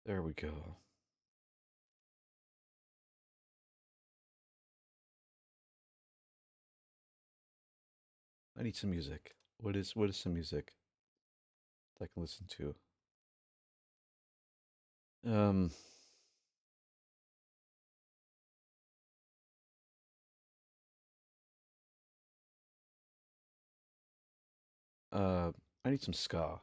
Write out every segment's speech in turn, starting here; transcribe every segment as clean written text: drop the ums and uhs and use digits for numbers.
There we go. I need some music. What is some music that I can listen to? Um uh I need some ska.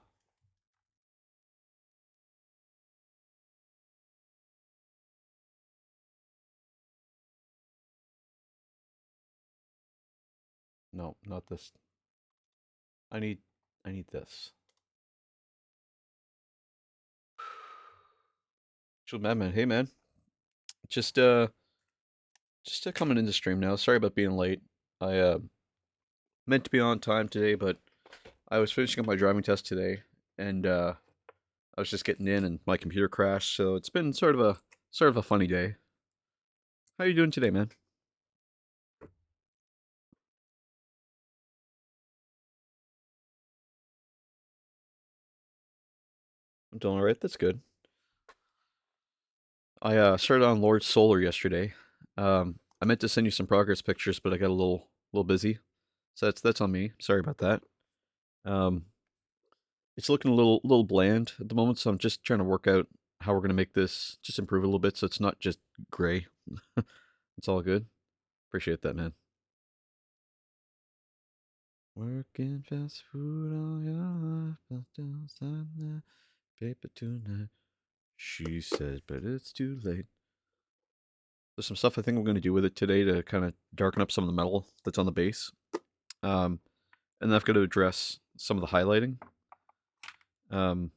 No, not this. I need I need this. Chill Madman. Hey man. Just uh just coming into stream now. Sorry about being late. I meant to be on time today, but I was finishing up my driving test today and I was just getting in and my computer crashed, so it's been sort of a funny day. How you doing today, man? I'm doing all right. That's good. I started on Lord Solar yesterday. I meant to send you some progress pictures, but I got a little busy, so that's on me. Sorry about that. Um, it's looking a little bland at the moment, so I'm just trying to work out how we're gonna make this just improve a little bit, so it's not just gray. It's all good. Appreciate that, man. Working fast food all your life, but don't sign that paper tonight. She says, but it's too late. There's some stuff I think I'm going to do with it today to kind of darken up some of the metal that's on the base. Um, and then I've got to address some of the highlighting. Um,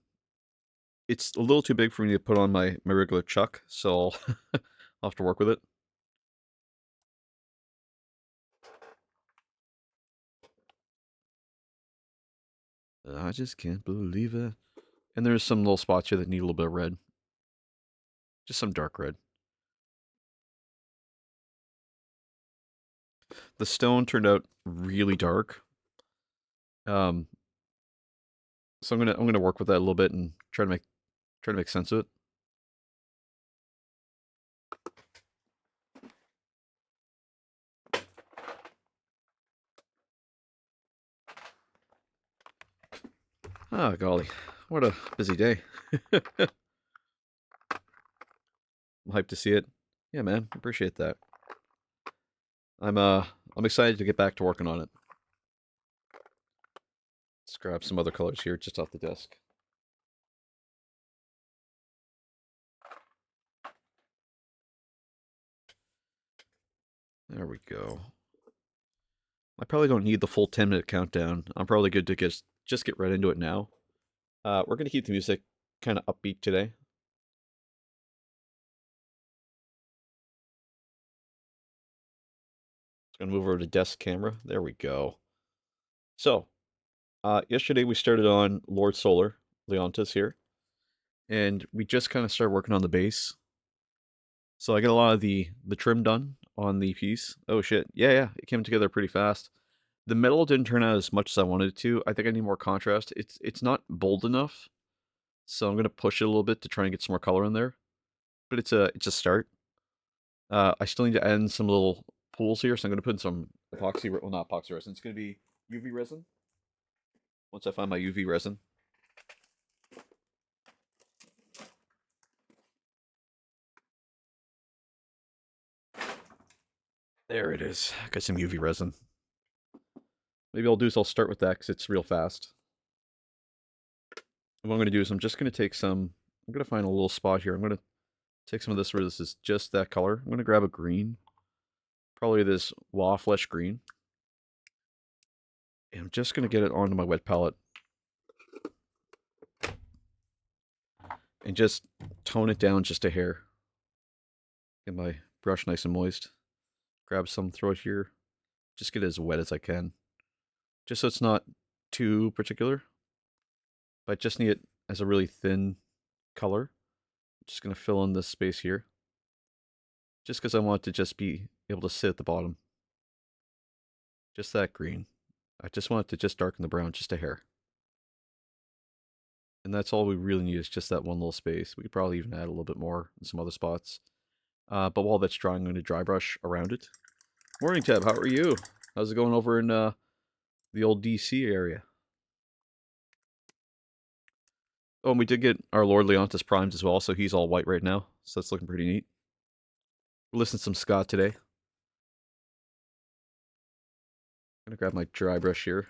it's a little too big for me to put on my regular chuck, so I'll have to work with it. I just can't believe it. And there's some little spots here that need a little bit of red. Just some dark red. The stone turned out really dark. Um, so I'm gonna work with that a little bit and try to make sense of it. Oh golly, what a busy day. I'm hyped to see it. Yeah, man, appreciate that. I'm uh I'm excited to get back to working on it. Let's grab some other colors here just off the desk. There we go. I probably don't need the full 10-minute countdown. I'm probably good to just get right into it now. We're gonna keep the music kind of upbeat today. Just gonna move over to desk camera. There we go. So, yesterday we started on Lord Solar, Leontus here, and we just kind of started working on the base. So I got a lot of the trim done on the piece. Oh shit. Yeah, yeah, it came together pretty fast. The metal didn't turn out as much as I wanted it to. I think I need more contrast. It's not bold enough, so I'm gonna push it a little bit to try and get some more color in there. But it's a start. I still need to add in some little pools here, so I'm gonna put in some well, not epoxy resin. It's gonna be UV resin. Once I find my UV resin, there it is. I got some UV resin. Maybe I'll do is I'll start with that because it's real fast. And what I'm gonna do is I'm just gonna take some. I'm gonna find a little spot here. I'm gonna take some of this where this is just that color. I'm gonna grab a green, probably this raw flesh green. And I'm just gonna get it onto my wet palette and just tone it down just a hair. Get my brush nice and moist. Grab some, throw it here. Just get it as wet as I can. Just so it's not too particular. But I just need it as a really thin color. Just gonna fill in this space here. Just because I want it to just be able to sit at the bottom. Just that green. I just want it to just darken the brown just a hair. And that's all we really need is just that one little space. We could probably even add a little bit more in some other spots. But while that's drying, I'm going to dry brush around it. Morning, Tab. How are you? How's it going over in the old DC area? Oh, and we did get our Lord Leontus primed as well, so he's all white right now. So that's looking pretty neat. We're listening to some ska today. I'm going to grab my dry brush here.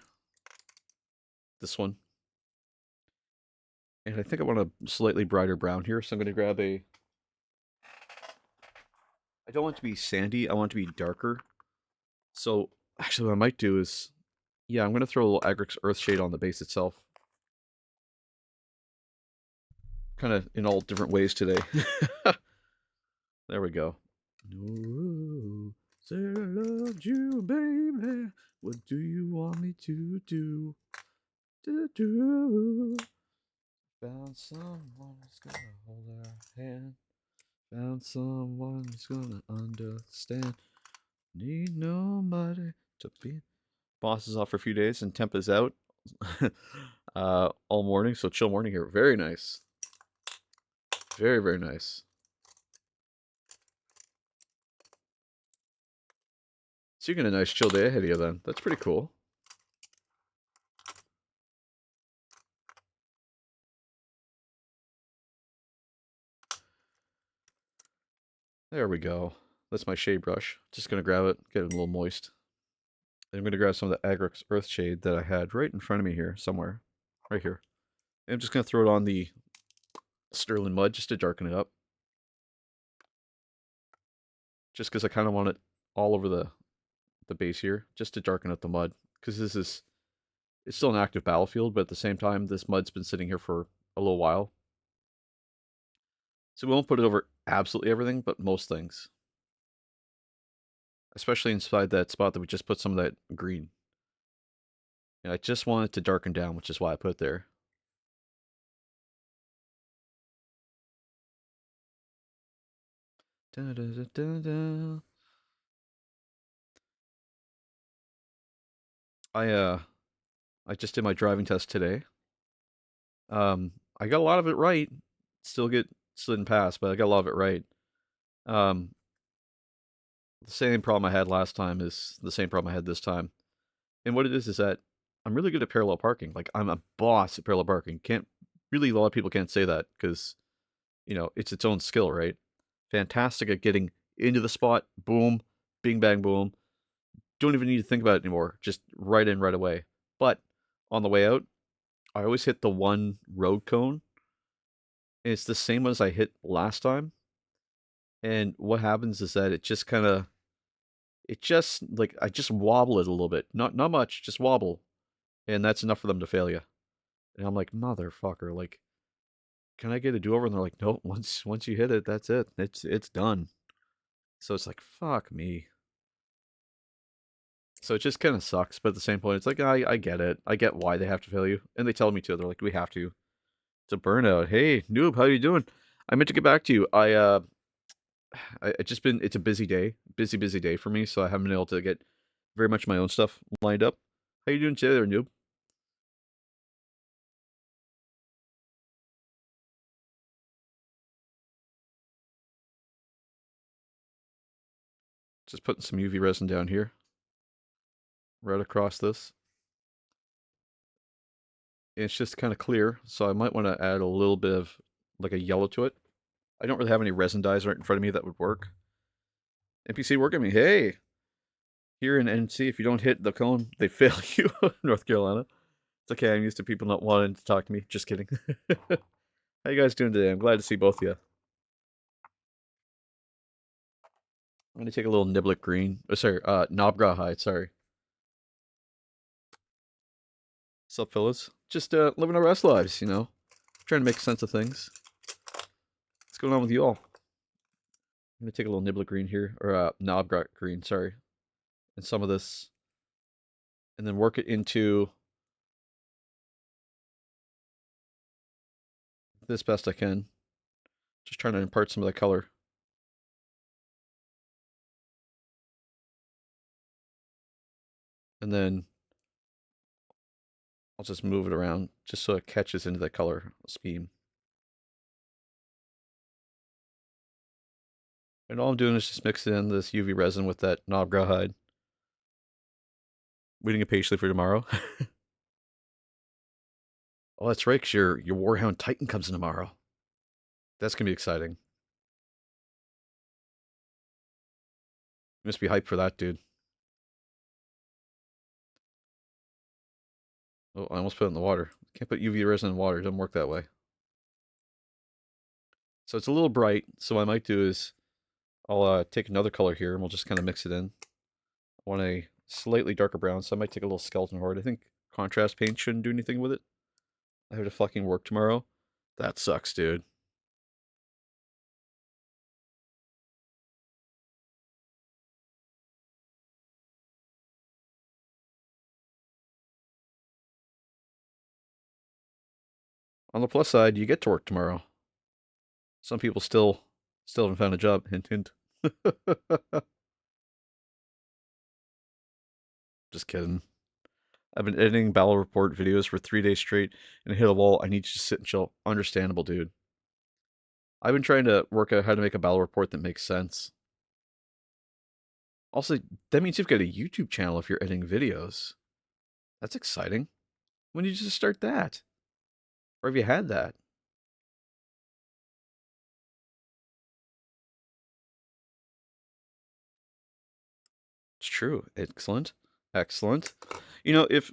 This one. And I think I want a slightly brighter brown here, so I'm going to grab a... I don't want it to be sandy, I want it to be darker. So, actually what I might do is... Yeah, I'm going to throw a little Agrix Earthshade on the base itself. Kind of in all different ways today. There we go. No, said I loved you, baby. What do you want me to do? Do. Found someone who's gonna hold our hand. Found someone who's gonna understand. Need nobody to be. Boss is off for a few days and temp is out all morning, so chill morning here. Very nice. Very, very nice. So you get a nice chill day ahead of you then. That's pretty cool. There we go. That's my shade brush. Just gonna grab it, get it a little moist. And I'm gonna grab some of the Agrix Earthshade that I had right in front of me here, somewhere. Right here. And I'm just gonna throw it on the Sterling Mud just to darken it up. Just because I kind of want it all over the base here, just to darken up the mud. Because it's still an active battlefield, but at the same time, this mud's been sitting here for a little while. So we won't put it over absolutely everything, but most things. Especially inside that spot that we just put some of that green. And I just want it to darken down, which is why I put it there. Da, da, da, da, da. I just did my driving test today. I got a lot of it right. Still didn't pass, but I got a lot of it right. The same problem I had last time is the same problem I had this time. And what it is that I'm really good at parallel parking. Like, I'm a boss at parallel parking. A lot of people can't say that because, it's its own skill, right? Fantastic at getting into the spot, boom, bing, bang, boom. Don't even need to think about it anymore. Just right in right away. But on the way out, I always hit the one road cone. And it's the same one as I hit last time. And what happens is that I just wobble it a little bit. Not much, just wobble. And that's enough for them to fail you. And I'm like, motherfucker, like, can I get a do-over? And they're like, nope, once you hit it, that's it. It's done. So it's like, fuck me. So it just kind of sucks, but at the same point, it's like, I get it. I get why they have to fail you. And they tell me to. They're like, we have to. It's a burnout. Hey, noob, how you doing? I meant to get back to you. It's a busy day. Busy day for me, so I haven't been able to get very much my own stuff lined up. How you doing today there, noob? Just putting some UV resin down here. Right across this. And it's just kind of clear, so I might want to add a little bit of like a yellow to it. I don't really have any resin dyes right in front of me that would work. NPC work at me. Hey! Here in NC, if you don't hit the cone, they fail you. North Carolina. It's okay, I'm used to people not wanting to talk to me. Just kidding. How you guys doing today? I'm glad to see both of you. I'm gonna take a little Niblet green. Oh, sorry, Knobgrahide, sorry. What's up, fellas? Just living our best lives, Trying to make sense of things. What's going on with you all? I'm gonna take a little Niblet green here, or Knobgrah green, sorry. And some of this. And then work it into this best I can. Just trying to impart some of the color. And then I'll just move it around just so it catches into the color scheme. And all I'm doing is just mixing in this UV resin with that knob rawhide. Waiting impatiently for tomorrow. Oh, that's right, because your Warhound Titan comes in tomorrow. That's going to be exciting. You must be hyped for that, dude. Oh, I almost put it in the water. Can't put UV resin in water. It doesn't work that way. So it's a little bright. So what I might do is I'll take another color here and we'll just kind of mix it in. I want a slightly darker brown, so I might take a little skeleton horde. I think contrast paint shouldn't do anything with it. I have to fucking work tomorrow. That sucks, dude. On the plus side, you get to work tomorrow. Some people still haven't found a job. Hint, hint. Just kidding. I've been editing battle report videos for 3 days straight and hit a wall. I need to sit and chill. Understandable, dude. I've been trying to work out how to make a battle report that makes sense. Also, that means you've got a YouTube channel if you're editing videos. That's exciting. When did you just start that? Or have you had that? It's true. Excellent. Excellent. You know, if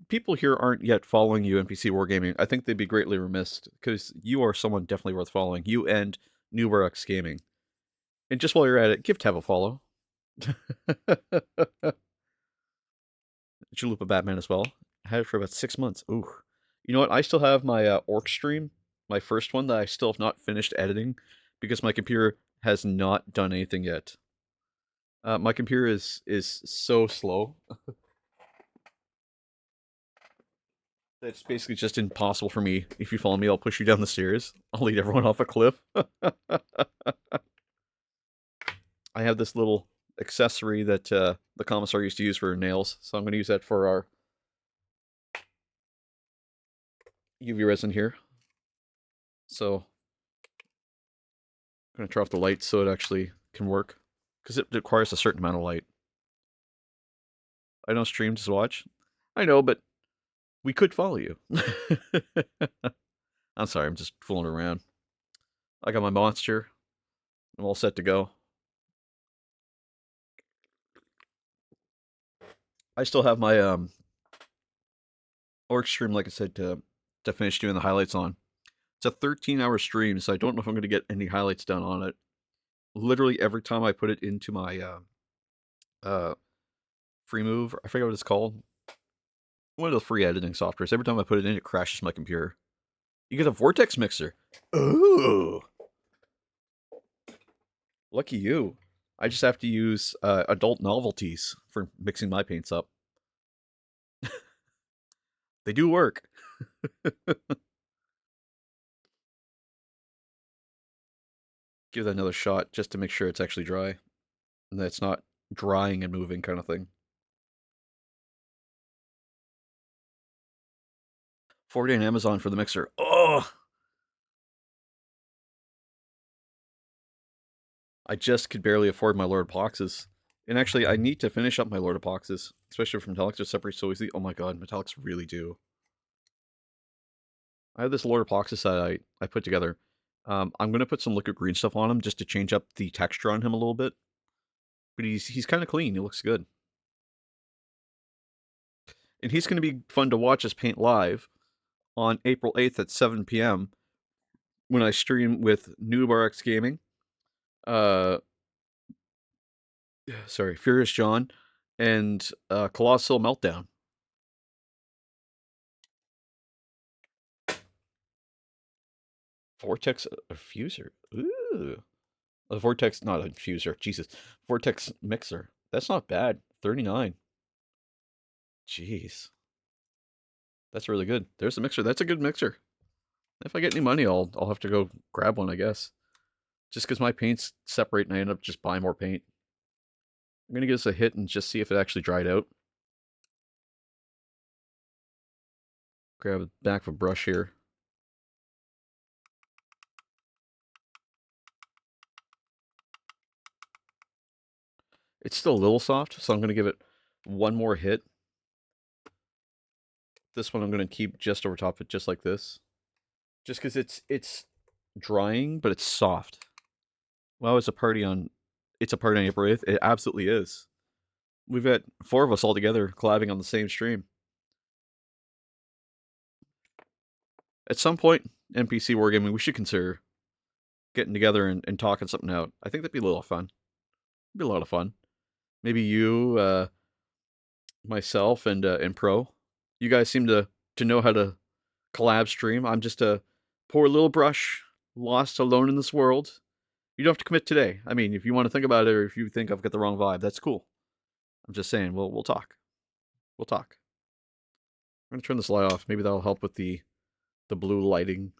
people here aren't yet following you NPC Wargaming, I think they'd be greatly remiss because you are someone definitely worth following. You and Newbarx Gaming. And just while you're at it, give Tev a follow. Chalupa Batman as well. I had it for about 6 months. Ooh. You know what? I still have my Orc stream, my first one that I still have not finished editing because my computer has not done anything yet. My computer is so slow. It's basically just impossible for me. If you follow me, I'll push you down the stairs. I'll lead everyone off a cliff. I have this little accessory that the commissar used to use for nails, so I'm going to use that for our UV resin here. So I'm going to turn off the light so it actually can work, because it requires a certain amount of light. I don't stream to watch. I know, but we could follow you. I'm sorry, I'm just fooling around. I got my monster. I'm all set to go. I still have my orc stream, like I said, to finish doing the highlights on. It's a 13-hour stream, so I don't know if I'm going to get any highlights done on it. Literally every time I put it into my free move, I forget what it's called. One of the free editing softwares. Every time I put it in, it crashes my computer. You get a vortex mixer. Ooh. Lucky you. I just have to use adult novelties for mixing my paints up. They do work. Give that another shot just to make sure it's actually dry. And that it's not drying and moving kind of thing. 40 on Amazon for the mixer. Oh! I just could barely afford my Lord Epoxes. And actually, I need to finish up my Lord Epoxes, especially if metallics are separate so easily. Oh my god, metallics really do. I have this Lord Epoxis that I put together. I'm going to put some liquid green stuff on him just to change up the texture on him a little bit. But he's kind of clean. He looks good. And he's going to be fun to watch us paint live on April 8th at 7 p.m. when I stream with NewbarX Gaming. Sorry, Furious John, and Colossal Meltdown. Vortex Fuser. Ooh. A Vortex, not a Fuser, Jesus. Vortex Mixer. That's not bad. 39. Jeez. That's really good. There's a mixer. That's a good mixer. If I get any money, I'll have to go grab one, I guess. Just because my paints separate and I end up just buying more paint. I'm going to give this a hit and just see if it actually dried out. Grab the back of a brush here. It's still a little soft, so I'm going to give it one more hit. This one I'm going to keep just over top of it, just like this. Just because it's drying, but it's soft. Well, it's a party on April 8th. It absolutely is. We've got 4 of us all together collabing on the same stream. At some point, NPC Wargaming, we should consider getting together and talking something out. I think that'd be a little fun. It'd be a lot of fun. Maybe you, myself, and Pro. You guys seem to know how to collab stream. I'm just a poor little brush, lost alone in this world. You don't have to commit today. I mean, if you want to think about it, or if you think I've got the wrong vibe, that's cool. I'm just saying, we'll talk. We'll talk. I'm gonna turn this light off. Maybe that'll help with the blue lighting.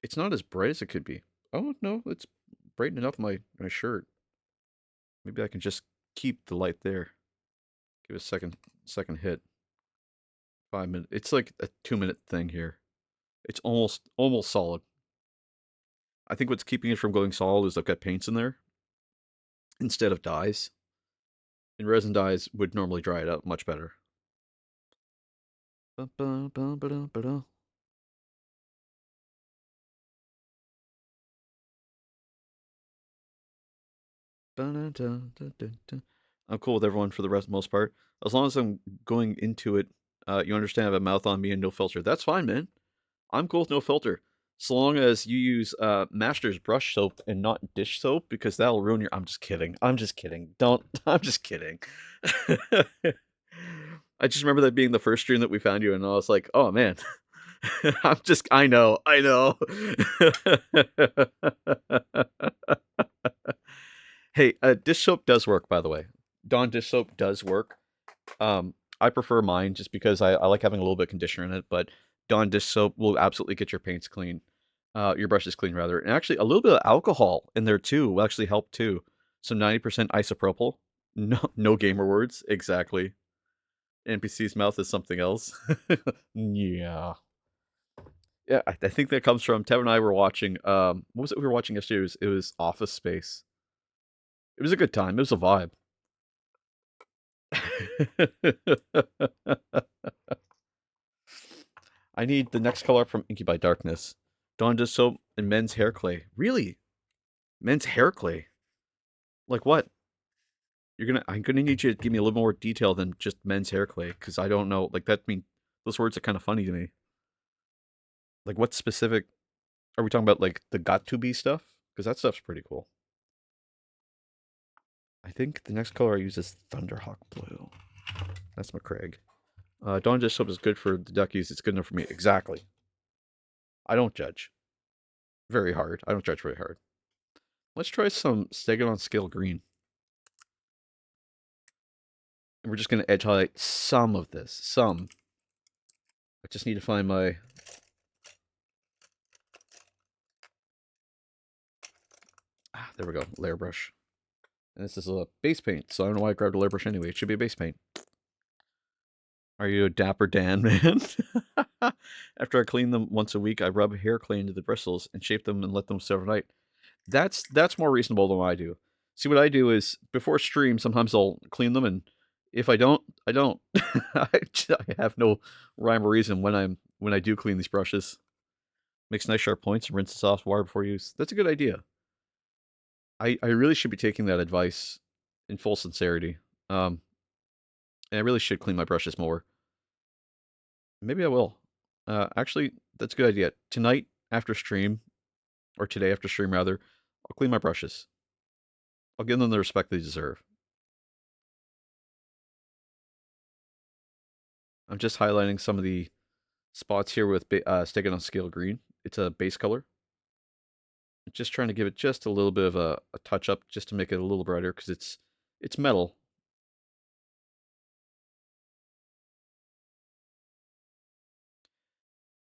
It's not as bright as it could be. Oh no, it's brightening up my shirt. Maybe I can just keep the light there. Give it a second hit. 5 minutes. It's like a 2-minute thing here. It's almost solid. I think what's keeping it from going solid is I've got paints in there instead of dyes. And resin dyes would normally dry it out much better. I'm cool with everyone for the most part. As long as I'm going into it, you understand I have a mouth on me and no filter. That's fine, man. I'm cool with no filter. So long as you use Master's brush soap and not dish soap, because that'll ruin your... I'm just kidding. I'm just kidding. Don't... I'm just kidding. I just remember that being the first stream that we found you, and I was like, oh, man. I know. Hey, dish soap does work, by the way. Dawn dish soap does work. I prefer mine just because I like having a little bit of conditioner in it, but Dawn dish soap will absolutely get your paints clean. Your brushes clean, rather. And actually, a little bit of alcohol in there, too, will actually help, too. So 90% isopropyl. No gamer words. Exactly. NPC's mouth is something else. Yeah. Yeah, I think that comes from... Tev and I were watching... what was it we were watching yesterday? It was Office Space. It was a good time. It was a vibe. I need the next color from Inky by Darkness. Dawn dish soap and men's hair clay. Really? Men's hair clay? Like what? I'm gonna need you to give me a little more detail than just men's hair clay, because I don't know. Like those words are kind of funny to me. Like what specific? Are we talking about like the got to be stuff? Because that stuff's pretty cool. I think the next color I use is Thunderhawk Blue. That's McCraig. Dawn dish soap is good for the duckies. It's good enough for me. Exactly. I don't judge very hard. I don't judge very hard. Let's try some Stegadon Scale Green. And we're just going to edge highlight some of this. Some. I just need to find my... there we go. Layer brush. And this is a base paint, so I don't know why I grabbed a layer brush anyway. It should be a base paint. Are you a Dapper Dan, man? After I clean them once a week, I rub hair clay into the bristles and shape them and let them sit overnight. That's more reasonable than what I do. See, what I do is, before stream, sometimes I'll clean them, and if I don't, I don't. I have no rhyme or reason when I do clean these brushes. Makes nice sharp points and rinse the soft water before use. That's a good idea. I really should be taking that advice in full sincerity. And I really should clean my brushes more. Maybe I will. Actually, that's a good idea. Tonight after stream, or today after stream rather, I'll clean my brushes. I'll give them the respect they deserve. I'm just highlighting some of the spots here with Stegadon Scale Green. It's a base color. Just trying to give it just a little bit of a touch up, just to make it a little brighter, because it's metal.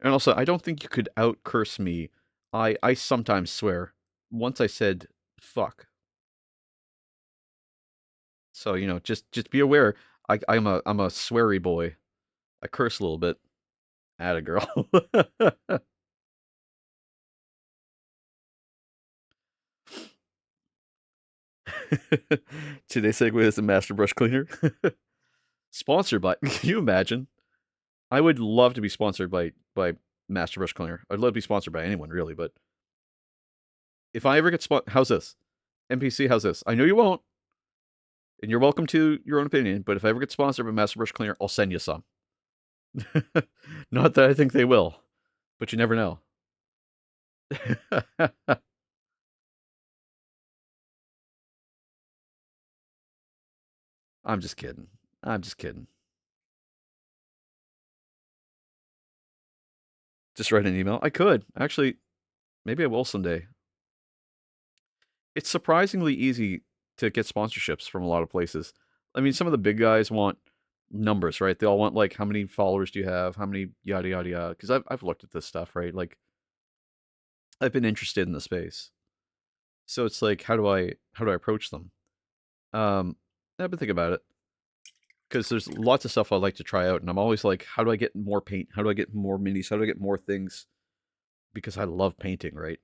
And also, I don't think you could out-curse me. I sometimes swear. Once I said, fuck. So, just be aware. I'm a sweary boy. I curse a little bit. Atta girl. Today's segue is the Master Brush Cleaner. Sponsored by. Can you imagine? I would love to be sponsored by Master Brush Cleaner. I'd love to be sponsored by anyone, really. But if I ever get how's this? NPC, how's this? I know you won't, and you're welcome to your own opinion. But if I ever get sponsored by Master Brush Cleaner, I'll send you some. Not that I think they will, but you never know. I'm just kidding. I'm just kidding. Just write an email. I could. Actually, maybe I will someday. It's surprisingly easy to get sponsorships from a lot of places. I mean, some of the big guys want numbers, right? They all want like how many followers do you have, how many yada yada yada. Because I've looked at this stuff, right? Like I've been interested in the space, so it's like how do I approach them? I've been thinking about it because there's lots of stuff I'd like to try out, and I'm always like, how do I get more paint? How do I get more minis? How do I get more things? Because I love painting, right?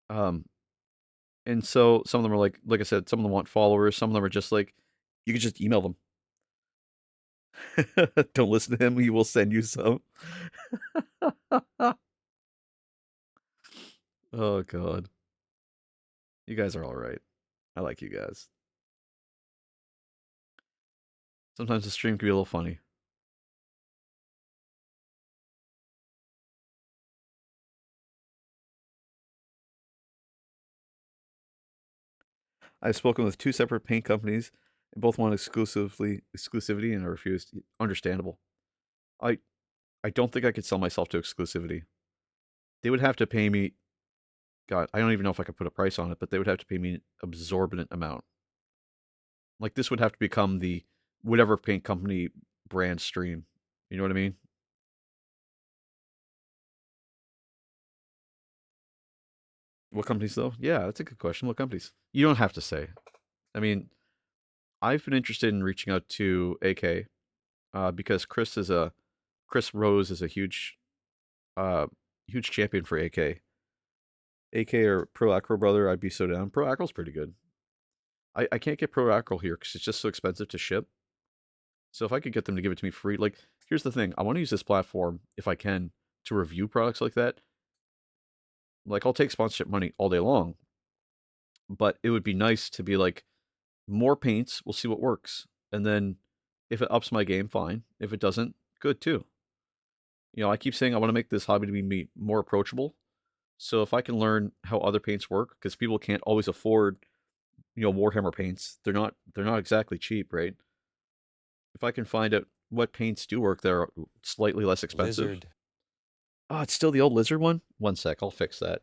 Um, and so some of them are like I said, some of them want followers. Some of them are just like, you can just email them. Don't listen to him. He will send you some. Oh god, you guys are all right. I like you guys. Sometimes the stream can be a little funny. I've spoken with two separate paint companies, and both want exclusivity, and I refused. Understandable. I I don't think I could sell myself to exclusivity. They would have to pay me. God, I don't even know if I could put a price on it, but they would have to pay me an absorbent amount. Like this would have to become the whatever paint company brand stream. You know what I mean? What companies though? Yeah, that's a good question. What companies? You don't have to say. I mean, I've been interested in reaching out to AK because Chris Rose is a uh, huge champion for AK. AK or Pro Acro brother, I'd be so down. Pro Acro's pretty good. I can't get Pro Acro here because it's just so expensive to ship. So if I could get them to give it to me free, like here's the thing, I want to use this platform if I can to review products like that. Like I'll take sponsorship money all day long, but it would be nice to be like more paints. We'll see what works, and then if it ups my game, fine. If it doesn't, good too. You know, I keep saying I want to make this hobby to be more approachable. So if I can learn how other paints work, because people can't always afford, Warhammer paints. They're not exactly cheap, right? If I can find out what paints do work that are slightly less expensive. Lizard. Oh, it's still the old lizard one? One sec, I'll fix that.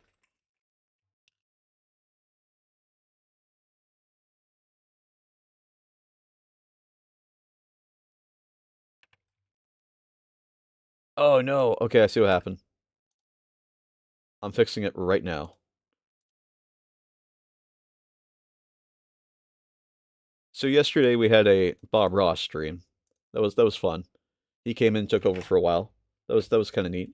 Oh no. Okay, I see what happened. I'm fixing it right now. So yesterday we had a Bob Ross stream. That was fun. He came in and took over for a while. That was kind of neat.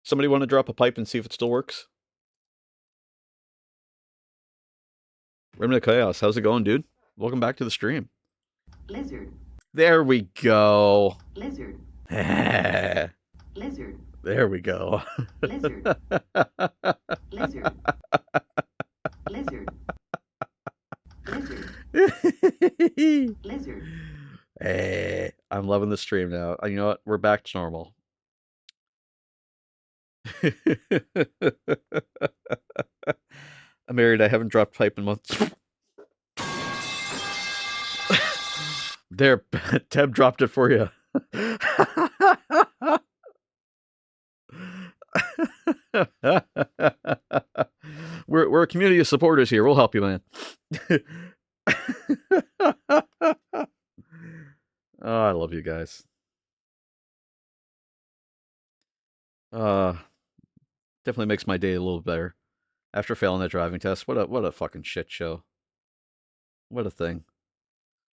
Somebody want to drop a pipe and see if it still works? Remnant of Chaos, how's it going, dude? Welcome back to the stream. Lizard. There we go. Lizard. Lizard. There we go. Lizard. Lizard. Lizard. Lizard. Lizard. Hey, I'm loving the stream now. You know what? We're back to normal. I'm married. I haven't dropped pipe in months. There, Teb dropped it for you. We're a community of supporters here. We'll help you, man. Oh, I love you guys. Definitely makes my day a little better. After failing that driving test, what a fucking shit show. What a thing.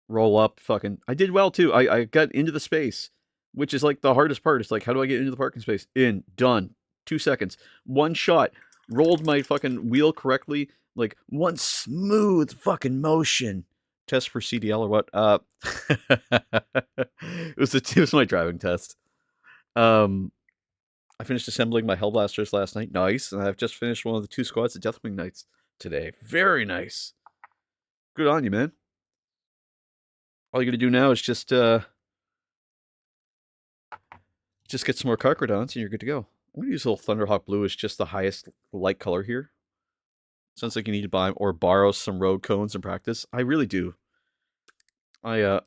Roll up, fucking. I did well too. I got into the space, which is like the hardest part. It's like, how do I get into the parking space? In, done. 2 seconds. One shot. Rolled my fucking wheel correctly. Like one smooth fucking motion. Test for CDL or what? It was my driving test. I finished assembling my Hellblasters last night. Nice. And I've just finished one of the 2 squads of Deathwing Knights today. Very nice. Good on you, man. All you gotta do now is just get some more Carcrodons and you're good to go. I'm gonna use a little Thunderhawk Blue as just the highest light color here. Sounds like you need to buy or borrow some road cones in practice. I really do. I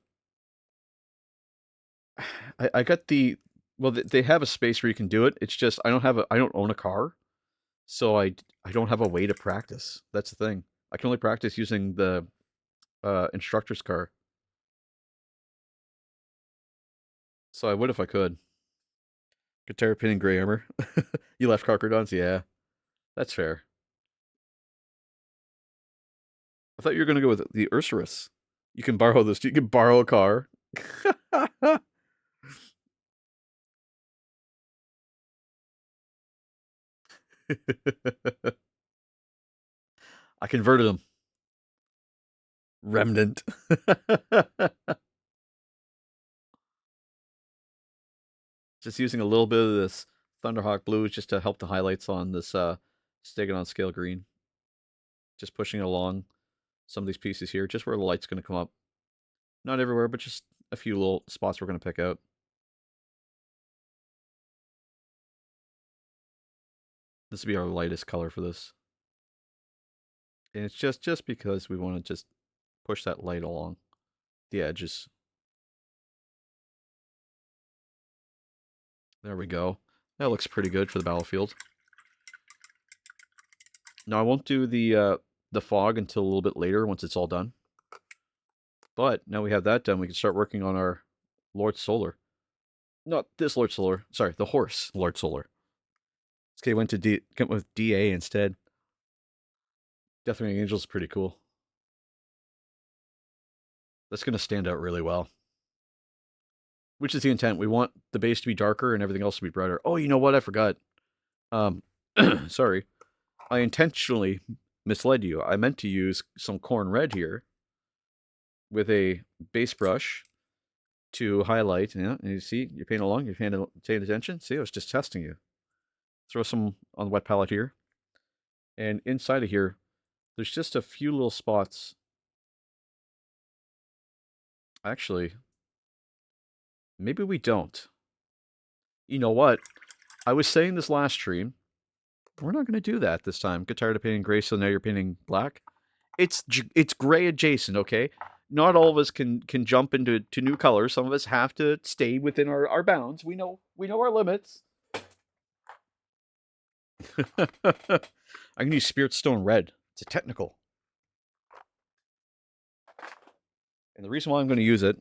got the well. They have a space where you can do it. It's just I don't own a car, so I don't have a way to practice. That's the thing. I can only practice using the instructor's car. So I would if I could. Guitar pin and gray armor. You left Carcrodons? Yeah, that's fair. I thought you were gonna go with the Ursurus. You can borrow this. You can borrow a car. I converted him. Remnant. Just using a little bit of this Thunderhawk Blue just to help the highlights on this Stegodon Scale Green. Just pushing it along some of these pieces here, just where the light's going to come up. Not everywhere, but just a few little spots we're going to pick out. This will be our lightest color for this. And it's just because we want to just push that light along the edges. There we go. That looks pretty good for the battlefield. Now I won't do the fog until a little bit later once it's all done. But now we have that done, we can start working on our Lord Solar. Not this Lord Solar. Sorry, the horse Lord Solar. Okay, went with DA instead. Deathwing Angels is pretty cool. That's going to stand out really well. Which is the intent. We want the base to be darker and everything else to be brighter. Oh, you know what? I forgot. Sorry. I intentionally misled you. I meant to use some corn red here with a base brush to highlight. Yeah, and you see, you're paying along, you're paying attention. See, I was just testing you. Throw some on the wet palette here. And inside of here, there's just a few little spots. Actually, maybe we don't. You know what? I was saying this last stream. We're not going to do that this time. Get tired of painting gray, so now you're painting black. It's gray adjacent, okay? Not all of us can jump into new colors. Some of us have to stay within our bounds. We know our limits. I can use Spirit Stone Red. It's a technical. And the reason why I'm going to use it,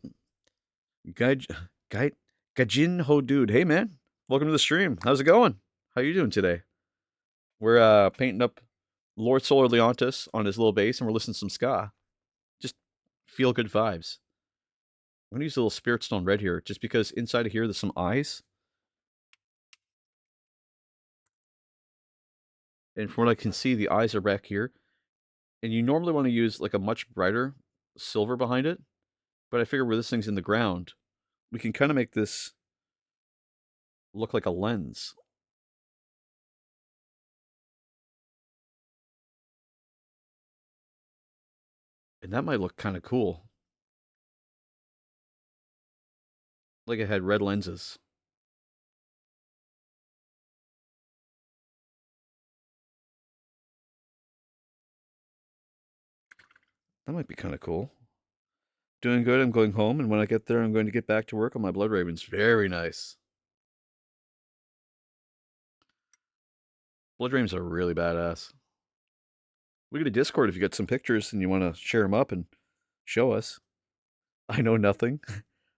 Gajin Ho Dude. Hey man, welcome to the stream. How's it going? How you doing today? We're painting up Lord Solar Leontus on his little base, and we're listening to some ska. Just feel good vibes. I'm going to use a little Spirit Stone Red here, just because inside of here there's some eyes. And from what I can see, the eyes are back here. And you normally want to use like a much brighter silver behind it. But I figure where this thing's in the ground, we can kind of make this look like a lens. And that might look kind of cool. Like it had red lenses. That might be kind of cool. Doing good. I'm going home, and when I get there, I'm going to get back to work on my Blood Ravens. Very nice. Blood Ravens are really badass. We get a Discord if you got some pictures and you want to share them up and show us. I know nothing.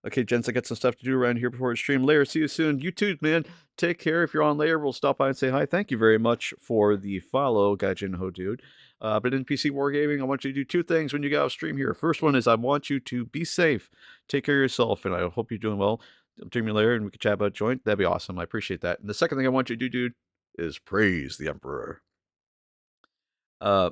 Okay, gents, I got some stuff to do around here before I stream later. See you soon. You too, man. Take care. If you're on later, we'll stop by and say hi. Thank you very much for the follow, Gaijin Ho Dude. But in PC Wargaming, I want you to do two things when you get off stream here. First one is I want you to be safe. Take care of yourself, and I hope you're doing well. Stream me later, and we can chat about joint. That'd be awesome. I appreciate that. And the second thing I want you to do, dude, is praise the Emperor. I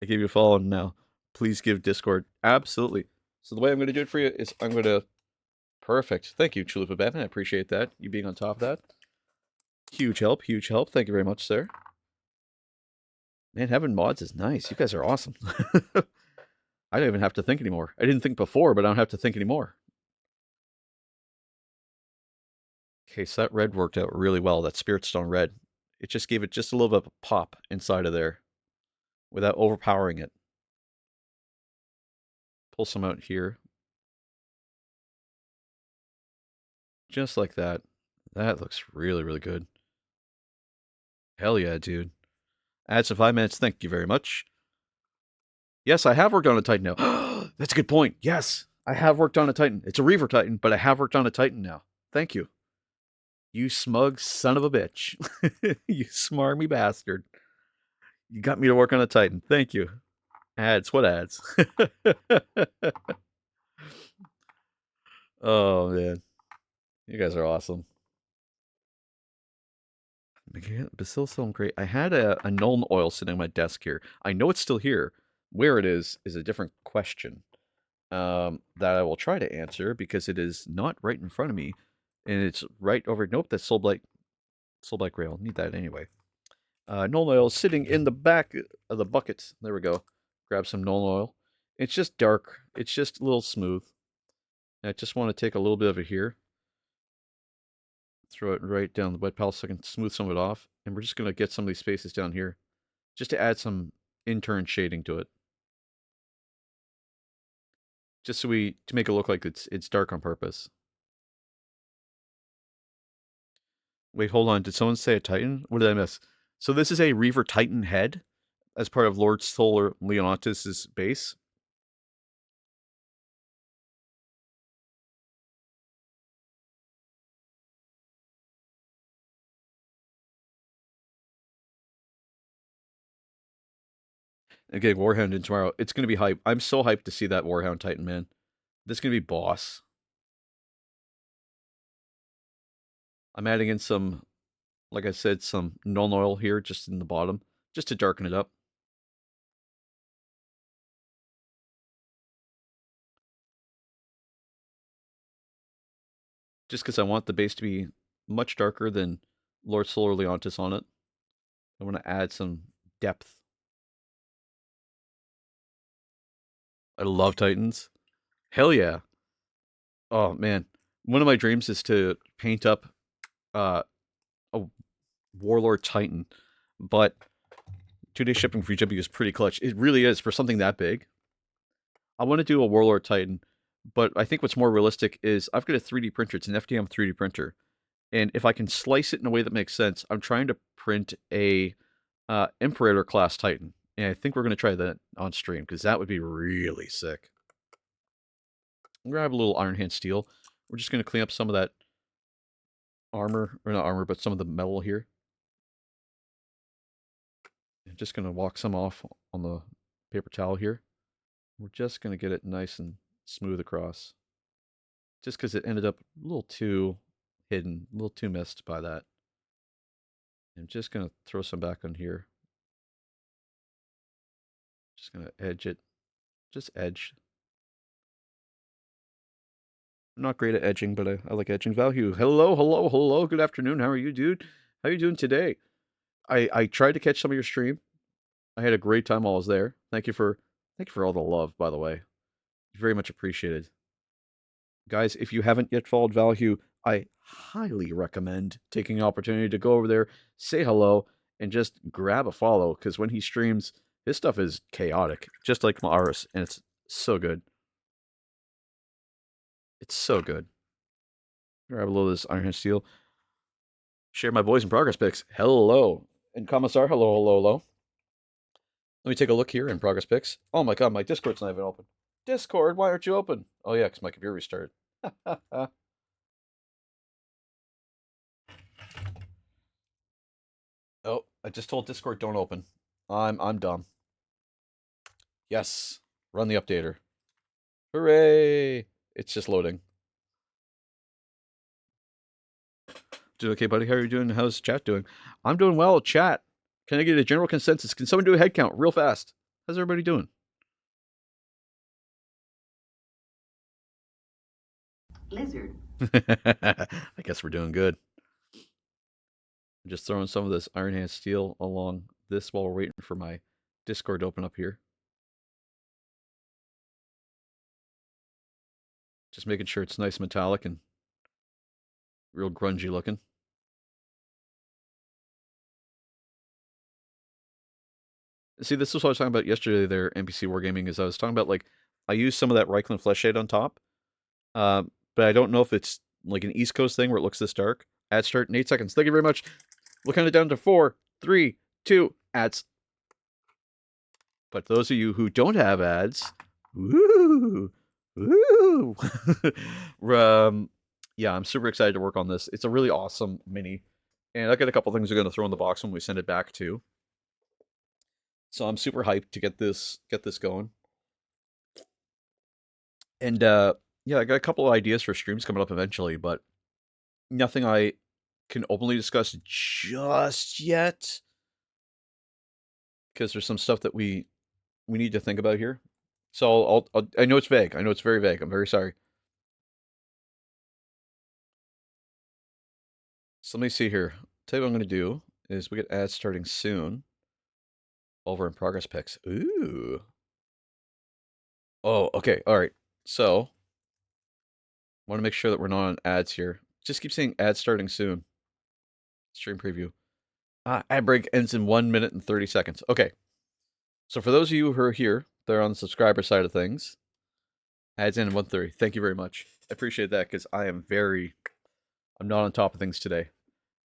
gave you a follow now. Please give Discord. Absolutely. So the way I'm going to do it for you is I'm going to... Perfect. Thank you, Chalupa Batman. I appreciate that. You being on top of that. Huge help. Huge help. Thank you very much, sir. Man, having mods is nice. You guys are awesome. I don't even have to think anymore. I didn't think before, but I don't have to think anymore. Okay, so that red worked out really well. That Spirit Stone red. It just gave it just a little bit of a pop inside of there without overpowering it. Pull some out here. Just like that. That looks really, really good. Hell yeah, dude. Add some 5 minutes. Thank you very much. Yes, I have worked on a Titan now. That's a good point. Yes, I have worked on a Titan. It's a Reaver Titan, but I have worked on a Titan now. Thank you. You smug son of a bitch. You smarmy bastard. You got me to work on a Titan. Thank you. Ads. What ads? Oh, man. You guys are awesome. Bacillocilum great. I had a Nuln oil sitting on my desk here. I know it's still here. Where it is a different question that I will try to answer because it is not right in front of me. And it's right over... Nope, that's Soulblight Grail. Need that anyway. Nuln oil is sitting in the back of the bucket. There we go. Grab some Nuln oil. It's just dark. It's just a little smooth. I just want to take a little bit of it here. Throw it right down the wet palette so I can smooth some of it off. And we're just going to get some of these spaces down here just to add some intern shading to it. Just so to make it look like it's dark on purpose. Wait, hold on. Did someone say a Titan? What did I miss? So this is a Reaver Titan head as part of Lord Solar Leontus' base. Again, Warhound in tomorrow. It's going to be hype. I'm so hyped to see that Warhound Titan, man. This is going to be boss. I'm adding in some, like I said, some Nuln oil here just in the bottom, just to darken it up. Just because I want the base to be much darker than Lord Solar Leontus on it. I want to add some depth. I love Titans. Hell yeah. Oh, man. One of my dreams is to paint up a Warlord Titan, but 2-day shipping for EW is pretty clutch. It really is for something that big. I want to do a Warlord Titan, but I think what's more realistic is I've got a 3D printer. It's an FDM 3D printer. And if I can slice it in a way that makes sense, I'm trying to print a Imperator class Titan. And I think we're going to try that on stream because that would be really sick. I'm going to have a little Iron Hand Steel. We're just going to clean up some of that armor, or not armor, but some of the metal here. I'm just going to walk some off on the paper towel here. We're just going to get it nice and smooth across. Just because it ended up a little too hidden, a little too missed by that. I'm just going to throw some back on here. Just going to edge it. Just edge. I'm not great at edging, but I like edging. Value. Hello, hello, hello. Good afternoon. How are you, dude? How are you doing today? I tried to catch some of your stream. I had a great time while I was there. Thank you for all the love, by the way. Very much appreciated. Guys, if you haven't yet followed Value, I highly recommend taking an opportunity to go over there, say hello, and just grab a follow, because when he streams, his stuff is chaotic, just like Ma'aris, and it's so good. It's so good. Grab a little of this Iron Hand Steel. Share my boys in progress pics. Hello. And Commissar, hello, hello, hello. Let me take a look here in progress pics. Oh my god, my Discord's not even open. Discord, why aren't you open? Oh yeah, because my computer restarted. Oh, I just told Discord don't open. I'm dumb. Yes, run the updater. Hooray! It's just loading. Doing okay, buddy? How are you doing? How's chat doing? I'm doing well. Chat. Can I get a general consensus? Can someone do a head count real fast? How's everybody doing? Lizard. I guess we're doing good. I'm just throwing some of this Iron Hand steel along this while we're waiting for my Discord to open up here. Just making sure it's nice metallic and real grungy looking. See, this is what I was talking about yesterday there, NPC Wargaming, is I was talking about, like, I use some of that Reichland flesh shade on top, but I don't know if it's, like, an East Coast thing where it looks this dark. Ad start in 8 seconds. Thank you very much. We'll count it down to 4, 3, 2, ads. But those of you who don't have ads, woo, woo. Yeah, I'm super excited to work on this. It's a really awesome mini, and I got a couple things we're going to throw in the box when we send it back too. So I'm super hyped to get this going. And yeah, I got a couple of ideas for streams coming up eventually, but nothing I can openly discuss just yet, because there's some stuff that we need to think about here. So I know it's vague. I know it's very vague. I'm very sorry. So let me see here. Tell you what I'm going to do is we get ads starting soon. Over in progress picks. Ooh. Oh, okay. All right. So want to make sure that we're not on ads here. Just keep saying ads starting soon. Stream preview. Ad break ends in 1 minute and 30 seconds. Okay. So for those of you who are here, they're on the subscriber side of things. Ads in 1:30. Thank you very much. I appreciate that because I'm not on top of things today.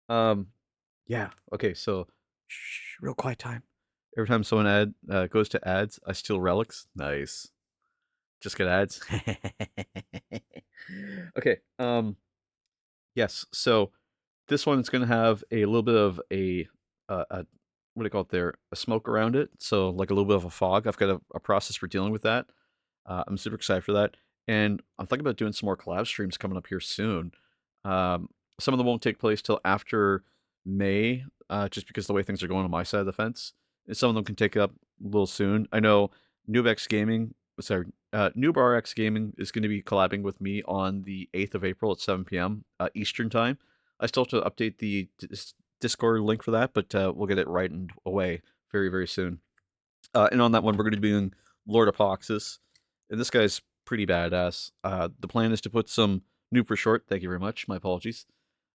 Yeah. Okay. So, shh, real quiet time. Every time someone goes to ads, I steal relics. Nice. Just get ads. Okay. Yes. So this one is going to have a little bit of a what do you call it there? A smoke around it. So like a little bit of a fog. I've got a process for dealing with that. I'm super excited for that. And I'm thinking about doing some more collab streams coming up here soon. Some of them won't take place till after May, just because the way things are going on my side of the fence. And some of them can take up a little soon. I know NewbRX Gaming is going to be collabing with me on the 8th of April at 7 p.m. Eastern Time. I still have to update the Discord link for that, but we'll get it right and away very, very soon. And on that one, we're going to be doing Lord Apoxis. And this guy's pretty badass. The plan is to put some noob for short. Thank you very much. My apologies.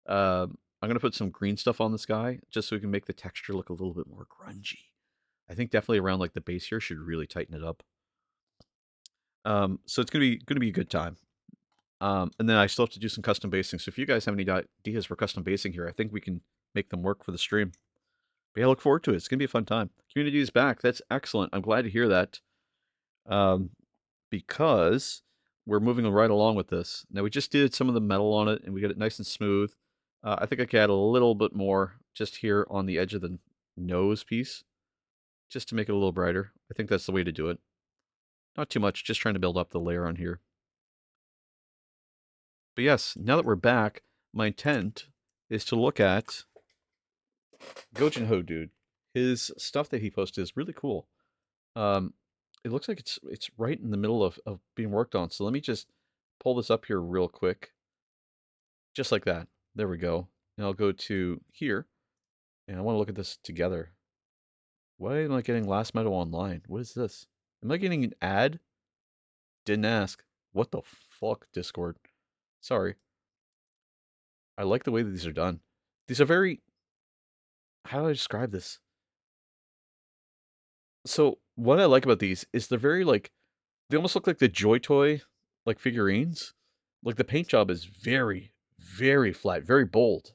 I'm going to put some green stuff on this guy just so we can make the texture look a little bit more grungy. I think definitely around like the base here should really tighten it up. So it's going to be a good time. And then I still have to do some custom basing. So if you guys have any ideas for custom basing here, I think we can make them work for the stream. But yeah, I look forward to it. It's going to be a fun time. Community is back. That's excellent. I'm glad to hear that. Because we're moving right along with this. Now, we just did some of the metal on it, and we got it nice and smooth. I think I could add a little bit more just here on the edge of the nose piece, just to make it a little brighter. I think that's the way to do it. Not too much, just trying to build up the layer on here. But yes, now that we're back, my intent is to look at Gojinho Dude. His stuff that he posted is really cool. It looks like it's right in the middle of being worked on. So let me just pull this up here real quick. Just like that. There we go. And I'll go to here. And I want to look at this together. Why am I getting Last Meadow Online? What is this? Am I getting an ad? Didn't ask. What the fuck, Discord? Sorry. I like the way that these are done. These are very... How do I describe this? So, what I like about these is they're very, like... They almost look like the Joy Toy, like, figurines. Like, the paint job is very, very flat, very bold.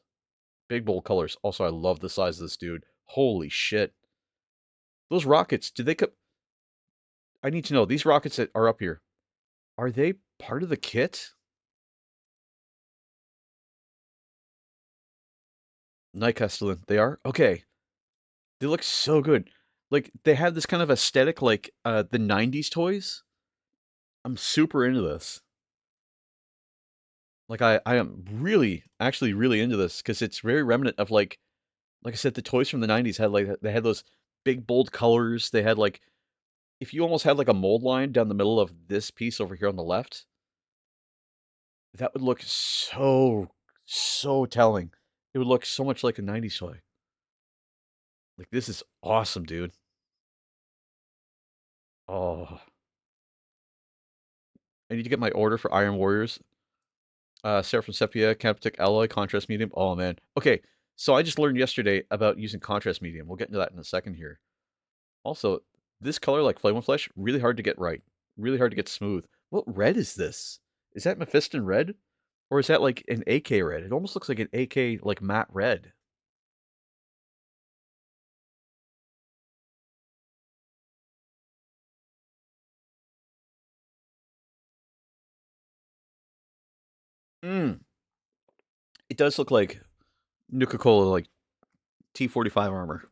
Big, bold colors. Also, I love the size of this dude. Holy shit. Those rockets, did they come... I need to know, these rockets that are up here, Are they part of the kit? Night Castellan, they are? Okay. They look so good. Like, they have this kind of aesthetic like, the '90s toys. I'm super into this. Like, I am really, actually really into this because it's very remnant of, like I said, the toys from the '90s had, like they had those big, bold colors. They had, like if you almost had, like, a mold line down the middle of this piece over here on the left, that would look so, so telling. It would look so much like a '90s toy. Like, this is awesome, dude. Oh. I need to get my order for Iron Warriors. Seraphim Sepia, Captic Alloy, Contrast Medium. Oh, man. Okay, so I just learned yesterday about using Contrast Medium. We'll get into that in a second here. Also, this color, like Flame of Flesh, really hard to get right. Really hard to get smooth. What red is this? Is that Mephiston red? Or is that like an AK red? It almost looks like an AK, like matte red. Mm. It does look like Nuka-Cola, like T-45 armor.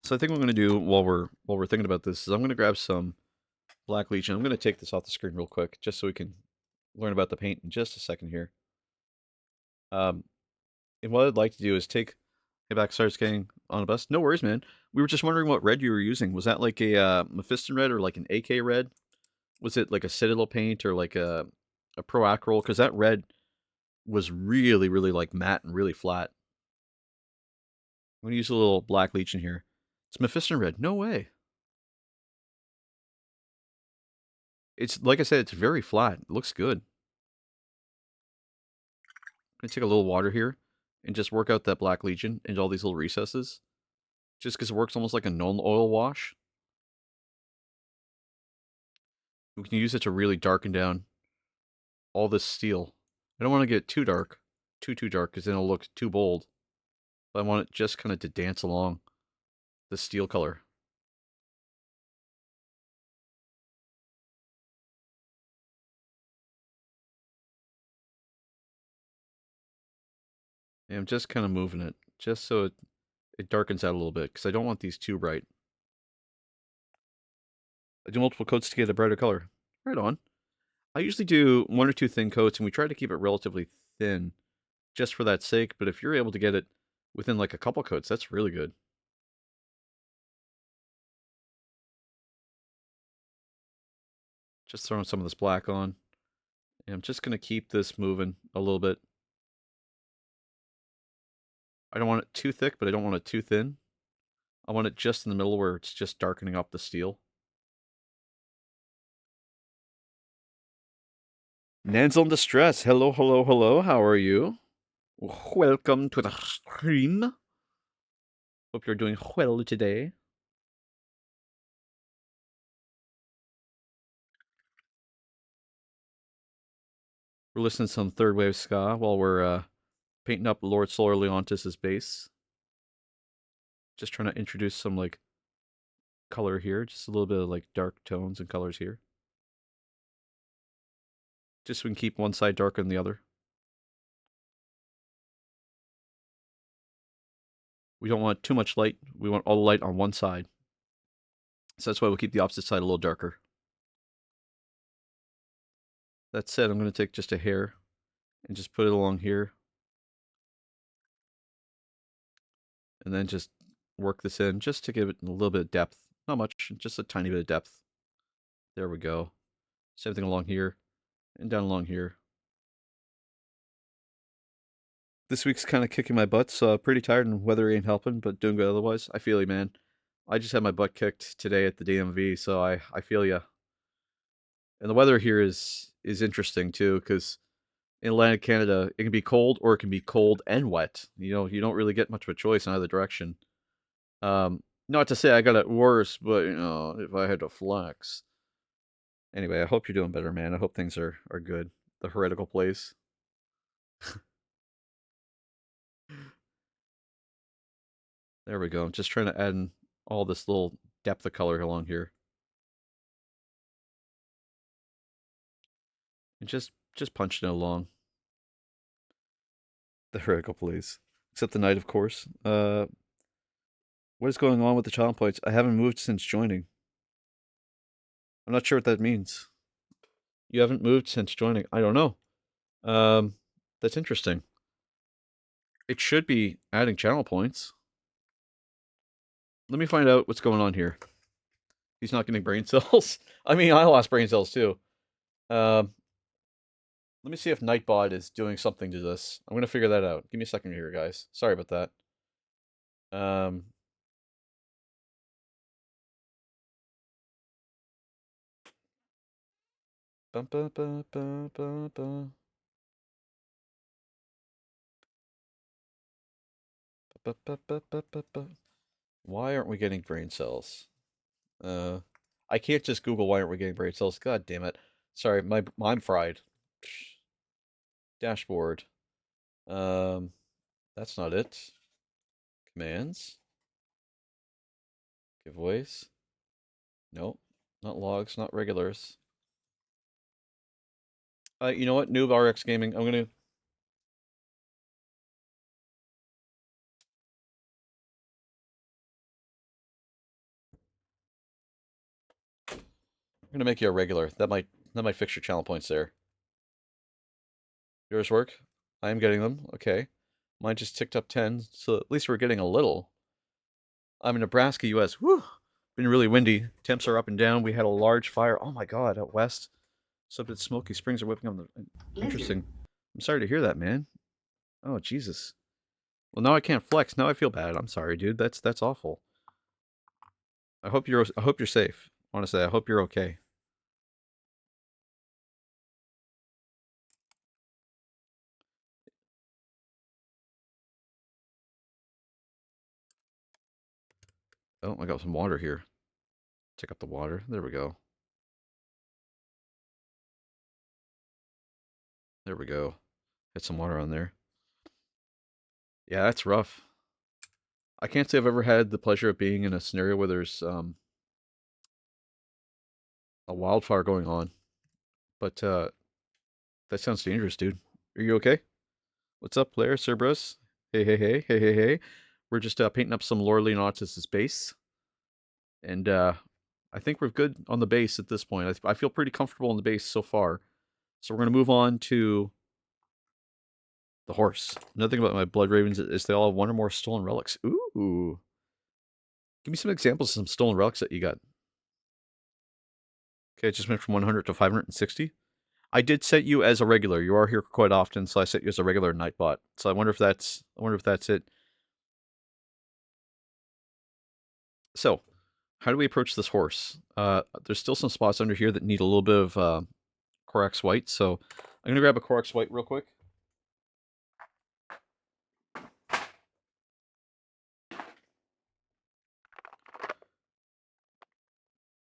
So I think what I'm gonna do while we're thinking about this is I'm gonna grab some Black Legion. I'm gonna take this off the screen real quick just so we can learn about the paint in just a second here. Um, and what I'd like to do is take. Hey, back starts getting on a bus. No worries, man. We were just wondering what red you were using. Was that like a Mephiston red or like an AK red? Was it like a Citadel paint or like a Pro Acryl? Because that red was really, really like matte and really flat. I'm gonna use a little Black Legion here. It's Mephiston red. No way. It's like I said, it's very flat. It looks good. I'm gonna take a little water here and just work out that Black Legion into all these little recesses. Just because it works almost like a non-oil wash. We can use it to really darken down all this steel. I don't want to get too dark, too dark, because then it'll look too bold. But I want it just kind of to dance along the steel color. And I'm just kind of moving it, just so it darkens out a little bit, because I don't want these too bright. I do multiple coats to get a brighter color. Right on. I usually do one or two thin coats, and we try to keep it relatively thin, just for that sake. But if you're able to get it within like a couple coats, that's really good. Just throwing some of this black on. And I'm just going to keep this moving a little bit. I don't want it too thick, but I don't want it too thin. I want it just in the middle where it's just darkening up the steel. Nan's on Distress. Hello, hello, hello. How are you? Welcome to the stream. Hope you're doing well today. We're listening to some third wave ska while we're painting up Lord Solar Leontus's base. Just trying to introduce some like color here, just a little bit of like dark tones and colors here. Just so we can keep one side darker than the other. We don't want too much light. We want all the light on one side. So that's why we'll keep the opposite side a little darker. That said, I'm going to take just a hair and just put it along here. And then just work this in just to give it a little bit of depth. Not much, just a tiny bit of depth. There we go. Same thing along here and down along here. This week's kind of kicking my butt, so pretty tired and weather ain't helping, but doing good otherwise. I feel you, man. I just had my butt kicked today at the DMV, so I feel you. And the weather here is interesting too, because in Atlantic Canada, it can be cold or it can be cold and wet. You don't really get much of a choice in either direction. Not to say I got it worse, but if I had to flex. Anyway, I hope you're doing better, man. I hope things are good. The heretical place. There we go. I'm just trying to add in all this little depth of color along here. And just punching it along. The heretical place. Except the night, of course. What is going on with the child points? I haven't moved since joining. I'm not sure what that means. You haven't moved since joining. I don't know. That's interesting. It should be adding channel points. Let me find out what's going on here. He's not getting brain cells. I mean, I lost brain cells too. Let me see if Nightbot is doing something to this. I'm gonna figure that out. Give me a second here, guys. Sorry about that. Um, bum, bum, bum, bum, bum, bum. Why aren't we getting brain cells? Uh, I can't just Google why aren't we getting brain cells. God damn it. Sorry, I'm fried. Dashboard. Um, that's not it. Commands. Giveaways. Nope. Not logs, not regulars. You know what? Noob RX Gaming. I'm gonna make you a regular. That might fix your channel points there. Yours work? I am getting them. Okay. Mine just ticked up 10, so at least we're getting a little. I'm in Nebraska, US. Whew. Been really windy. Temps are up and down. We had a large fire. Oh my god, out west. So did Smoky Springs are whipping on the Lizard. interesting. I'm sorry to hear that, man. Oh Jesus. Well, now I can't flex. Now I feel bad. I'm sorry, dude. That's awful. I hope you're safe. Honestly, I hope you're okay. Oh, I got some water here. Check out the water. There we go. There we go. Get some water on there. Yeah, that's rough. I can't say I've ever had the pleasure of being in a scenario where there's a wildfire going on, but that sounds dangerous, dude. Are you okay? What's up, player, Cerberus? Hey, hey, hey, hey, hey, hey. We're just painting up some Lord Leontus' base, and I think we're good on the base at this point. I feel pretty comfortable on the base so far. So we're gonna move on to the horse. Another thing about my Blood Ravens is they all have one or more stolen relics. Ooh. Give me some examples of some stolen relics that you got. Okay, it just went from 100 to 560. I did set you as a regular. You are here quite often, so I set you as a regular Nightbot. So I wonder if that's it. So, how do we approach this horse? There's still some spots under here that need a little bit of Corax White, so I'm gonna grab a Corax White real quick.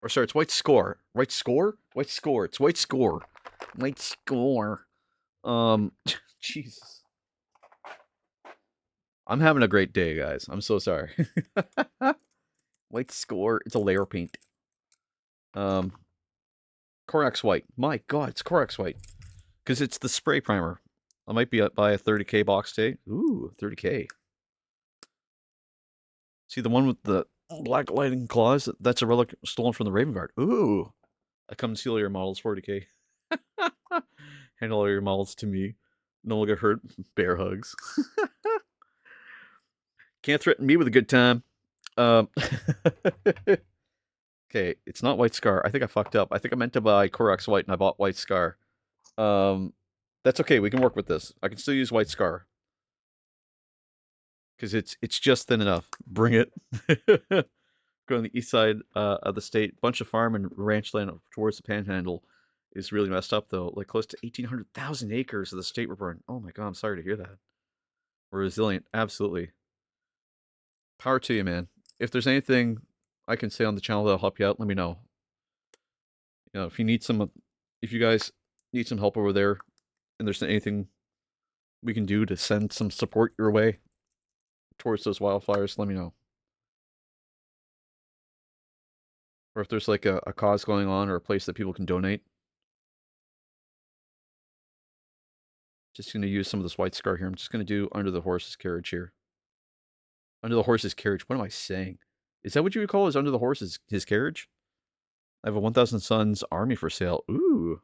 Or sorry, it's White Score. White Score? White Score. It's White Score. White Score. Jesus. I'm having a great day, guys. I'm so sorry. White Score. It's a layer paint. Um, Corax White. My God, it's Corax White. Because it's the spray primer. I might be up by a 30k box today. Ooh, 30k. See the one with the black lightning claws? That's a relic stolen from the Raven Guard. Ooh. I come steal your models, 40k. Handle all your models to me. No one get hurt. Bear hugs. Can't threaten me with a good time. Um, okay, it's not White Scar. I think I fucked up. I think I meant to buy Corax White and I bought White Scar. Um, that's okay. We can work with this. I can still use White Scar. because it's just thin enough. Bring it. Go on the east side of the state. Bunch of farm and ranch land towards the Panhandle is really messed up though. Like close to 1,800,000 acres of the state were burned. Oh my god, I'm sorry to hear that. We're resilient, absolutely. Power to you, man. If there's anything I can say on the channel that'll help you out, let me know. You know, if you need some, if you guys need some help over there, and there's anything we can do to send some support your way towards those wildfires, let me know. Or if there's like a cause going on or a place that people can donate. Just going to use some of this white scar here. I'm just going to do under the horse's carriage here. Under the horse's carriage. What am I saying? Is that what you would call is under the horse's his carriage? I have a 1,000 Sons army for sale. Ooh.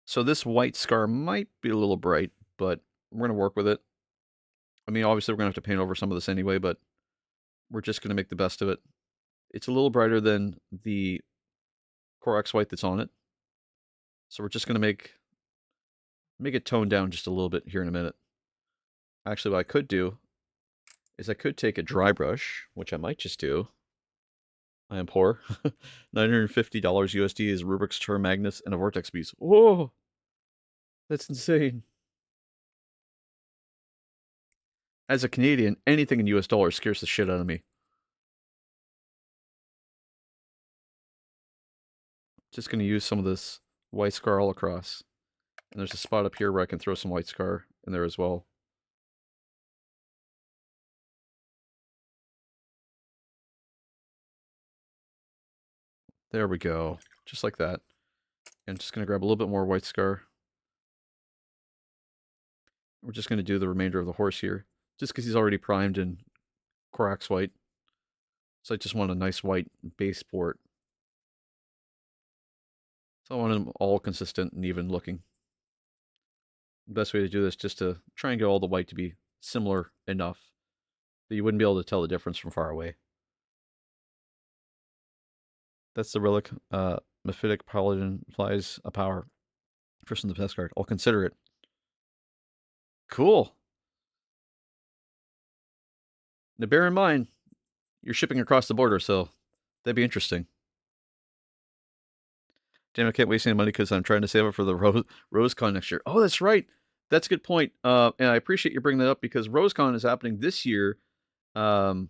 So this white scar might be a little bright, but we're going to work with it. I mean, obviously we're going to have to paint over some of this anyway, but we're just going to make the best of it. It's a little brighter than the Corax white that's on it. So we're just going to make it toned down just a little bit here in a minute. Actually, what I could do is I could take a dry brush, which I might just do. I am poor. $950 USD is Rubrik's Terra Magnus and a Vortex piece. Whoa! That's insane. As a Canadian, anything in US dollars scares the shit out of me. Just going to use some of this white scar all across. And there's a spot up here where I can throw some white scar in there as well. There we go. Just like that. And just going to grab a little bit more white scar. We're just going to do the remainder of the horse here. Just because he's already primed in Corax white. So I just want a nice white base port. So I want them all consistent and even looking. The best way to do this is just to try and get all the white to be similar enough that you wouldn't be able to tell the difference from far away. That's the relic. Mephitic Paladin flies a power. First in the test card. I'll consider it. Cool. Now bear in mind, you're shipping across the border, so that'd be interesting. Damn, I can't waste any money because I'm trying to save it for the RoseCon next year. Oh, that's right. That's a good point. And I appreciate you bringing that up because RoseCon is happening this year in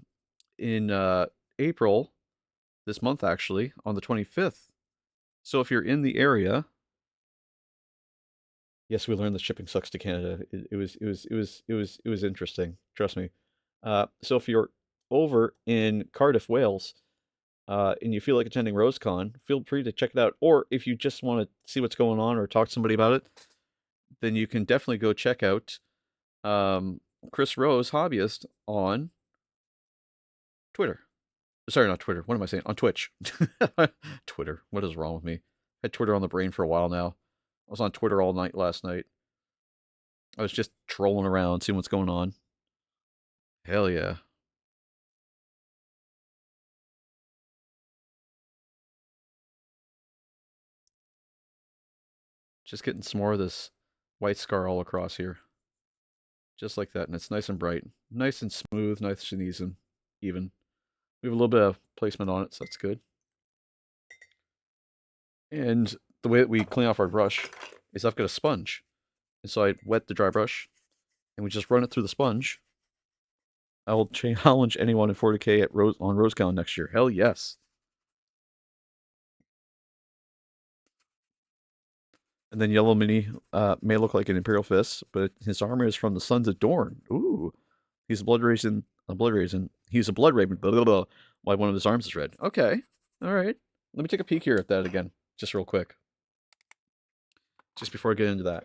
April, this month actually, on the 25th. So if you're in the area, yes, we learned that shipping sucks to Canada. It was interesting. Trust me. So if you're over in Cardiff, Wales, and you feel like attending RoseCon, feel free to check it out. Or if you just want to see what's going on or talk to somebody about it, then you can definitely go check out Chris Rose, hobbyist, on Twitter. Sorry, not Twitter. What am I saying? On Twitch. Twitter. What is wrong with me? I had Twitter on the brain for a while now. I was on Twitter all night last night. I was just trolling around, seeing what's going on. Hell yeah. Just getting some more of this white scar all across here. Just like that, and it's nice and bright. Nice and smooth, nice and even. We have a little bit of placement on it, so that's good. And the way that we clean off our brush is I've got a sponge. And so I wet the dry brush, and we just run it through the sponge. I will challenge anyone in 40K at on RoseCon next year. Hell yes. And then Yellow Mini may look like an Imperial Fist, but his armor is from the Sons of Dorn. Ooh. He's a blood raisin. He's a blood raven. Blah, blah, blah. Why one of his arms is red. Okay. All right. Let me take a peek here at that again, just real quick. Just before I get into that.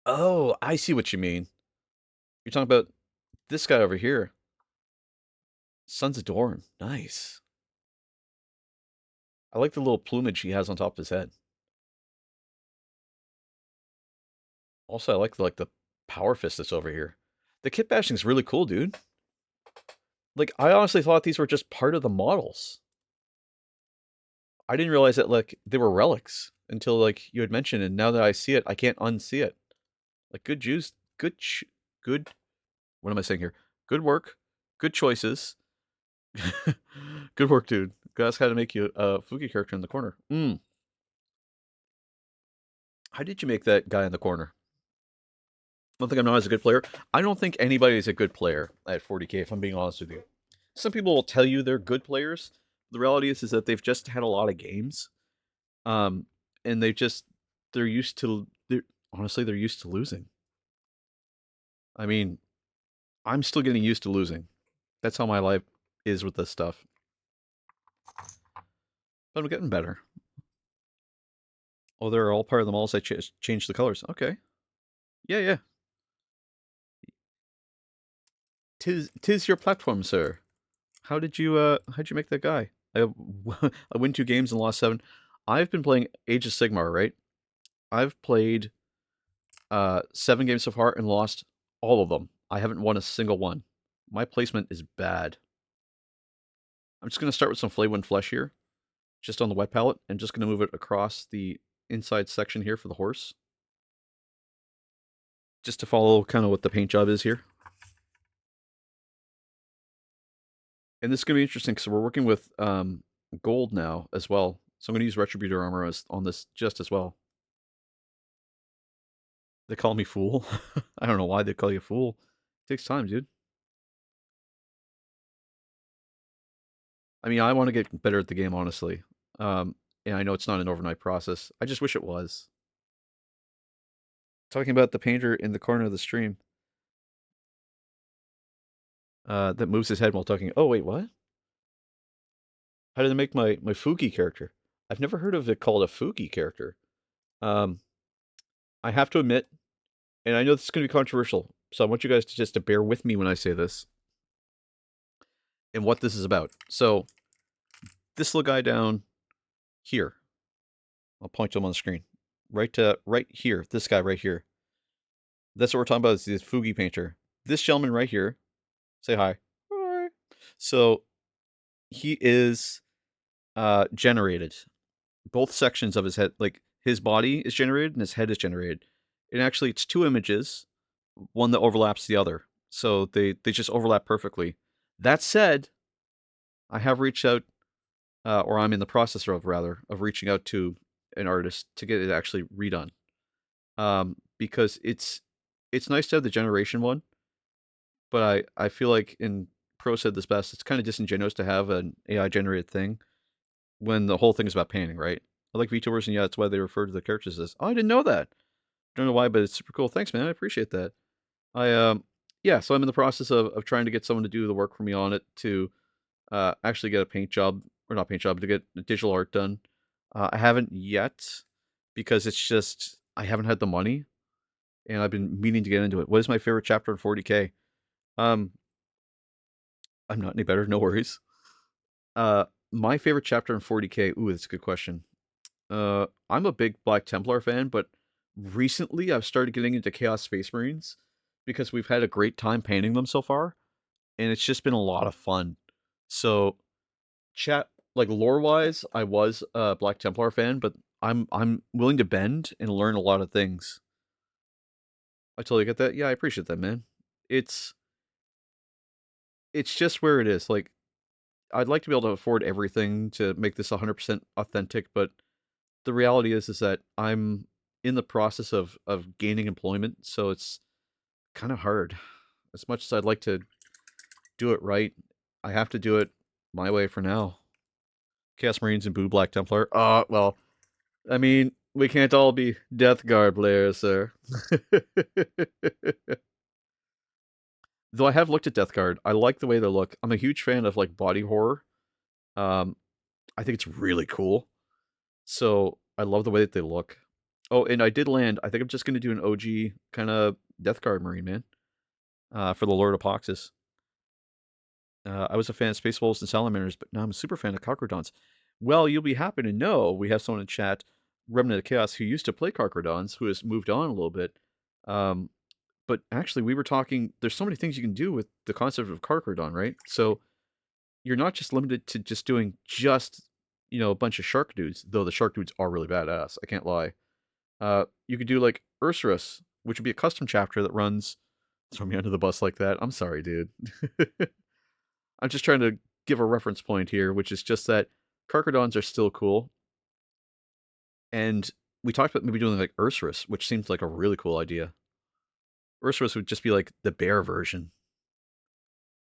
Oh, I see what you mean. You're talking about this guy over here. Sons of Dorn. Nice. I like the little plumage he has on top of his head. Also, I like the power fist that's over here. The kit bashing is really cool, dude. Like, I honestly thought these were just part of the models. I didn't realize that like they were relics until like you had mentioned, and now that I see it, I can't unsee it. Like good juice, good. What am I saying here? Good work, good choices. Good work, dude. Guys had to make you a Fuki character in the corner. How did you make that guy in the corner? I don't think I'm not as a good player. I don't think anybody is a good player at 40k, if I'm being honest with you. Some people will tell you they're good players. The reality is that they've just had a lot of games. Um, and they're used to honestly they're used to losing. I mean, I'm still getting used to losing. That's how my life is with this stuff. But I'm getting better. Oh, they're all part of the models. I changed the colors. Okay. Yeah, yeah. Tis your platform, sir. How'd you make that guy? I I win 2 games and lost 7. I've been playing Age of Sigmar, right? I've played 7 games so far and lost all of them. I haven't won a single one. My placement is bad. I'm just gonna start with some Flay Wind Flesh here, just on the wet palette, and just gonna move it across the inside section here for the horse. Just to follow kind of what the paint job is here. And this is going to be interesting because we're working with gold now as well. So I'm going to use Retributor armor on this just as well. They call me fool. I don't know why they call you fool. It takes time, dude. I mean, I want to get better at the game, honestly. And I know it's not an overnight process. I just wish it was. Talking about the painter in the corner of the stream that moves his head while talking. Oh, wait, what? How did they make my Fuki character? I've never heard of it called a Fuki character. Um, I have to admit, and I know this is going to be controversial, so I want you guys to just to bear with me when I say this and what this is about. So this little guy down here, I'll point to him on the screen, right here. This guy right here. That's what we're talking about. Is this Fugi painter. This gentleman right here. Say hi. Hi. So he is generated. Both sections of his head, like his body is generated and his head is generated. And actually, it's 2 images, one that overlaps the other. So they just overlap perfectly. That said, I have reached out, or I'm in the process of rather, of reaching out to an artist to get it actually redone. Because it's nice to have the generation one, but I feel like in Pro said this best. It's kind of disingenuous to have an AI generated thing when the whole thing is about painting, right? I like VTubers, and yeah, that's why they refer to the characters as. Oh, I didn't know that. Don't know why, but it's super cool. Thanks, man. I appreciate that. I yeah, so I'm in the process of trying to get someone to do the work for me on it to actually get a paint job, or not paint job, to get digital art done. I haven't yet because it's just I haven't had the money, and I've been meaning to get into it. What is my favorite chapter in 40k? Um, I'm not any better. No worries. My favorite chapter in 40k. Ooh, that's a good question. I'm a big Black Templar fan, but recently I've started getting into Chaos Space Marines because we've had a great time painting them so far, and it's just been a lot of fun. So, chat like lore wise, I was a Black Templar fan, but I'm willing to bend and learn a lot of things. I totally get that. Yeah, I appreciate that, man. It's it's just where it is. Like I'd like to be able to afford everything to make this 100% authentic, but the reality is that I'm in the process of gaining employment, so it's kind of hard. As much as I'd like to do it right, I have to do it my way for now. Chaos Marines and Boo Black Templar. Well, I mean, we can't all be Death Guard players, sir. Though I have looked at Death Guard, I like the way they look. I'm a huge fan of like body horror. Um, I think it's really cool. So I love the way that they look. Oh, and I did land. I think I'm just gonna do an OG kind of Death Guard Marine, man. For the Lord of Poxus. I was a fan of Space Wolves and Salamanders, but now I'm a super fan of Carcrodons. Well, you'll be happy to know we have someone in chat, Remnant of Chaos, who used to play Carcrodons, who has moved on a little bit. Um, but actually, we were talking. There's so many things you can do with the concept of Carcrodon, right? So you're not just limited to just doing just a bunch of shark dudes, though the shark dudes are really badass. I can't lie. You could do like Ursurus, which would be a custom chapter that runs. Throw me under the bus like that. I'm sorry, dude. I'm just trying to give a reference point here, which is just that Carchardons are still cool. And we talked about maybe doing like Ursurus, which seems like a really cool idea. Ursurus would just be like the bear version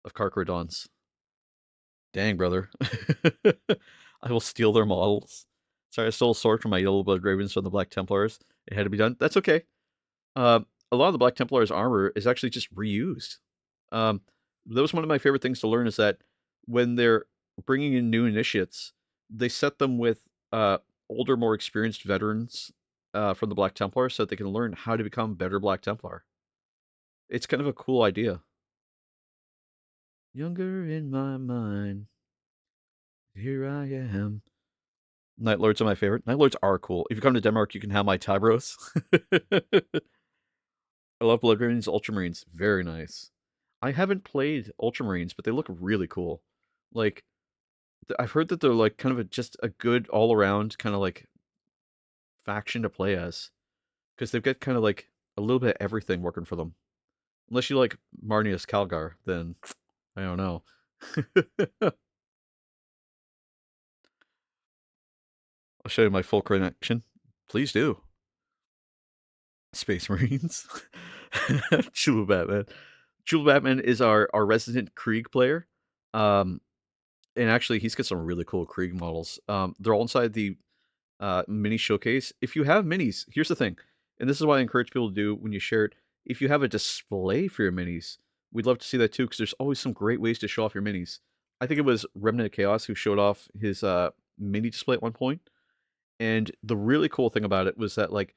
of Carchardons. Dang, brother. I will steal their models. Sorry, I stole a sword from my Yellow Blood Ravens from the Black Templars. It had to be done. That's okay. Uh, a lot of the Black Templars armor is actually just reused. That was one of my favorite things to learn is that when they're bringing in new initiates, they set them with older, more experienced veterans from the Black Templar so that they can learn how to become better Black Templar. It's kind of a cool idea. Younger in my mind, here I am. Night Lords are my favorite. Night Lords are cool. If you come to Denmark, you can have my Tybros. I love Blood Ravens Ultramarines. Very nice. I haven't played Ultramarines, but they look really cool. Like, I've heard that they're like kind of just a good all around kind of like faction to play as, because they've got kind of like a little bit of everything working for them. Unless you like Marnius Calgar, then I don't know. I'll show you my full connection. Please do. Space Marines. Chula Batman. Chula Batman is our resident Krieg player. And actually, he's got some really cool Krieg models. They're all inside the mini showcase. If you have minis, here's the thing, and this is what I encourage people to do when you share it. If you have a display for your minis, we'd love to see that too, because there's always some great ways to show off your minis. I think it was Remnant of Chaos who showed off his mini display at one point, and the really cool thing about it was that like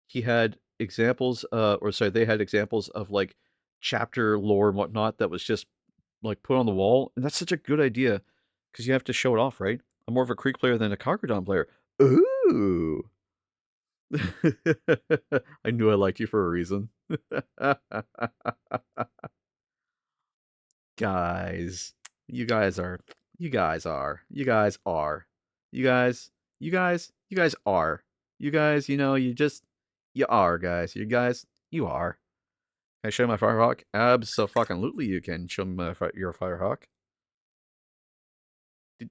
he had examples, or sorry, they had examples of like chapter lore and whatnot that was just like put on the wall, and that's such a good idea because you have to show it off, right? I'm more of a Creek player than a Carcadon player. Ooh. I knew I liked you for a reason. Guys, you guys are, you guys are, you guys are, you guys, you guys are, you guys, you just, you are, guys. You guys, you are. Can I show you my Firehawk? Abso-fucking-lutely you can show me your Firehawk.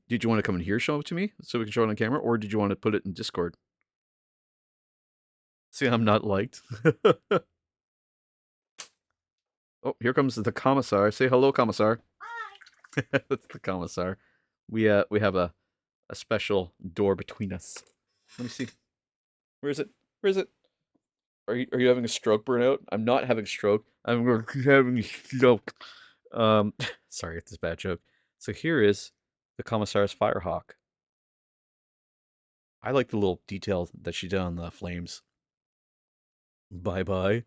Did you want to come in here show it to me so we can show it on camera, or did you want to put it in Discord? See, I'm not liked. Oh, here comes the Commissar. Say hello, Commissar. Hi. That's the Commissar. We have a special door between us. Let me see. Where is it? Where is it? Are you having a stroke, Burnout? I'm not having a stroke. I'm having a stroke. Sorry, it's a bad joke. So here is the Commissar's Firehawk. I like the little detail that she did on the flames. Bye bye.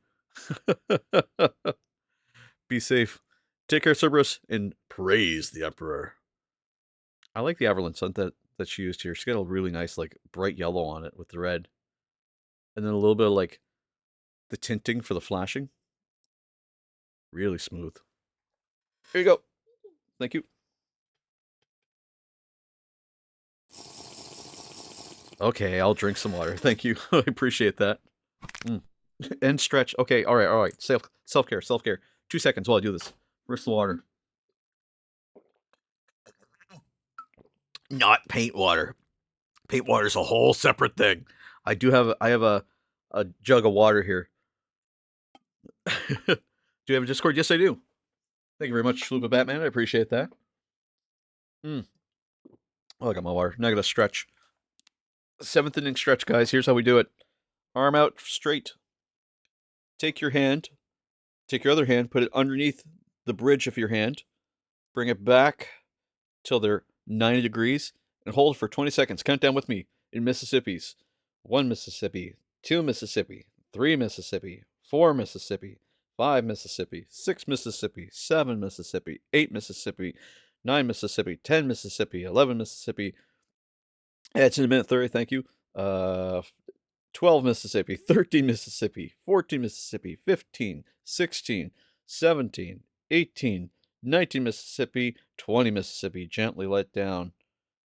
Be safe. Take care, Cerberus, and praise the Emperor. I like the Averland sun that she used here. She's got a really nice, like, bright yellow on it with the red. And then a little bit of, like, the tinting for the flashing. Really smooth. Here you go. Thank you. Okay, I'll drink some water. Thank you. I appreciate that. And stretch. Okay, all right. Self-care. 2 seconds while I do this. Where's the water? Not paint water. Paint water is a whole separate thing. I have a jug of water here. Do you have a Discord? Yes, I do. Thank you very much, Chalupa Batman. I appreciate that. Oh, I got my water. Now I gotta stretch. 7th inning stretch, guys. Here's how we do it. Arm out straight. Take your other hand, put it underneath the bridge of your hand. Bring it back till they're 90 degrees and hold for 20 seconds. Count down with me in Mississippis. 1 Mississippi, 2 Mississippi, 3 Mississippi, 4 Mississippi, 5 Mississippi, 6 Mississippi, 7 Mississippi, 8 Mississippi, 9 Mississippi, 10 Mississippi, 11 Mississippi. It's in a minute 30, thank you. 12 Mississippi, 13 Mississippi, 14 Mississippi, 15, 16, 17, 18, 19 Mississippi, 20 Mississippi. Gently let down.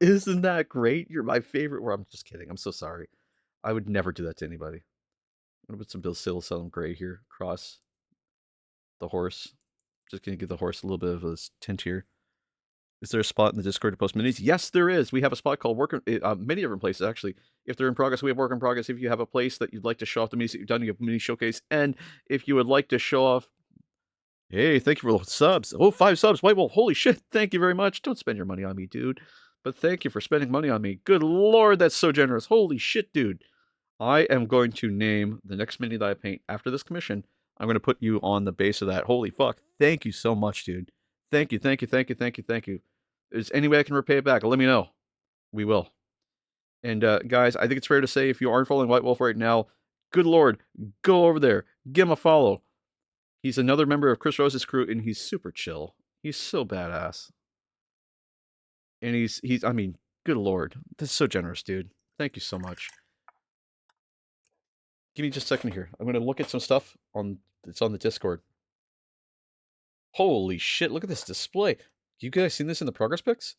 Isn't that great? You're my favorite. Well, I'm just kidding. I'm so sorry. I would never do that to anybody. I'm gonna put some Bacillus gray here across the horse. Just gonna give the horse a little bit of a tint here. Is there a spot in the Discord to post minis? Yes, there is. We have a spot called work. Many different places actually. If they're in progress, we have work in progress. If you have a place that you'd like to show off the minis that you've done, you have mini showcase. And if you would like to show off, hey, thank you for the subs. Oh, 5 subs. White Wolf. Holy shit. Thank you very much. Don't spend your money on me, dude. But thank you for spending money on me. Good lord, that's so generous. Holy shit, dude. I am going to name the next mini that I paint after this commission. I'm going to put you on the base of that. Holy fuck. Thank you so much, dude. Thank you, thank you, thank you, thank you, thank you. If there's any way I can repay it back, let me know. We will. And guys, I think it's fair to say if you aren't following White Wolf right now, good lord, go over there. Give him a follow. He's another member of Chris Rose's crew, and he's super chill. He's so badass. And he's I mean, good lord. This is so generous, dude. Thank you so much. Give me just a second here. I'm going to look at some stuff that's on the Discord. Holy shit, look at this display. You guys seen this in the progress pics?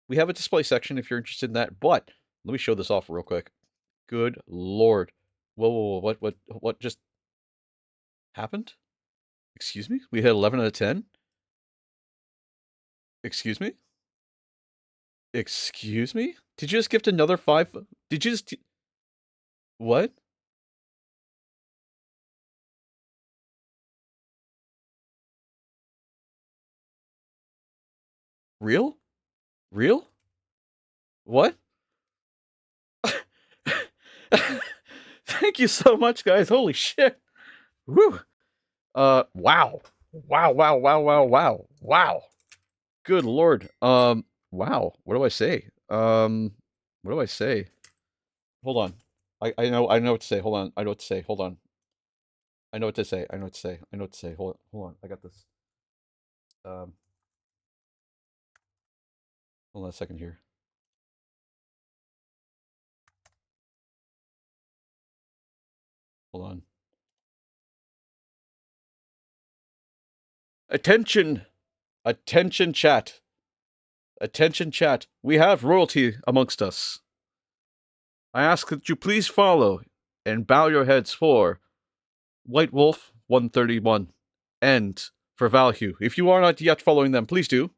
We have a display section if you're interested in that, but let me show this off real quick. Good lord. Whoa, what just happened? Excuse me? We had 11 out of 10? Excuse me? Excuse me? Did you just gift another 5? Did you just... What? Real? Real? What? Thank you so much, guys. Holy shit. Woo. Wow. Wow, wow, wow, wow, wow. Wow. Good lord. Wow. What do I say? What do I say? Hold on. I know what to say. Hold on. I know what to say. Hold on. I know what to say. I know what to say. I know what to say. Hold on. I got this. Hold on a second here. Hold on. Attention! Attention, chat. Attention, chat. We have royalty amongst us. I ask that you please follow and bow your heads for White Wolf 131 and for Valhue. If you are not yet following them, please do.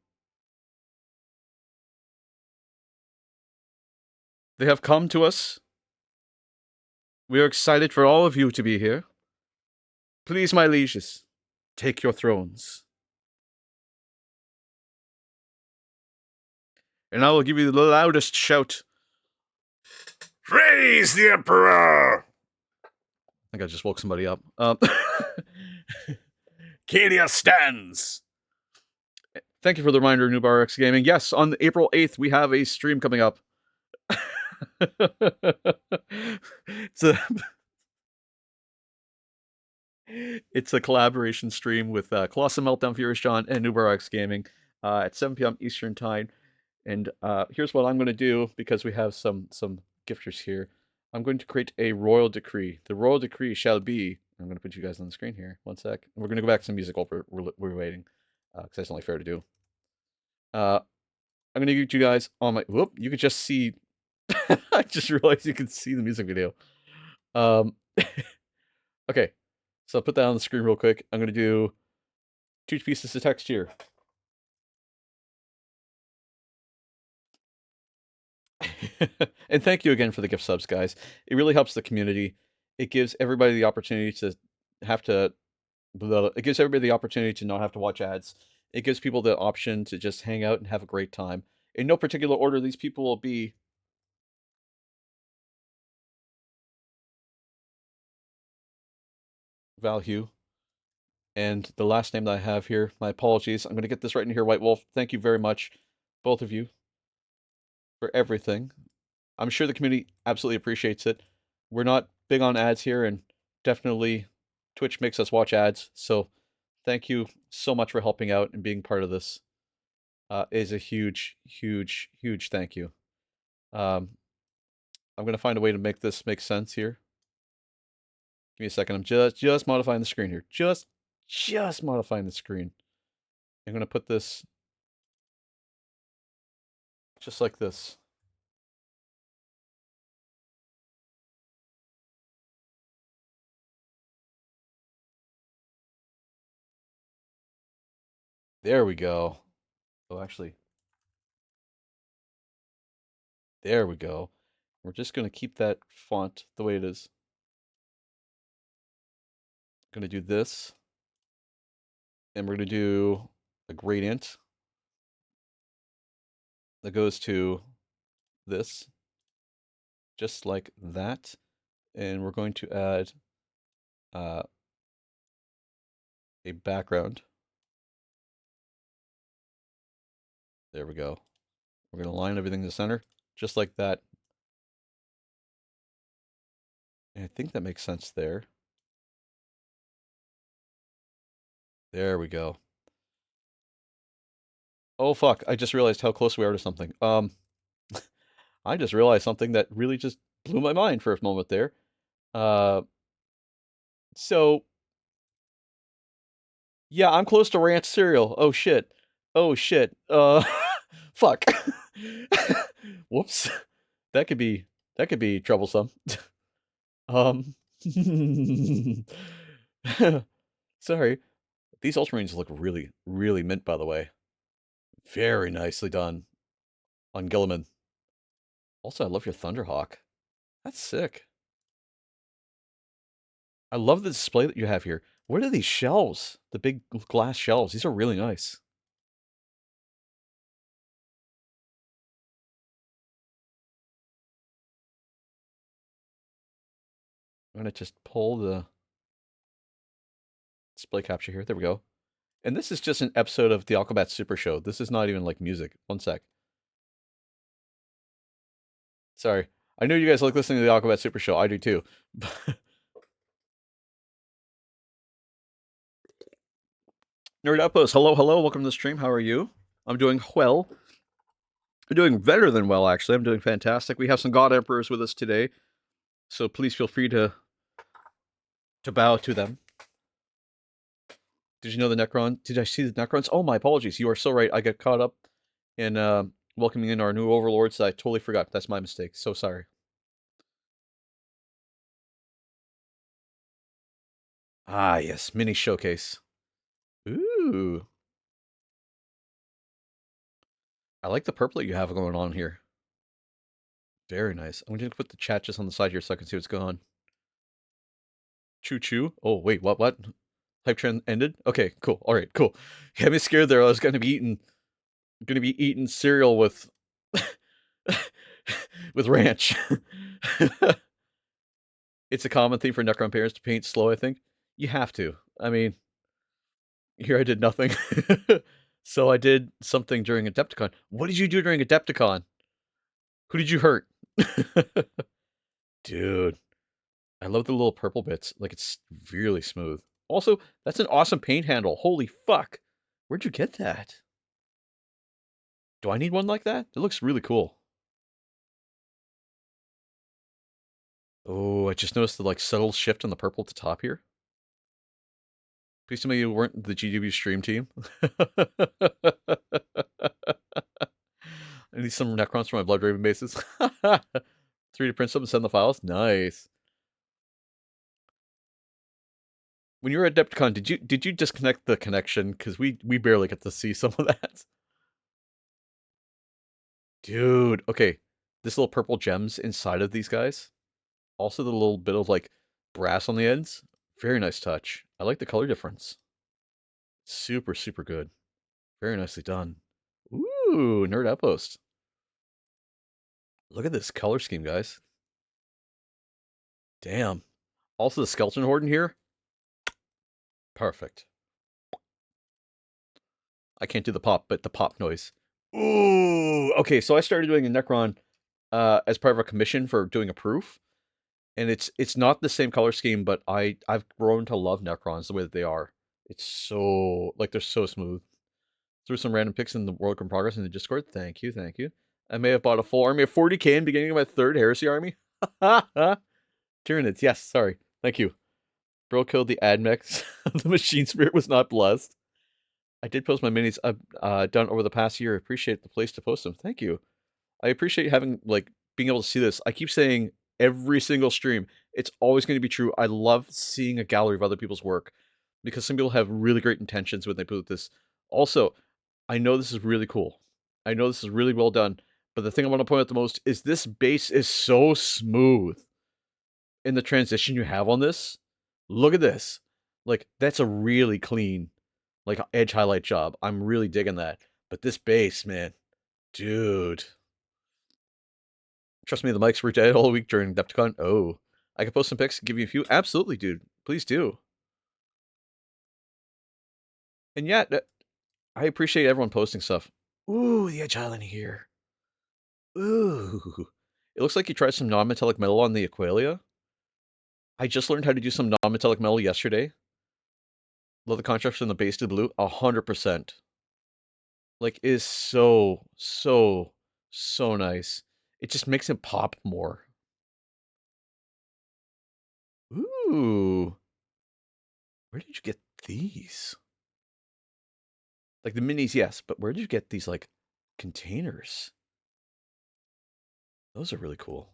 They have come to us. We are excited for all of you to be here. Please, my lieges, take your thrones. And I will give you the loudest shout. Praise the Emperor! I think I just woke somebody up. Cadia stands! Thank you for the reminder, Nubar X Gaming. Yes, on April 8th, we have a stream coming up. It's a collaboration stream with Colossal Meltdown, Furious John, and Nubar X Gaming at 7 p.m. Eastern Time. And here's what I'm going to do, because we have some gifters here. I'm going to create a royal decree. The royal decree shall be... I'm going to put you guys on the screen here. One sec. We're going to go back to some music while we're waiting, because that's only fair to do. I'm going to get you guys on my... Whoop, you could just see... I just realized you can see the music video. Okay, so I'll put that on the screen real quick. I'm going to do 2 pieces of text here. And thank you again for the gift subs, guys. It really helps the community. It gives everybody the opportunity to it gives everybody the opportunity to not have to watch ads. It gives people the option to just hang out and have a great time. In no particular order, these people will be Valhue. And the last name that I have here, my apologies. I'm going to get this right in here, White Wolf. Thank you very much, both of you, for everything. I'm sure the community absolutely appreciates it. We're not big on ads here, and definitely Twitch makes us watch ads. So thank you so much for helping out and being part of this. It is a huge, huge, huge thank you. I'm going to find a way to make this make sense here. Give me a second. I'm just modifying the screen here. Just modifying the screen. I'm going to put this Just like this. There we go. Oh, actually, there we go. We're just going to keep that font the way it is. Going to do this, and we're going to do a gradient that goes to this, just like that. And we're going to add uh, a background. There we go. We're going to line everything in the center, just like that. And I think that makes sense there. There we go. Oh, fuck. I just realized how close we are to something. I just realized something that really just blew my mind for a moment there. Uh, so, yeah, I'm close to ranch cereal. Oh, shit. Oh, shit. Fuck. Whoops. That could be, that could be troublesome. Um, sorry. These Ultramarines look really, really mint, by the way. Very nicely done on Gilliman. Also, I love your Thunderhawk. That's sick. I love the display that you have here. What are these shelves? The big glass shelves. These are really nice. I'm going to just pull the display capture here. There we go. And this is just an episode of the Alcobat Super Show. This is not even like music. One sec. Sorry. I know you guys like listening to the Alcobat Super Show. I do too. Nerd Outpost, hello, hello. Welcome to the stream. How are you? I'm doing well. I'm doing better than well, actually. I'm doing fantastic. We have some God Emperors with us today, so please feel free to bow to them. Did you know the Necron? Did I see the Necrons? Oh, my apologies. You are so right. I got caught up in welcoming in our new overlords. I totally forgot. That's my mistake. So sorry. Ah, yes. Mini showcase. Ooh. I like the purple that you have going on here. Very nice. I'm going to put the chat just on the side here so I can see what's going on. Choo choo. Oh, wait. What? Hype trend ended? Okay, cool. All right, cool. You had me scared there. I was going to be eating cereal with with ranch. It's a common thing for Necron parents to paint slow, I think. You have to. I mean, here I did nothing. So I did something during Adepticon. What did you do during Adepticon? Who did you hurt? Dude, I love the little purple bits. Like, it's really smooth. Also, that's an awesome paint handle. Holy fuck. Where'd you get that? Do I need one like that? It looks really cool. Oh, I just noticed the, like, subtle shift on the purple at the top here. Please tell me you weren't the GW stream team. I need some Necrons for my Blood Raven bases. 3D print some and send the files. Nice. When you were at Adepticon, did you disconnect the connection? Because we barely get to see some of that. Dude, okay. This little purple gems inside of these guys. Also the little bit of like brass on the ends. Very nice touch. I like the color difference. Super, super good. Very nicely done. Ooh, Nerd Outpost. Look at this color scheme, guys. Damn. Also the skeleton horde in here. Perfect. I can't do the pop, but the pop noise. Ooh. Okay, so I started doing a Necron as part of a commission for doing a proof. And it's not the same color scheme, but I've grown to love Necrons the way that they are. It's so like they're so smooth. Threw some random pics in the World in Progress in the Discord. Thank you, thank you. I may have bought a full army of 40k in beginning of my third heresy army. Tyranids, yes, sorry. Thank you. Bro killed the Admex. The machine spirit was not blessed. I did post my minis I've done over the past year. I appreciate the place to post them. Thank you. I appreciate having, like, being able to see this. I keep saying every single stream, it's always gonna be true. I love seeing a gallery of other people's work because some people have really great intentions when they put this. Also, I know this is really cool. I know this is really well done, but the thing I wanna point out the most is this base is so smooth in the transition you have on this. Look at this. Like, that's a really clean, like, edge highlight job. I'm really digging that. But this base, man, dude. Trust me, the mics were dead all week during Depticon. Oh, I can post some pics, give you a few. Absolutely, dude. Please do. And yeah, I appreciate everyone posting stuff. Ooh, the edge highlighting here. Ooh. It looks like you tried some non-metallic metal on the Aqualia. I just learned how to do some non-metallic metal yesterday. Love the contrast from the base to the blue. 100%. Like, is so, so, so nice. It just makes it pop more. Ooh. Where did you get these? Like, the minis, yes, but where did you get these, like, containers? Those are really cool.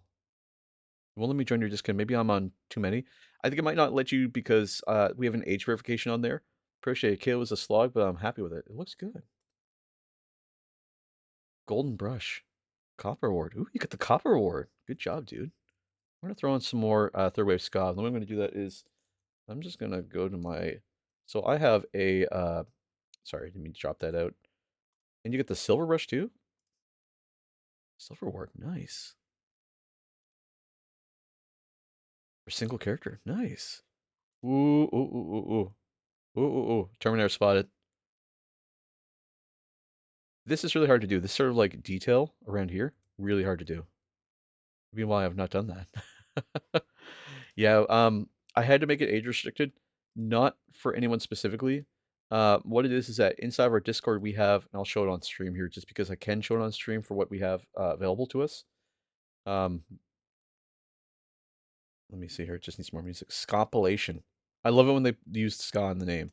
Well, let me join your Discord. Maybe I'm on too many. I think it might not let you because we have an age verification on there. Appreciate it. Kale was a slog, but I'm happy with it. It looks good. Golden brush. Copper award. Ooh, you got the copper award. Good job, dude. I'm going to throw in some more third wave ska. The way I'm going to do that is I'm just going to go to my... So I have a... Sorry, I didn't mean to drop that out. And you get the silver brush too? Silver award. Nice. For single character. Nice. Ooh, ooh, ooh, ooh, ooh. Ooh, ooh, ooh. Terminator spotted. This is really hard to do. This sort of like detail around here, really hard to do. Meanwhile, I've not done that. Yeah, I had to make it age restricted, not for anyone specifically. What it is that inside of our Discord we have, and I'll show it on stream here just because I can show it on stream for what we have available to us. Um, Let me see here. It just needs more music. Scopulation. I love it when they use ska in the name.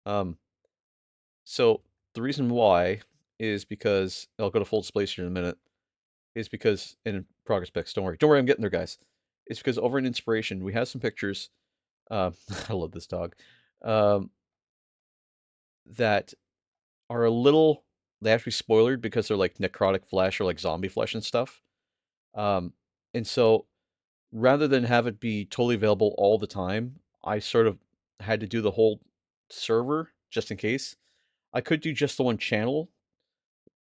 Um, so the reason why is because I'll go to full display here in a minute. Is because in progress specs, don't worry, I'm getting there, guys. It's because over in inspiration, we have some pictures. I love this dog. Um, that are a little. They have to be spoilered because they're like necrotic flesh or like zombie flesh and stuff. Um, and so rather than have it be totally available all the time, I sort of had to do the whole server just in case. I could do just the one channel,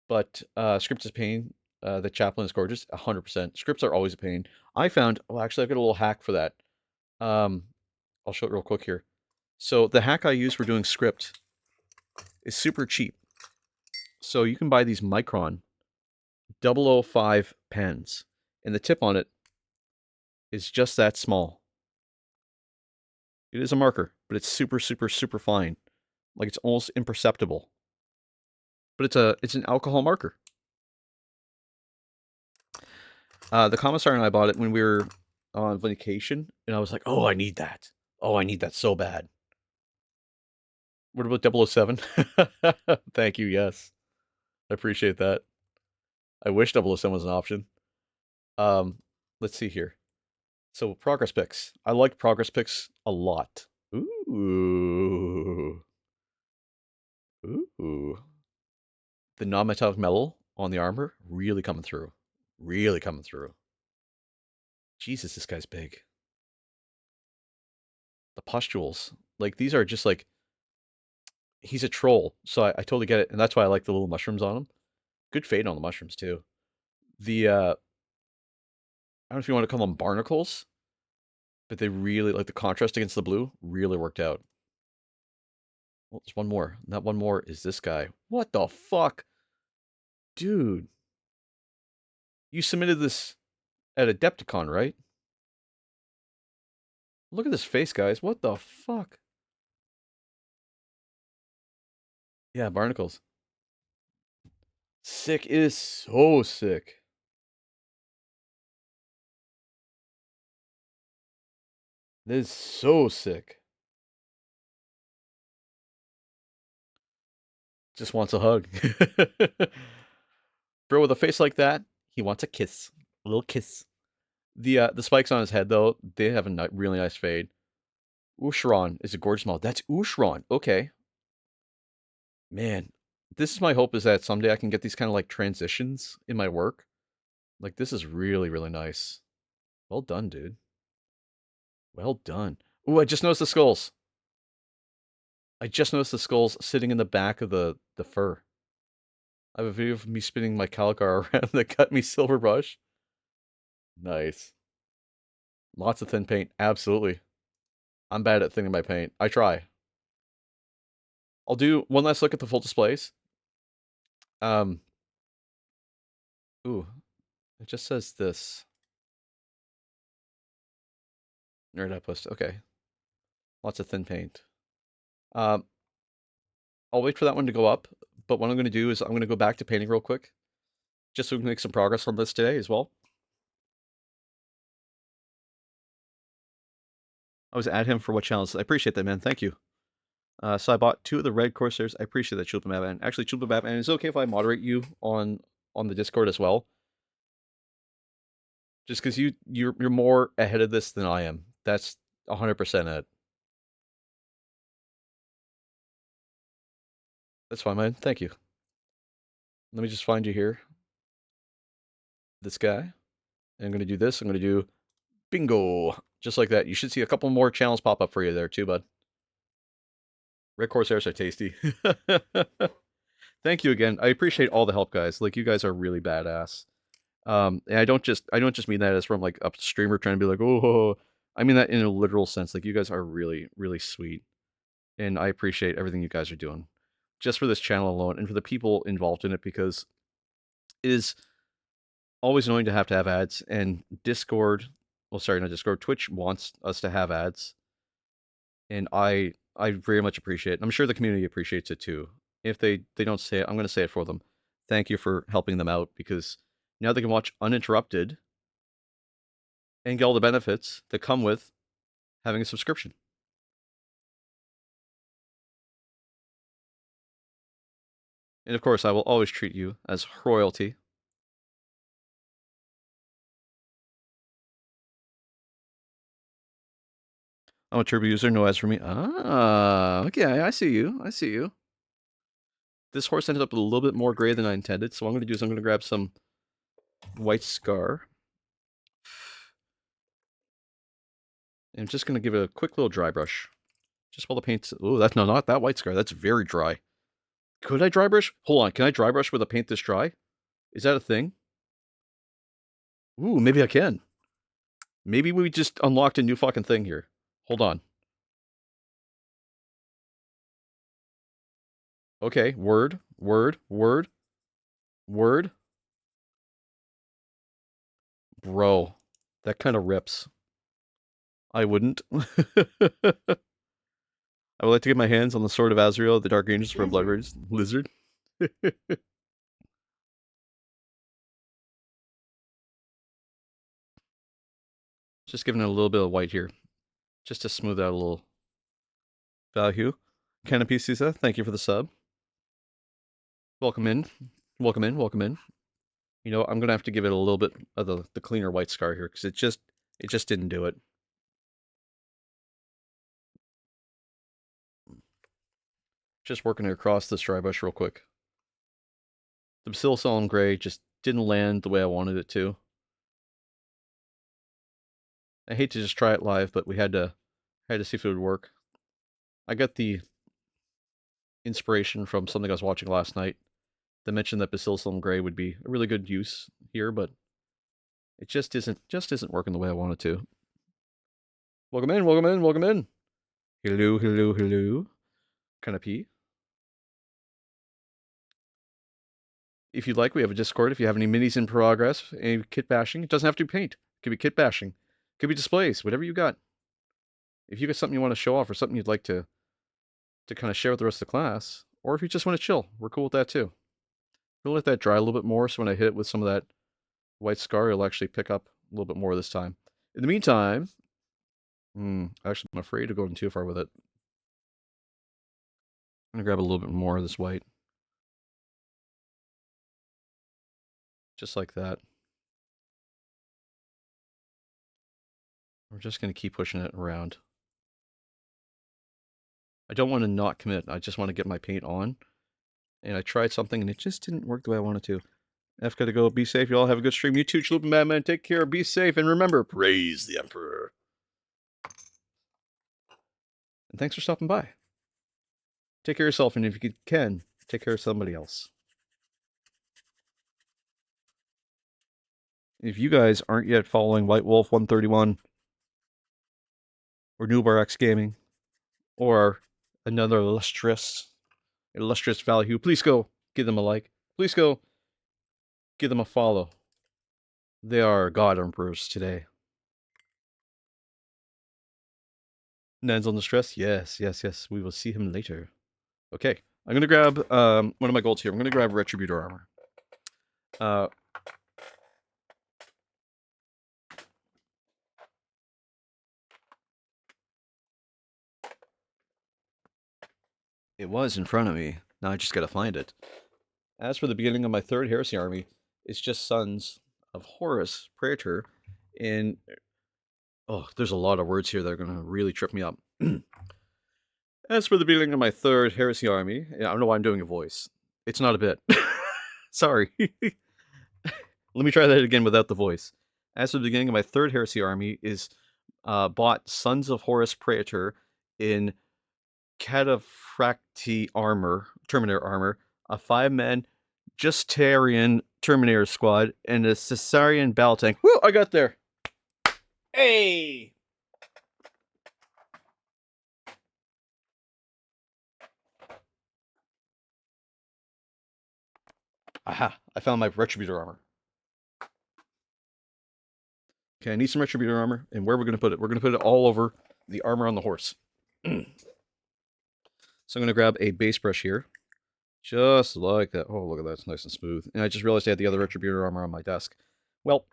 but scripts is pain. The chaplain is gorgeous, 100%. Scripts are always a pain. I found, well, actually, I've got a little hack for that. Um, I'll show it real quick here. So the hack I use for doing script is super cheap. So you can buy these Micron 005 pens, and the tip on it is just that small. It is a marker, but it's super, super, super fine. Like it's almost imperceptible. But it's an alcohol marker. The commissar and I bought it when we were on vacation, and I was like, "Oh, I need that. Oh, I need that so bad." What about 007? Thank you. Yes, I appreciate that. I wish 007 was an option. Um, let's see here. So progress picks. I like progress picks a lot. Ooh, ooh. The non-metallic metal on the armor really coming through. Really coming through. Jesus, this guy's big. The pustules, like these are just like he's a troll, so I totally get it, and that's why I like the little mushrooms on him. Good fade on the mushrooms too. The I don't know if you want to call them barnacles, but they really like the contrast against the blue really worked out. Well, there's one more. And that one more is this guy. What the fuck? Dude. You submitted this at Adepticon, right? Look at this face, guys. What the fuck? Yeah, barnacles. Sick. It is so sick. It is so sick. Just wants a hug. Bro, with a face like that, he wants a kiss. A little kiss. The spikes on his head, though, they have a really nice fade. Usharon is a gorgeous model. That's Usharon. Okay. Man, this is my hope is that someday I can get these kind of like transitions in my work. Like, this is really, really nice. Well done, dude. Well done. Ooh, I just noticed the skulls. I just noticed the skulls sitting in the back of the fur. I have a video of me spinning my calicar around that cut me silver brush. Nice. Lots of thin paint. Absolutely. I'm bad at thinning my paint. I try. I'll do one last look at the full displays. Um, ooh, it just says this. Nerd Outpost. Okay. Lots of thin paint. Um, I'll wait for that one to go up, but what I'm going to do is I'm going to go back to painting real quick, just so we can make some progress on this today as well. I was at him for what channels. I appreciate that, man. Thank you. So I bought 2 of the red Corsairs. I appreciate that, Chulpamab. And actually, Chulpamab, and it's okay if I moderate you on the Discord as well, just because you're more ahead of this than I am. That's 100% it. That's fine, man. Thank you. Let me just find you here. This guy. And I'm going to do this. I'm going to do bingo. Just like that. You should see a couple more channels pop up for you there too, bud. Red Corsairs are tasty. Thank you again. I appreciate all the help, guys. Like, you guys are really badass. And I don't just mean that as from like a streamer trying to be like, oh, I mean that in a literal sense. Like, you guys are really, really sweet. And I appreciate everything you guys are doing just for this channel alone and for the people involved in it, because it is always annoying to have ads, and Discord, well, sorry, not Discord, Twitch wants us to have ads. And I very much appreciate it. I'm sure the community appreciates it too. If they don't say it, I'm going to say it for them. Thank you for helping them out, because now they can watch uninterrupted and get all the benefits that come with having a subscription. And of course, I will always treat you as royalty. I'm a turbo user, no ads for me. Ah, okay, I see you. I see you. This horse ended up a little bit more gray than I intended, so what I'm going to do is I'm going to grab some white scar. And I'm just going to give it a quick little dry brush. Just while the paint's... Oh, that's not that white scar. That's very dry. Could I dry brush? Hold on. Can I dry brush with a paint this dry? Is that a thing? Ooh, maybe I can. Maybe we just unlocked a new fucking thing here. Hold on. Okay, word. Bro, that kind of rips. I wouldn't. I would like to get my hands on the Sword of Azrael, the Dark Angels for a Blood Rage Lizard. Just giving it a little bit of white here, just to smooth out a little value. Canopy Cisa, thank you for the sub. Welcome in. Welcome in. Welcome in. You know, I'm gonna have to give it a little bit of the cleaner white scar here, because it just didn't do it. Just working it across this dry brush real quick. The Bacillus Gray just didn't land the way I wanted it to. I hate to just try it live, but we had to see if it would work. I got the inspiration from something I was watching last night that mentioned that Bacillus Gray would be a really good use here, but it just isn't working the way I want it to. Welcome in, welcome in, welcome in. Hello, hello, hello. Canopy. If you'd like, we have a Discord. If you have any minis in progress, any kit bashing, it doesn't have to be paint. It could be kit bashing. It could be displays, whatever you got. If you got something you want to show off or something you'd like to kind of share with the rest of the class, or if you just want to chill, we're cool with that too. We'll let that dry a little bit more, so when I hit it with some of that white scar, it'll actually pick up a little bit more this time. In the meantime, actually, I'm afraid of going too far with it. I'm going to grab a little bit more of this white. Just like that. We're just going to keep pushing it around. I don't want to not commit. I just want to get my paint on. And I tried something and it just didn't work the way I wanted to. F gotta go. Be safe. You all have a good stream. You too, Chalupa Madman. Take care. Be safe. And remember, praise the Emperor. And thanks for stopping by. Take care of yourself. And if you can, take care of somebody else. If you guys aren't yet following White Wolf 131 or Newbar X Gaming or another illustrious value, please go give them a like. Please go give them a follow. They are God Emperors today. Nan's on the stress? Yes. We will see him later. Okay. I'm going to grab one of my golds here. I'm going to grab Retributor armor. It was in front of me. Now I just got to find it. As for the beginning of my third heresy army, it's just Sons of Horus, Praetor, in... Oh, there's a lot of words here that are going to really trip me up. As for the beginning of my third heresy army, I don't know why I'm doing a voice. It's not a bit. Sorry. Let me try that again without the voice. As for the beginning of my third heresy army is bought Sons of Horus Praetor in Cataphracti armor, Terminator armor, a 5-man Justarian Terminator squad, and a Caesarian battle tank. Woo! I got there! Hey! Aha! I found my Retributor armor. Okay, I need some Retributor armor, and where we're going to put it? We're going to put it all over the armor on the horse. So I'm going to grab a base brush here. Just like that. Oh, look at that. It's nice and smooth. And I just realized I had the other Retributor armor on my desk. Well,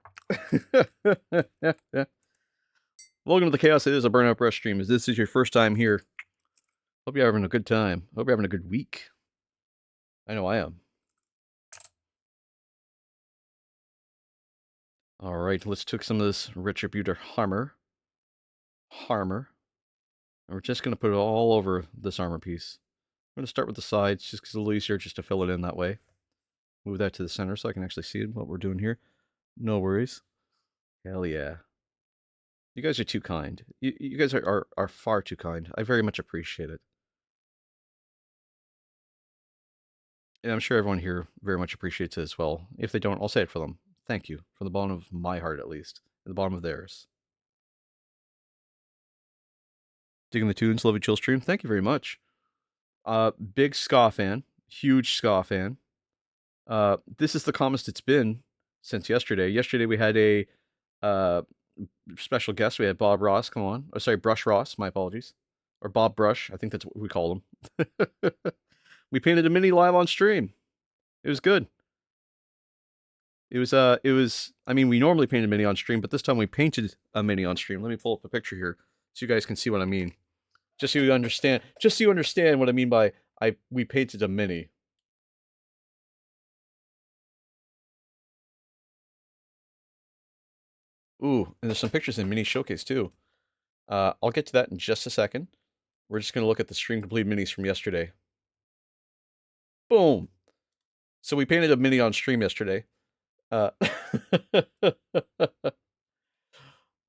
welcome to the Chaos It Is a Burnout Brush stream. If this is your first time here, hope you're having a good time. Hope you're having a good week. I know I am. Alright, let's take some of this Retributor armor. And we're just going to put it all over this armor piece. I'm going to start with the sides, just because it's a little easier just to fill it in that way. Move that to the center so I can actually see what we're doing here. No worries. Hell yeah. You guys are too kind. You guys are far too kind. I very much appreciate it. And I'm sure everyone here very much appreciates it as well. If they don't, I'll say it for them. Thank you. From the bottom of my heart, at least. At the bottom of theirs. Digging the tunes, love you chill stream. Thank you very much. Big Ska fan. Huge Ska fan. This is the calmest it's been since yesterday. Yesterday we had a special guest. We had Bob Ross come on. Oh, sorry, Brush Ross. My apologies. Or Bob Brush. I think that's what we call him. We painted a mini live on stream. It was good. It was, I mean, we normally paint a mini on stream, but this time we painted a mini on stream. Let me pull up a picture here so you guys can see what I mean. Just so you understand what I mean by we painted a mini. Ooh, and there's some pictures in mini showcase too. I'll get to that in just a second. We're just going to look at the stream complete minis from yesterday. Boom. So we painted a mini on stream yesterday. But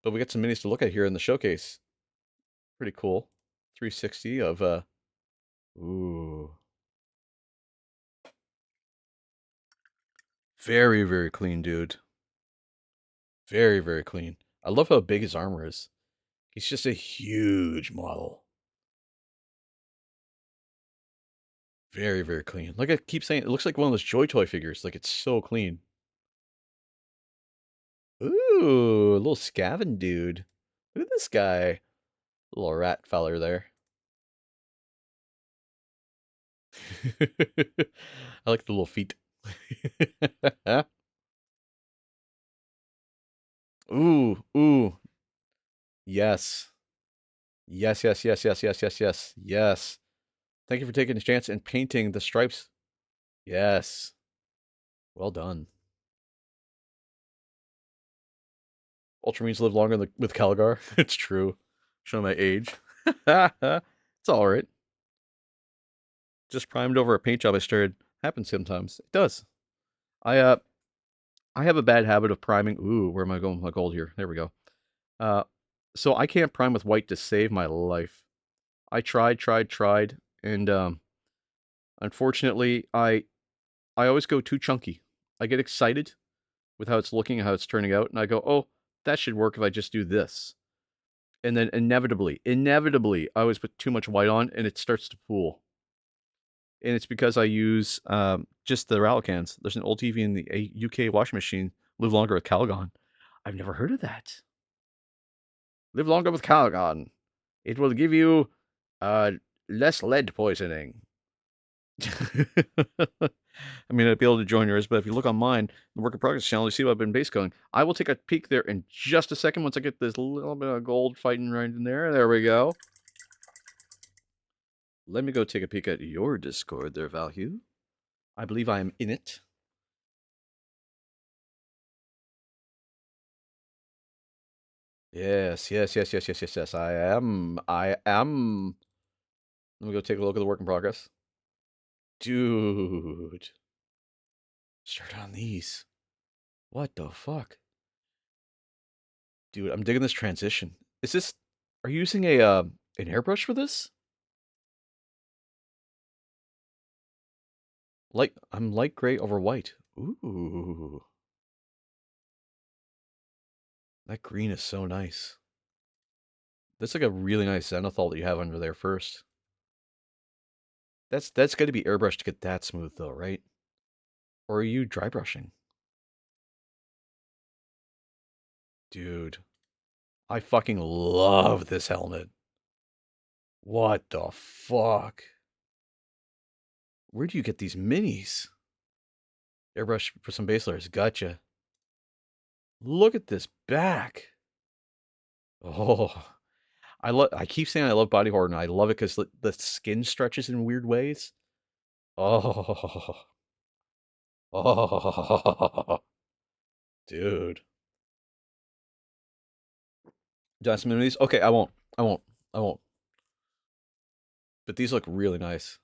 we got some minis to look at here in the showcase. Pretty cool. 360 of ooh. Very, very clean, dude. Very, very clean. I love how big his armor is. He's just a huge model. Very, very clean. Like I keep saying, it looks like one of those Joy Toy figures. Like it's so clean. Ooh, a little Scaven dude. Look at this guy. Little rat feller there. I like the little feet. Ooh, ooh. Yes. Yes. Yes. Thank you for taking a chance and painting the stripes. Yes. Well done. Ultramarines live longer with Calgar. It's true. Showing my age. It's all right. Just primed over a paint job I started. Happens sometimes. It does. I uh I have a bad habit of priming. Ooh, where am I going with my gold here? There we go. Uh, so I can't prime with white to save my life. I tried, and unfortunately, I always go too chunky. I get excited with how it's looking and how it's turning out, and I go, oh, that should work if I just do this. And then inevitably, I always put too much white on, and it starts to pool. And it's because I use just the Ralicans. There's an old TV in the UK washing machine. Live longer with Calgon. I've never heard of that. Live longer with Calgon. It will give you uh, less lead poisoning. I mean, I'd be able to join yours, but if you look on mine, the Work in Progress channel, you see what I've been base going. I will take a peek there in just a second once I get this little bit of gold fighting right in there. There we go. Let me go take a peek at your Discord there, Valhue. I believe I am in it. Yes. I am. Let me go take a look at the Work in Progress. Dude. Start on these. What the fuck? Dude, I'm digging this transition. Is this... Are you using a an airbrush for this? I'm light gray over white. Ooh. That green is so nice. That's like a really nice zenithal that you have under there first. That's got to be airbrushed to get that smooth though, right? Or are you dry brushing? Dude, I fucking love this helmet. What the fuck? Where do you get these minis? Airbrush for some base layers. Gotcha. Look at this back. Oh, I keep saying I love body horror, and I love it because the skin stretches in weird ways. Oh, oh, dude. Done some minis? Okay, I won't. I won't. I won't. But these look really nice.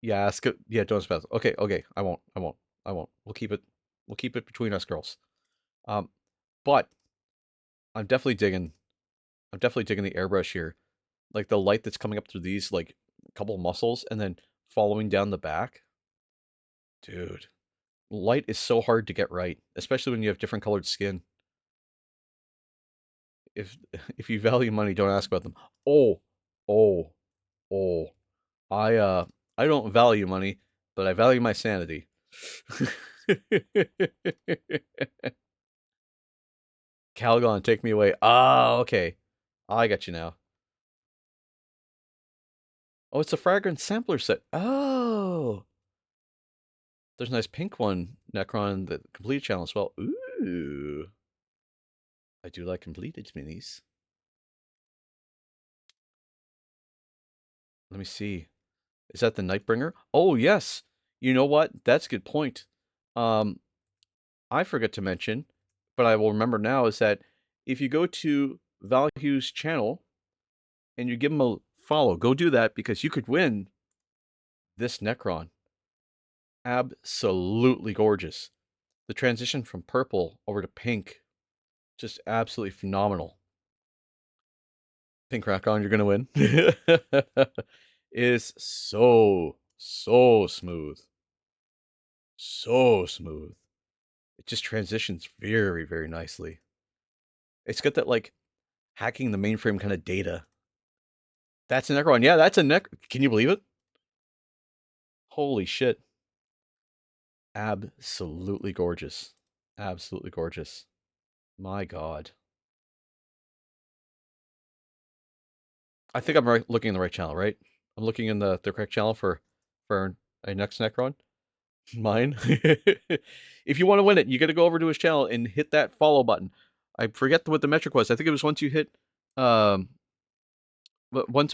Yeah, yeah, don't spell. Okay, okay. I won't. I won't. I won't. We'll keep it. We'll keep it between us girls. Um, but I'm definitely digging. I'm definitely digging the airbrush here. Like the light that's coming up through these like couple muscles and then following down the back. Dude, light is so hard to get right, especially when you have different colored skin. If if you value money, don't ask about them. Oh, oh, oh. I uh I don't value money, but I value my sanity. Calgon, take me away. Ah, okay. I got you now. Oh, it's a fragrance sampler set. Oh. There's a nice pink one, Necron, the complete channel as well. Ooh. I do like completed minis. Let me see. Is that the Nightbringer? Oh, yes. You know what? That's a good point. Um, I forgot to mention, but I will remember now, is that if you go to Valhue's channel and you give him a follow, go do that because you could win this Necron. Absolutely gorgeous. The transition from purple over to pink, just absolutely phenomenal. Pink rock on, you're gonna win. Is so smooth, so smooth. It just transitions very nicely. It's got that like hacking the mainframe kind of data. That's a Necron. Yeah, that's a Nec. Can you believe it? Holy shit! Absolutely gorgeous. Absolutely gorgeous. My God. I think I'm looking in the right channel, right? I'm looking in the correct channel for a next Necron. Mine. If you want to win it, you got to go over to his channel and hit that follow button. I forget what the metric was. I think it was once you hit, but once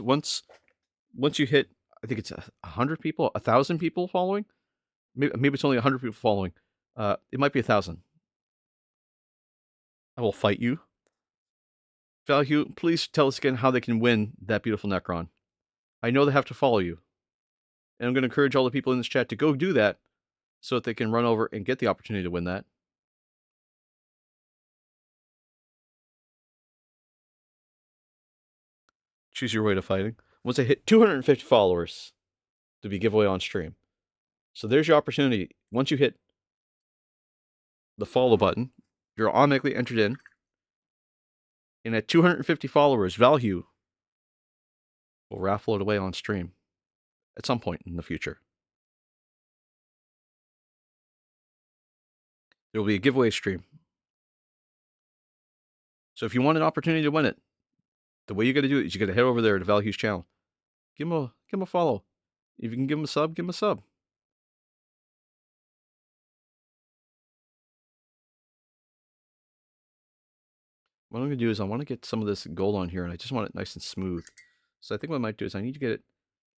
you hit, I think it's 100 people, 1,000 people following. Maybe it's only 100 people following. It might be 1,000. I will fight you. Valhue, please tell us again how they can win that beautiful Necron. I know they have to follow you. And I'm going to encourage all the people in this chat to go do that so that they can run over and get the opportunity to win that. Choose your way to fighting. Once I hit 250 followers to be giveaway on stream. So there's your opportunity. Once you hit the follow button, you're automatically entered in. And at 250 followers, Valhue will raffle it away on stream at some point in the future. There will be a giveaway stream. So if you want an opportunity to win it, the way you got to do it is you got to head over there to Valhue's channel. Give him a follow. If you can give him a sub, give him a sub. What I'm going to do is I want to get some of this gold on here, and I just want it nice and smooth. So I think what I might do is I need to get it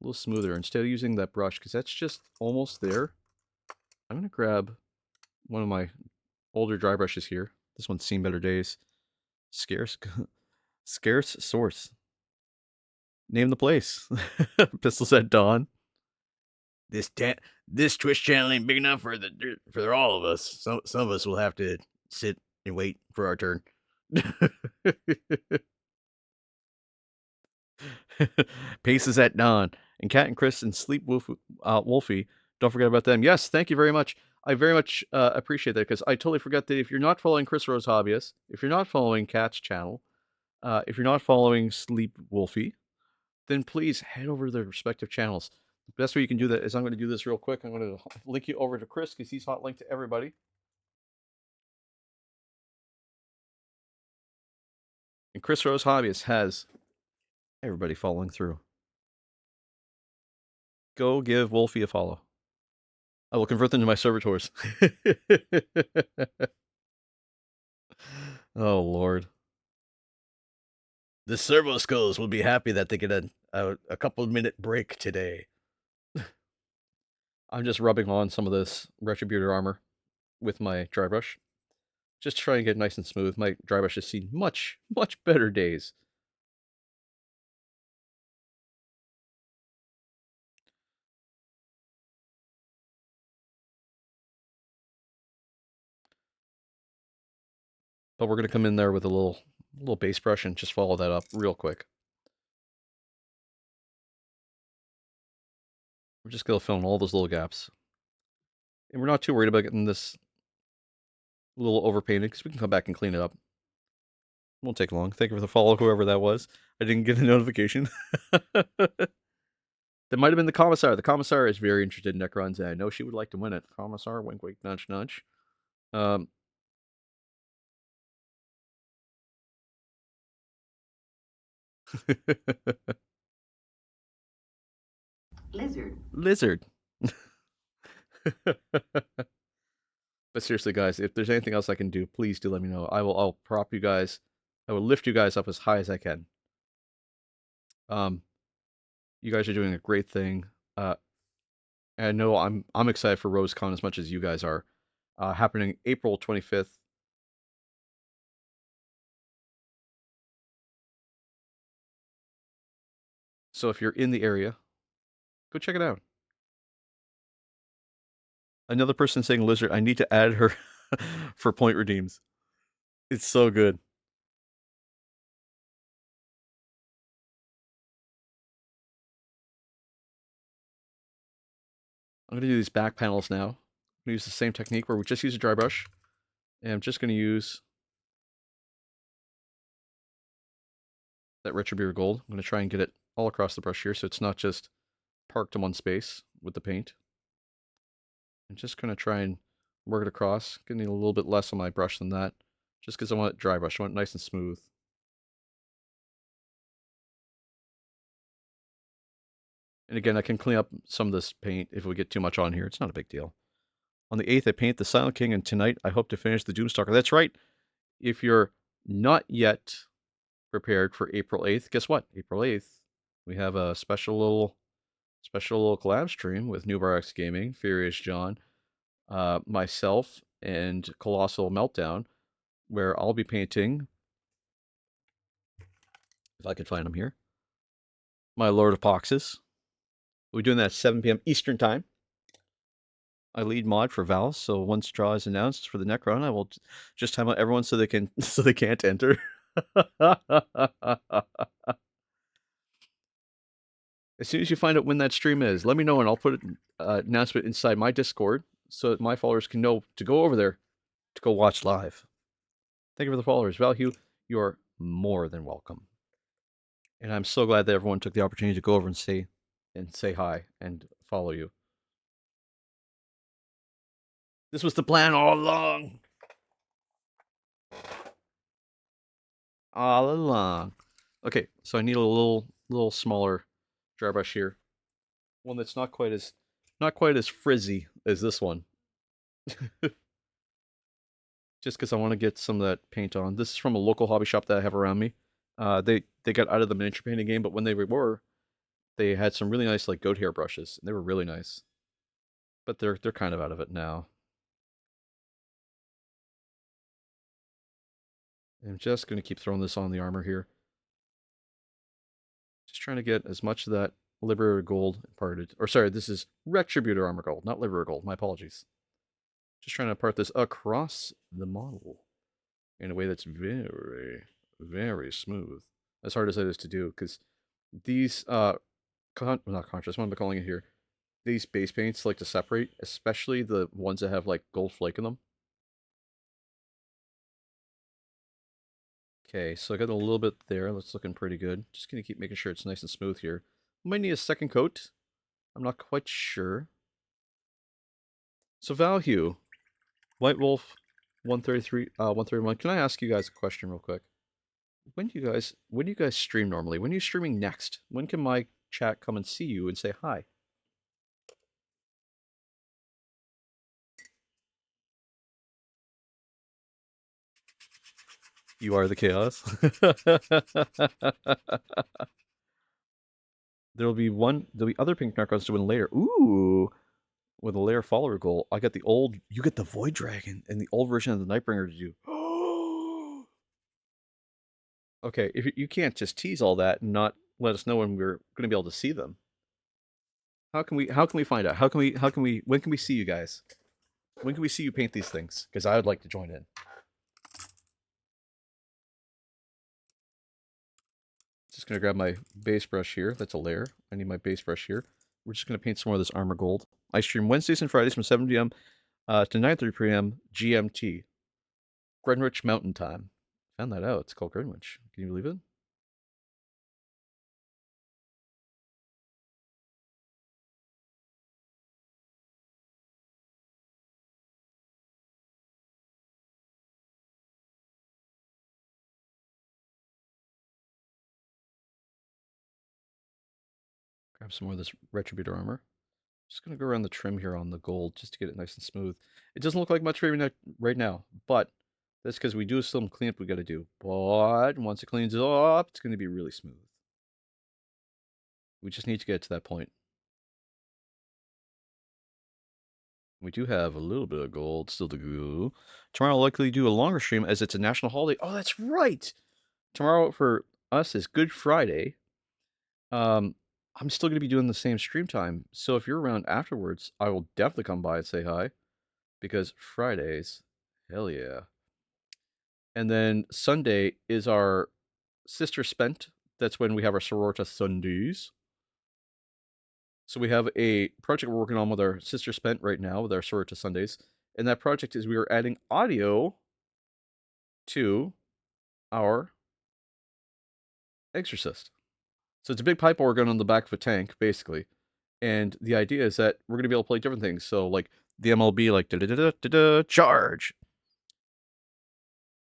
a little smoother instead of using that brush, because that's just almost there. I'm going to grab one of my older dry brushes here. This one's seen better days. Scarce source. Name the place. Pistols at dawn. This Twitch channel ain't big enough for all of us. Some of us will have to sit and wait for our turn. Paces at dawn. And Cat and Chris and Sleep Wolfie. Don't forget about them. Yes, thank you very much. I very much appreciate that, because I totally forgot that if you're not following Chris Rose Hobbyist, if you're not following Cat's channel, if you're not following Sleep Wolfie, then please head over to their respective channels. The best way you can do that is I'm going to do this real quick. I'm going to link you over to Chris, because he's hot linked to everybody. And Chris Rose Hobbyist has everybody following through. Go give Wolfie a follow. I will convert them to my servitors. Oh, Lord. The servo skulls will be happy that they get a couple-minute break today. I'm just rubbing on some of this Retributor armor with my dry brush. Just to try and get nice and smooth. My dry brush has seen much, much better days. But we're going to come in there with a little base brush and just follow that up real quick. We're just going to fill in all those little gaps. And we're not too worried about getting this a little overpainted, because we can come back and clean it up. It won't take long. Thank you for the follow, whoever that was. I didn't get a notification. That might have been the Commissar. The Commissar is very interested in Necrons, and I know she would like to win it. Commissar, wink, wink, nudge, nudge. Lizard. But seriously, guys, if there's anything else I can do, please do let me know. I'll prop you guys. I will lift you guys up as high as I can. You guys are doing a great thing. And I know I'm excited for RoseCon as much as you guys are. Happening April 25th. So if you're in the area, go check it out. Another person saying Lizard, I need to add her for point redeems. It's so good. I'm going to do these back panels now. I'm going to use the same technique where we just use a dry brush. And I'm just going to use that Retributor Gold. I'm going to try and get it all across the brush here, so it's not just parked in one space with the paint. I'm just going to try and work it across, getting a little bit less on my brush than that, just because I want it dry brush. I want it nice and smooth. And again, I can clean up some of this paint if we get too much on here. It's not a big deal. On the 8th, I paint the Silent King, and tonight I hope to finish the Doomstalker. That's right. If you're not yet prepared for April 8th, guess what? April 8th, we have a special little collab stream with Newbar X Gaming, Furious John, myself, and Colossal Meltdown, where I'll be painting if I could find them here. My Lord of Poxes. We're doing that at 7 p.m. Eastern Time. I lead mod for Val, so once draw is announced for the Necron, I will just time out everyone so they can so they can't enter. As soon as you find out when that stream is, let me know and I'll put an announcement inside my Discord so that my followers can know to go over there to go watch live. Thank you for the followers. Valhue, you're more than welcome. And I'm so glad that everyone took the opportunity to go over and say hi and follow you. This was the plan all along. All along. Okay, so I need a little smaller dry brush here. One that's not quite as frizzy as this one. Just because I want to get some of that paint on. This is from a local hobby shop that I have around me. They got out of the miniature painting game, but when they were, they had some really nice like goat hair brushes. And they were really nice, but they're kind of out of it now. I'm just gonna keep throwing this on the armor here. Just trying to get as much of that Liberator Gold imparted. Or sorry, this is Retributor Armor Gold, not Liberator Gold. My apologies. Just trying to impart this across the model in a way that's very, very smooth. As hard as it is to do, because these, not conscious, what am I calling it here? These base paints like to separate, especially the ones that have like gold flake in them. Okay, so I got a little bit there. That's looking pretty good. Just gonna keep making sure it's nice and smooth here. Might need a second coat. I'm not quite sure. So Valhue, White Wolf, 133, 131. Can I ask you guys a question real quick? When do you guys stream normally? When are you streaming next? When can my chat come and see you and say hi? You are the chaos. There'll be other pink Narcons to win later. Ooh, with a layer follower goal. I got the old, you get the Void Dragon and the old version of the Nightbringer to do. Okay, if you can't just tease all that and not let us know when we're going to be able to see them. How can we find out? When can we see you guys? When can we see you paint these things? Because I would like to join in. Just gonna grab my base brush here. That's a layer. I need my base brush here. We're just gonna paint some more of this armor gold. I stream Wednesdays and Fridays from 7 p.m. To 9:30 p.m. GMT. Greenwich Mountain Time. Found that out. It's called Greenwich. Can you believe it? Grab some more of this Retributor armor. Just gonna go around the trim here on the gold just to get it nice and smooth. It doesn't look like much right now, but that's because we do some cleanup we gotta do. But once it cleans up, it's gonna be really smooth. We just need to get to that point. We do have a little bit of gold still to go. Tomorrow I'll likely do a longer stream as it's a national holiday. Oh, that's right! Tomorrow for us is Good Friday. I'm still going to be doing the same stream time. So if you're around afterwards, I will definitely come by and say hi. Because Fridays, hell yeah. And then Sunday is our Sister Spent. That's when we have our Sororita Sundays. So we have a project we're working on with our Sister Spent right now with our Sororita Sundays. And that project is we are adding audio to our Exorcist. So it's a big pipe organ on the back of a tank, basically. And the idea is that we're going to be able to play different things. So, like, the MLB, like, da-da-da-da-da, charge!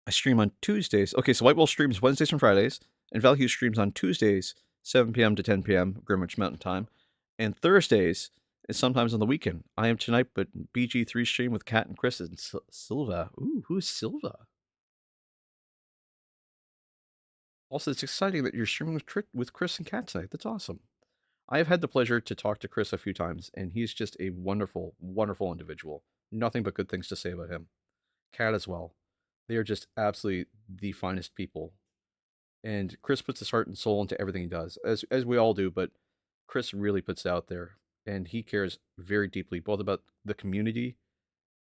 I stream on Tuesdays. Okay, so White Wolf streams Wednesdays and Fridays, and Valhue streams on Tuesdays, 7 p.m. to 10 p.m. Greenwich Mountain Time. And Thursdays is sometimes on the weekend. I am tonight, but BG3 stream with Kat and Chris and Silva. Ooh, who's Silva? Also, it's exciting that you're streaming with Chris and Kat tonight. That's awesome. I have had the pleasure to talk to Chris a few times, and he's just a wonderful, wonderful individual. Nothing but good things to say about him. Kat as well. They are just absolutely the finest people. And Chris puts his heart and soul into everything he does, as we all do. But Chris really puts it out there, and he cares very deeply both about the community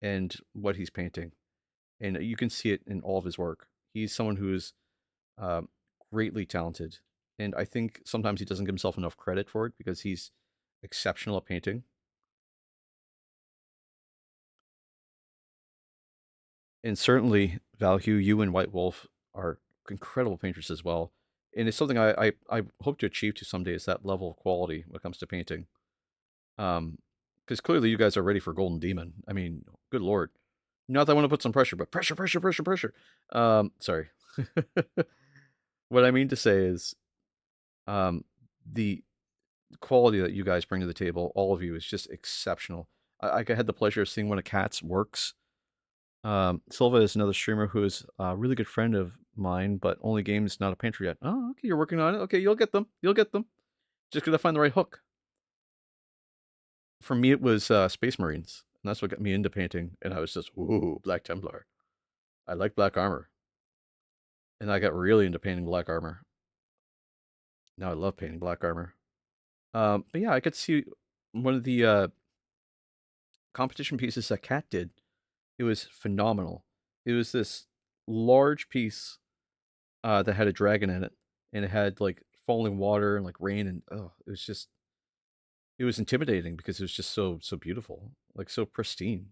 and what he's painting. And you can see it in all of his work. He's someone who is um, greatly talented, and I think sometimes he doesn't give himself enough credit for it because he's exceptional at painting. And certainly, Valhue, you and White Wolf are incredible painters as well. And it's something I hope to achieve to someday is that level of quality when it comes to painting. Because clearly you guys are ready for Golden Demon. I mean, good lord. Not that I want to put some pressure, but pressure, pressure, pressure, pressure. Sorry. What I mean to say is, um, the quality that you guys bring to the table, all of you, is just exceptional. I had the pleasure of seeing one of Cat's works. Silva is another streamer who is a really good friend of mine, but only games, not a painter yet. Oh, okay, you're working on it. Okay, you'll get them. You'll get them. Just gotta find the right hook. For me, it was Space Marines, and that's what got me into painting. And I was just, ooh, Black Templar. I like black armor, and I got really into painting black armor. Now I love painting black armor. But yeah, I could see one of the competition pieces that Cat did. It was phenomenal. It was this large piece that had a dragon in it, and it had like falling water and like rain, and oh, it was intimidating because it was just so beautiful, like so pristine.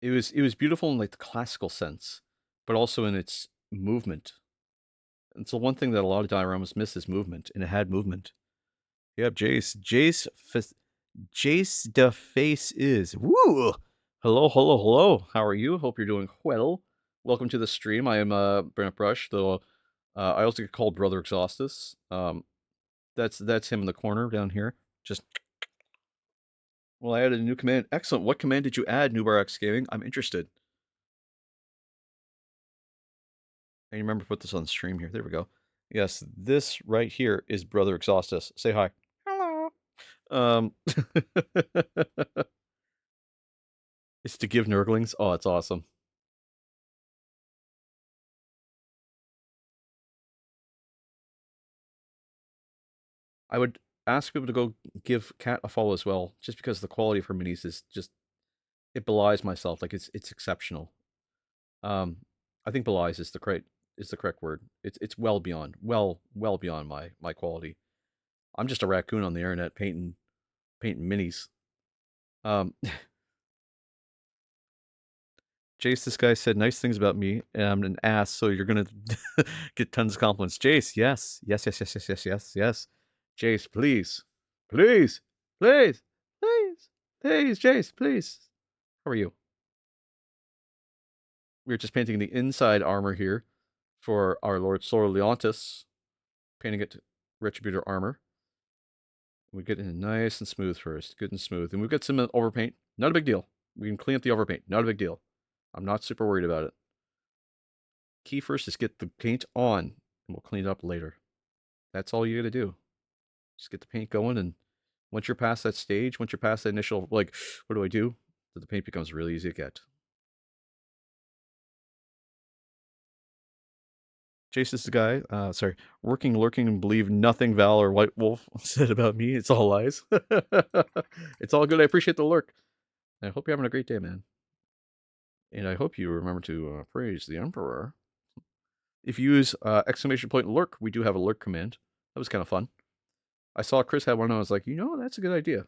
It was beautiful in like the classical sense, but also in its movement. And so one thing that a lot of dioramas miss is movement, and it had movement. Yep, Jace the face is woo. Hello, hello, hello. How are you? Hope you're doing well. Welcome to the stream. I am Brent Brush, though I also get called Brother Exhaustus. That's him in the corner down here. Just well, I added a new command. Excellent. What command did you add, Newbar X Gaming? I'm interested. I remember to put this on stream here. There we go. Yes, this right here is Brother Exhaustus. Say hi. Hello. Um, it's to give Nurglings. Oh, it's awesome. I would ask people to go give Cat a follow as well, just because the quality of her minis is just it belies myself. Like it's exceptional. Um, I think belies is the correct word. It's well beyond well beyond my quality. I'm just a raccoon on the internet painting minis. Um, Jace, this guy said nice things about me, and I'm an ass, so you're gonna get tons of compliments. Jace, yes, yes, yes, yes, yes, yes, yes, yes. Jace, please, please, please, please, please, Jace, please. How are you? We're just painting the inside armor here for our Lord Sor Leontus, painting it Retributor armor. We get it nice and smooth first, good and smooth, and we've got some overpaint. Not a big deal. We can clean up the overpaint. Not a big deal. I'm not super worried about it. Key first is get the paint on, and we'll clean it up later. That's all you got to do. Just get the paint going, and once you're past that stage, once you're past that initial, like, what do I do? The paint becomes really easy to get. Jason's the guy. Sorry, working, lurking, and believe nothing Val or White Wolf said about me. It's all lies. It's all good. I appreciate the lurk. I hope you're having a great day, man. And I hope you remember to praise the Emperor. If you use exclamation point lurk, we do have a lurk command. That was kind of fun. I saw Chris had one, and I was like, you know, that's a good idea.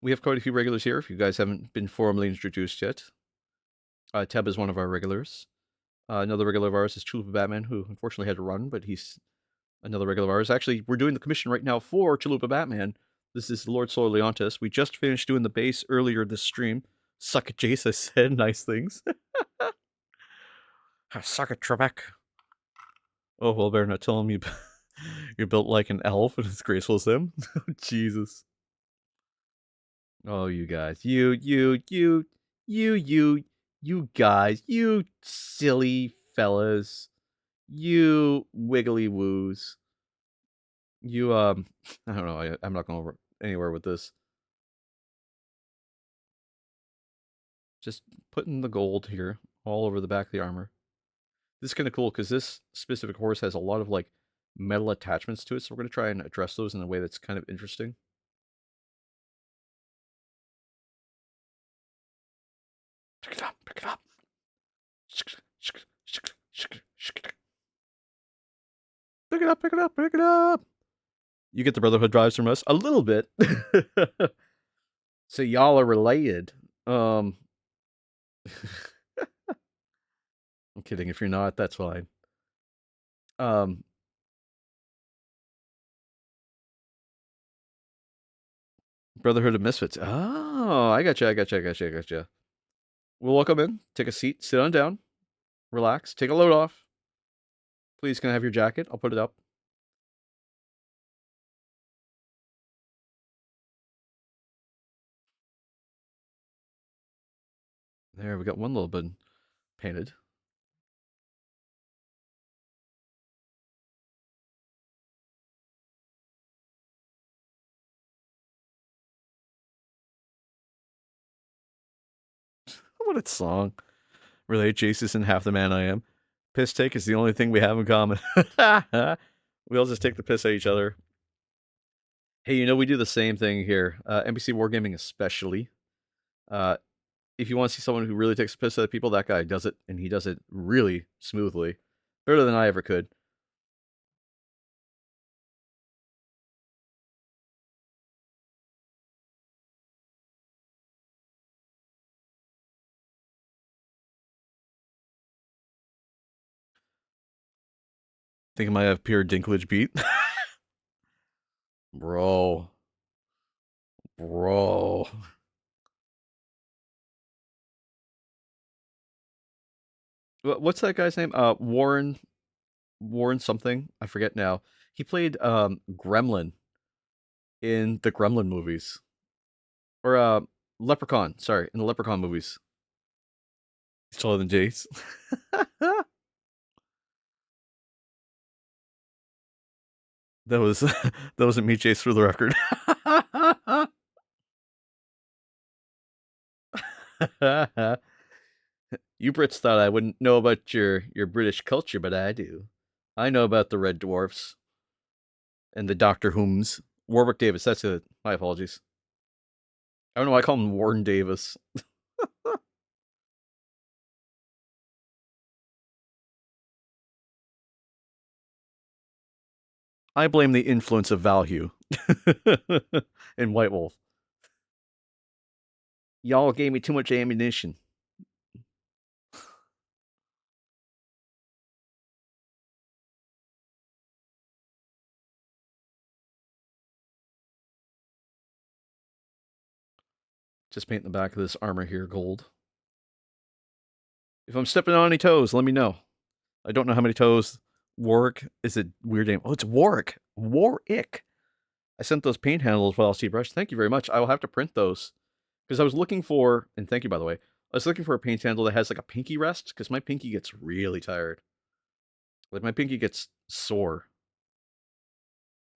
We have quite a few regulars here. If you guys haven't been formally introduced yet, Teb is one of our regulars. Another regular of ours is Chalupa Batman, who unfortunately had to run, but he's another regular of ours. Actually, we're doing the commission right now for Chalupa Batman. This is Lord Solar Leontus. We just finished doing the base earlier this stream. Suck it, Jace, I said nice things. Suck it, Trebek. Oh, well, better not tell him you're built like an elf and as graceful as him. Jesus. Oh, you guys. You guys. You silly fellas. You wiggly woos. You, I don't know. I'm not going anywhere with this. Just putting the gold here all over the back of the armor. This is kind of cool because this specific horse has a lot of like metal attachments to it, so we're going to try and address those in a way that's kind of interesting. Pick it up, pick it up. Pick it up, pick it up, pick it up. You get the Brotherhood vibes from us a little bit. So y'all are related. I'm kidding. If you're not, that's fine. Um, Brotherhood of Misfits. Oh, I gotcha, I gotcha, I gotcha, I gotcha. We'll welcome in. Take a seat. Sit on down. Relax. Take a load off. Please, can I have your jacket? I'll put it up. There, we got one little bit painted. What a song. Relate Jesus and half the man I am. Piss take is the only thing we have in common. We all just take the piss at each other. Hey, you know, we do the same thing here. NBC Wargaming especially. Uh, if you want to see someone who really takes a piss at people, that guy does it, and he does it really smoothly. Better than I ever could. Think I might have pure Dinklage beat. Bro. Bro. What's that guy's name? Warren something. I forget now. He played Gremlin in the Gremlin movies. Or Leprechaun, sorry, in the Leprechaun movies. He's taller than Jace. That was that wasn't me, Jace, for the record. You Brits thought I wouldn't know about your British culture, but I do. I know about the Red Dwarfs and the Doctor Whom's. Warwick Davis, that's it. My apologies. I don't know why I call him Warren Davis. I blame the influence of Valhue in White Wolf. Y'all gave me too much ammunition. Just paint the back of this armor here gold. If I'm stepping on any toes, let me know. I don't know how many toes. Warwick is a weird name. Oh, it's Warwick. Warwick. I sent those paint handles with LC brush. Thank you very much. I will have to print those because I was looking for, and thank you by the way. I was looking for a paint handle that has like a pinky rest because my pinky gets really tired. Like my pinky gets sore.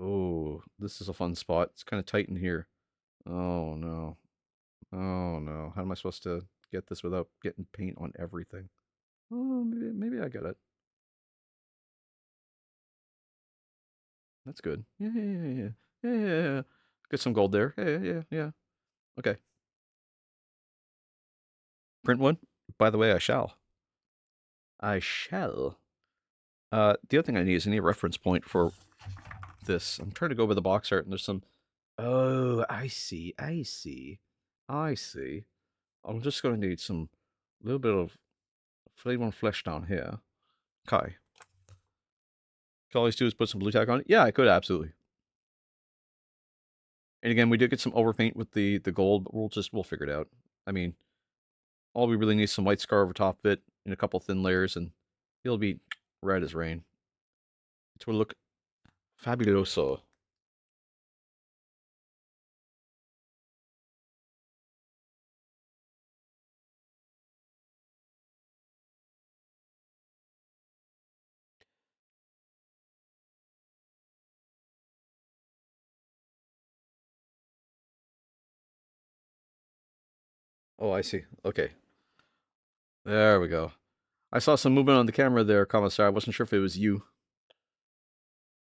Oh, this is a fun spot. It's kind of tight in here. Oh no. Oh no. How am I supposed to get this without getting paint on everything? Oh, maybe I get it. That's good. Yeah, yeah, yeah, yeah, yeah, yeah, yeah. Get some gold there. Yeah, yeah, yeah, yeah. Okay. Print one. By the way, I shall. I shall. The other thing I need is I need a reference point for this. I'm trying to go over the box art, and there's some. Oh, I see. I see. I see. I'm just going to need some little bit of flame on flesh down here. Okay. All I always do is put some blue tack on it. Yeah, I could absolutely. And again, we did get some overpaint with the gold, but we'll figure it out. I mean, all we really need is some white scar over top of it and a couple thin layers, and it'll be red as rain. It will look fabuloso. Oh, I see. Okay. There we go. I saw some movement on the camera there, Commissar. I wasn't sure if it was you.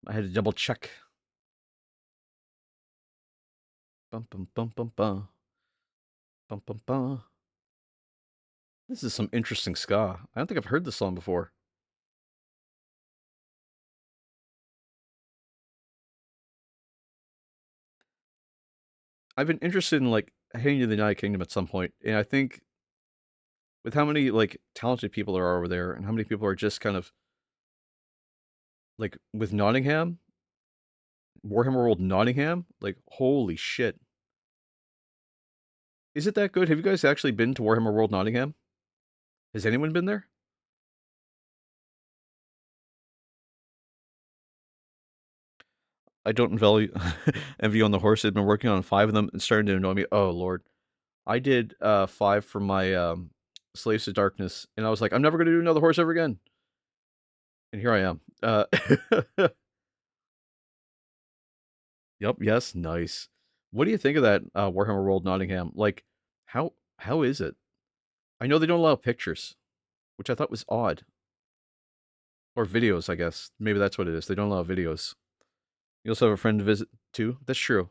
I had to double check. Bum bum bum bum bum. Bum bum bum. This is some interesting ska. I don't think I've heard this song before. I've been interested in like heading to the United Kingdom at some point, and I think with how many like talented people there are over there, and how many people are just kind of like with Nottingham, Warhammer World Nottingham, like holy shit, is it that good? Have you guys actually been to Warhammer World Nottingham? Has anyone been there? I don't value envy on the horse. I've been working on 5 of them and starting to annoy me. Oh lord, I did 5 for my Slaves to Darkness, and I was like, I'm never going to do another horse ever again. And here I am. Yep. Yes. Nice. What do you think of that Warhammer World Nottingham? Like, how is it? I know they don't allow pictures, which I thought was odd, or videos. I guess maybe that's what it is. They don't allow videos. You also have a friend to visit too. That's true.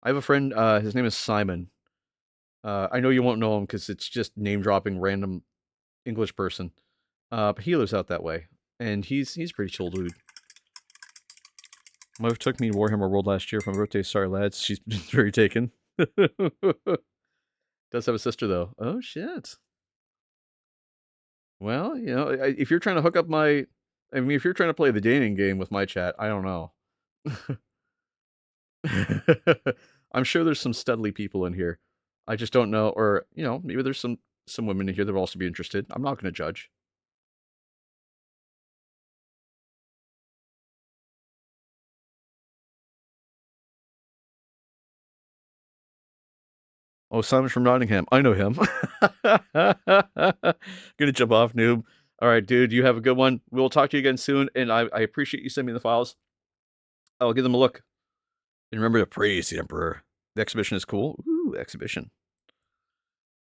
I have a friend. His name is Simon. I know you won't know him because it's just name dropping random English person. But he lives out that way, and he's pretty chill dude. My wife took me to Warhammer World last year for my birthday. Sorry, lads. She's been very taken. Does have a sister though. Oh shit. Well, you know, if you're trying to hook up my, I mean, if you're trying to play the dating game with my chat, I don't know. I'm sure there's some studly people in here. I just don't know, or you know, maybe there's some women in here that will also be interested. I'm not going to judge. Oh, Simon's from Nottingham. I know him. Gonna jump off, noob. All right, dude. You have a good one. We'll talk to you again soon, and I appreciate you sending me the files. I'll give them a look. And remember to praise the Emperor. The exhibition is cool. Ooh, exhibition.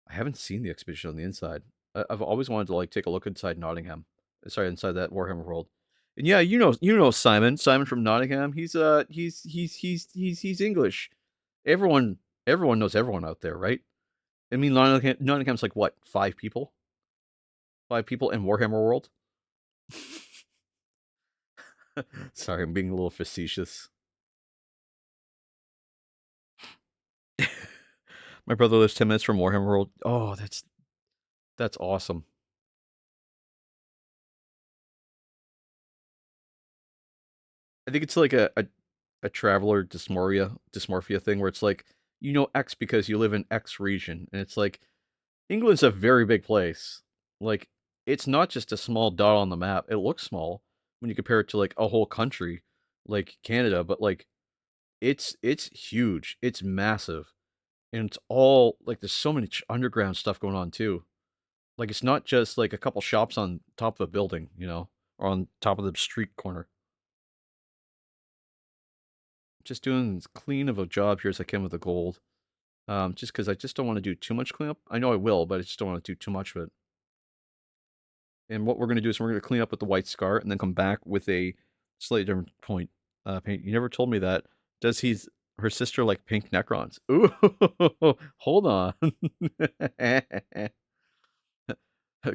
I haven't seen the exhibition on the inside. I've always wanted to like take a look inside Nottingham. Sorry, inside that Warhammer world. And yeah, you know Simon. Simon from Nottingham. He's English. Everyone everyone knows everyone out there, right? I mean, Nottingham's like what, 5 people? 5 people in Warhammer World. Sorry, I'm being a little facetious. My brother lives 10 minutes from Warhammer World. Oh, that's awesome. I think it's like a traveler dysmorphia thing where it's like you know X because you live in X region, and it's like England's a very big place. Like it's not just a small dot on the map. It looks small when you compare it to like a whole country like Canada, but like it's huge. It's massive. And it's all like there's so many underground stuff going on too. Like it's not just like a couple shops on top of a building, you know, or on top of the street corner. Just doing as clean of a job here as I can with the gold. Just because I just don't want to do too much cleanup. I know I will, but I just don't want to do too much of it. And what we're going to do is we're going to clean up with the white scar and then come back with a slightly different point paint. You never told me that. Does her sister like pink Necrons? Ooh, hold on.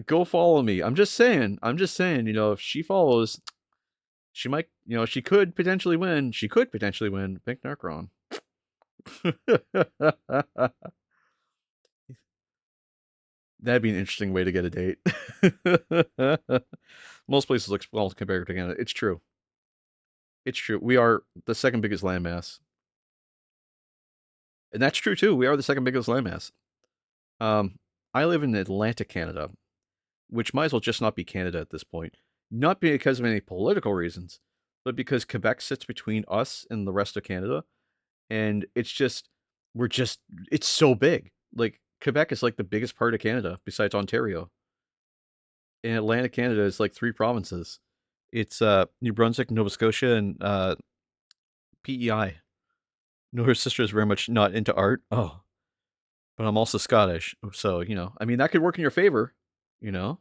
Go follow me. I'm just saying. I'm just saying. You know, if she follows, she might. You know, she could potentially win. She could potentially win pink Necron. That'd be an interesting way to get a date. Most places look small compared to Canada. It's true. It's true. We are the second biggest landmass. And that's true too. We are the second biggest landmass. Um, I live in Atlantic Canada, which might as well just not be Canada at this point. Not because of any political reasons, but because Quebec sits between us and the rest of Canada. And it's just, we're just, it's so big. Like, Quebec is like the biggest part of Canada besides Ontario. And Atlantic Canada is like 3 provinces. It's New Brunswick, Nova Scotia, and PEI. No, her sister is very much not into art. Oh, but I'm also Scottish, so, you know, I mean, that could work in your favor, you know?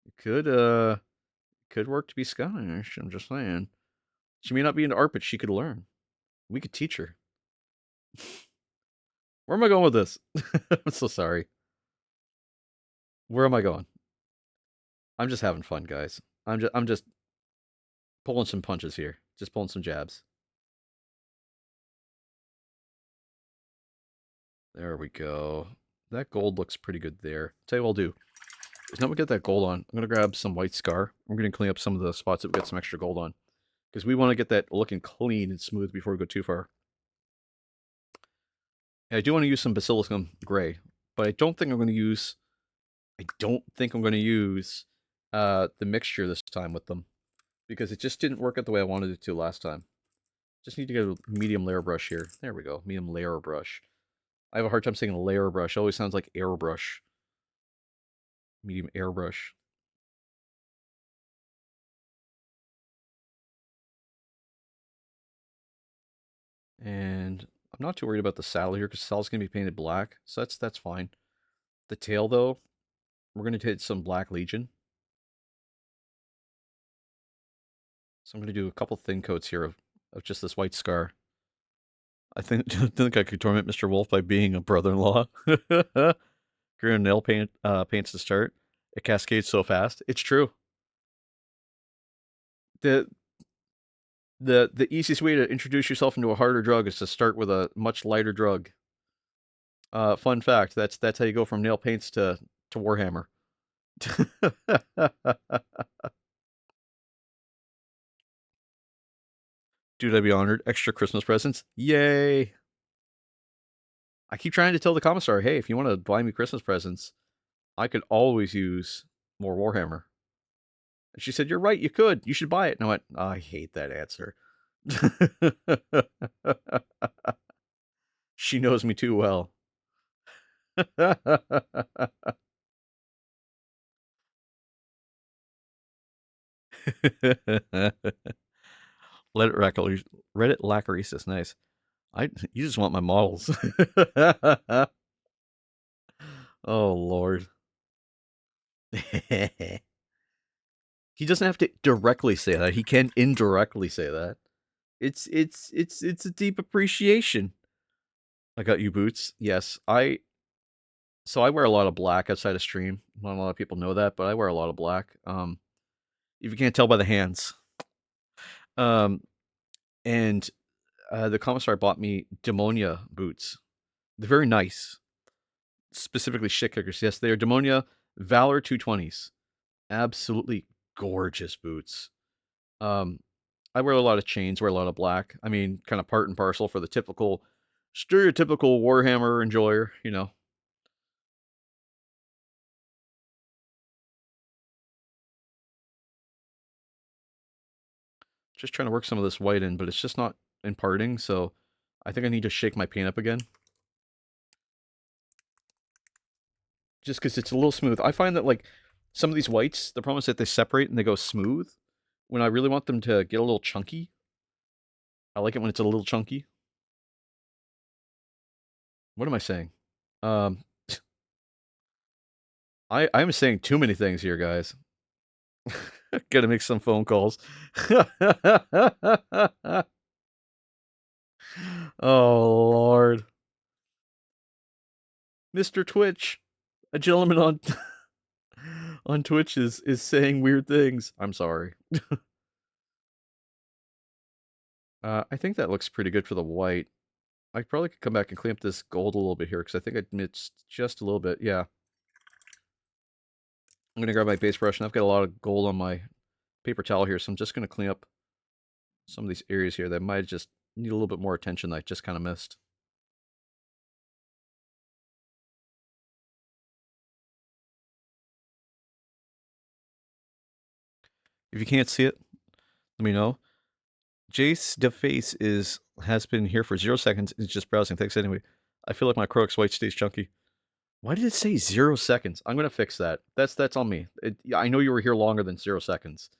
It could work to be Scottish, I'm just saying. She may not be into art, but she could learn. We could teach her. Where am I going with this? I'm so sorry. Where am I going? I'm just having fun, guys. I'm just pulling some punches here. Just pulling some jabs. There we go. That gold looks pretty good there. Tell you what I'll do. Is now we get that gold on, I'm gonna grab some white scar. I'm gonna clean up some of the spots that we got some extra gold on. Because we want to get that looking clean and smooth before we go too far. And I do want to use some basilicum gray, but I don't think I'm going to use. I don't think I'm going to use the mixture this time with them because it just didn't work out the way I wanted it to last time. Just need to get a medium layer brush here. There we go, medium layer brush. I have a hard time saying layer brush. It always sounds like airbrush. Medium airbrush. And I'm not too worried about the saddle here because the saddle's going to be painted black, so that's fine. The tail, though, we're going to hit some Black Legion. So I'm going to do a couple thin coats here of just this white scar. I think I could torment Mr. Wolf by being a brother-in-law. Green nail paints to start. It cascades so fast. It's true. The the easiest way to introduce yourself into a harder drug is to start with a much lighter drug. Fun fact, that's how you go from nail paints to Warhammer. Dude, I'd be honored. Extra Christmas presents. Yay! I keep trying to tell the commissar, hey, if you want to buy me Christmas presents, I could always use more Warhammer. And she said, you're right, you could. You should buy it. And I went, oh, I hate that answer. She knows me too well. Reddit Lacaristus, nice. You just want my models. Oh Lord. He doesn't have to directly say that. He can indirectly say that. It's a deep appreciation. I got you boots. Yes, I wear a lot of black outside of stream. Not a lot of people know that, but I wear a lot of black. If you can't tell by the hands. And the commissar bought me Demonia boots. They're very nice. Specifically shit kickers. Yes, they are Demonia Valor 220s. Absolutely gorgeous boots. I wear a lot of chains, wear a lot of black. I mean, kind of part and parcel for the stereotypical Warhammer enjoyer, you know. Just trying to work some of this white in, but it's just not imparting, so I think I need to shake my paint up again. Just because it's a little smooth. I find that, like, some of these whites, the problem is that they separate and they go smooth. When I really want them to get a little chunky, I like it when it's a little chunky. What am I saying? Um, I'm saying too many things here, guys. Gotta make some phone calls. Oh Lord, Mr. Twitch, a gentleman on on Twitch is saying weird things. I'm sorry. I think that looks pretty good for the white. I probably could come back and clean up this gold a little bit here because I think I missed just a little bit. Yeah. I'm gonna grab my base brush and I've got a lot of gold on my paper towel here, so I'm just gonna clean up some of these areas here that might just need a little bit more attention that I just kind of missed. If you can't see it, let me know. Jace DeFace has been here for 0 seconds. It's just browsing. Thanks anyway. I feel like my Crocs white stays chunky. Why did it say 0 seconds? I'm gonna fix that. That's on me. I know you were here longer than 0 seconds.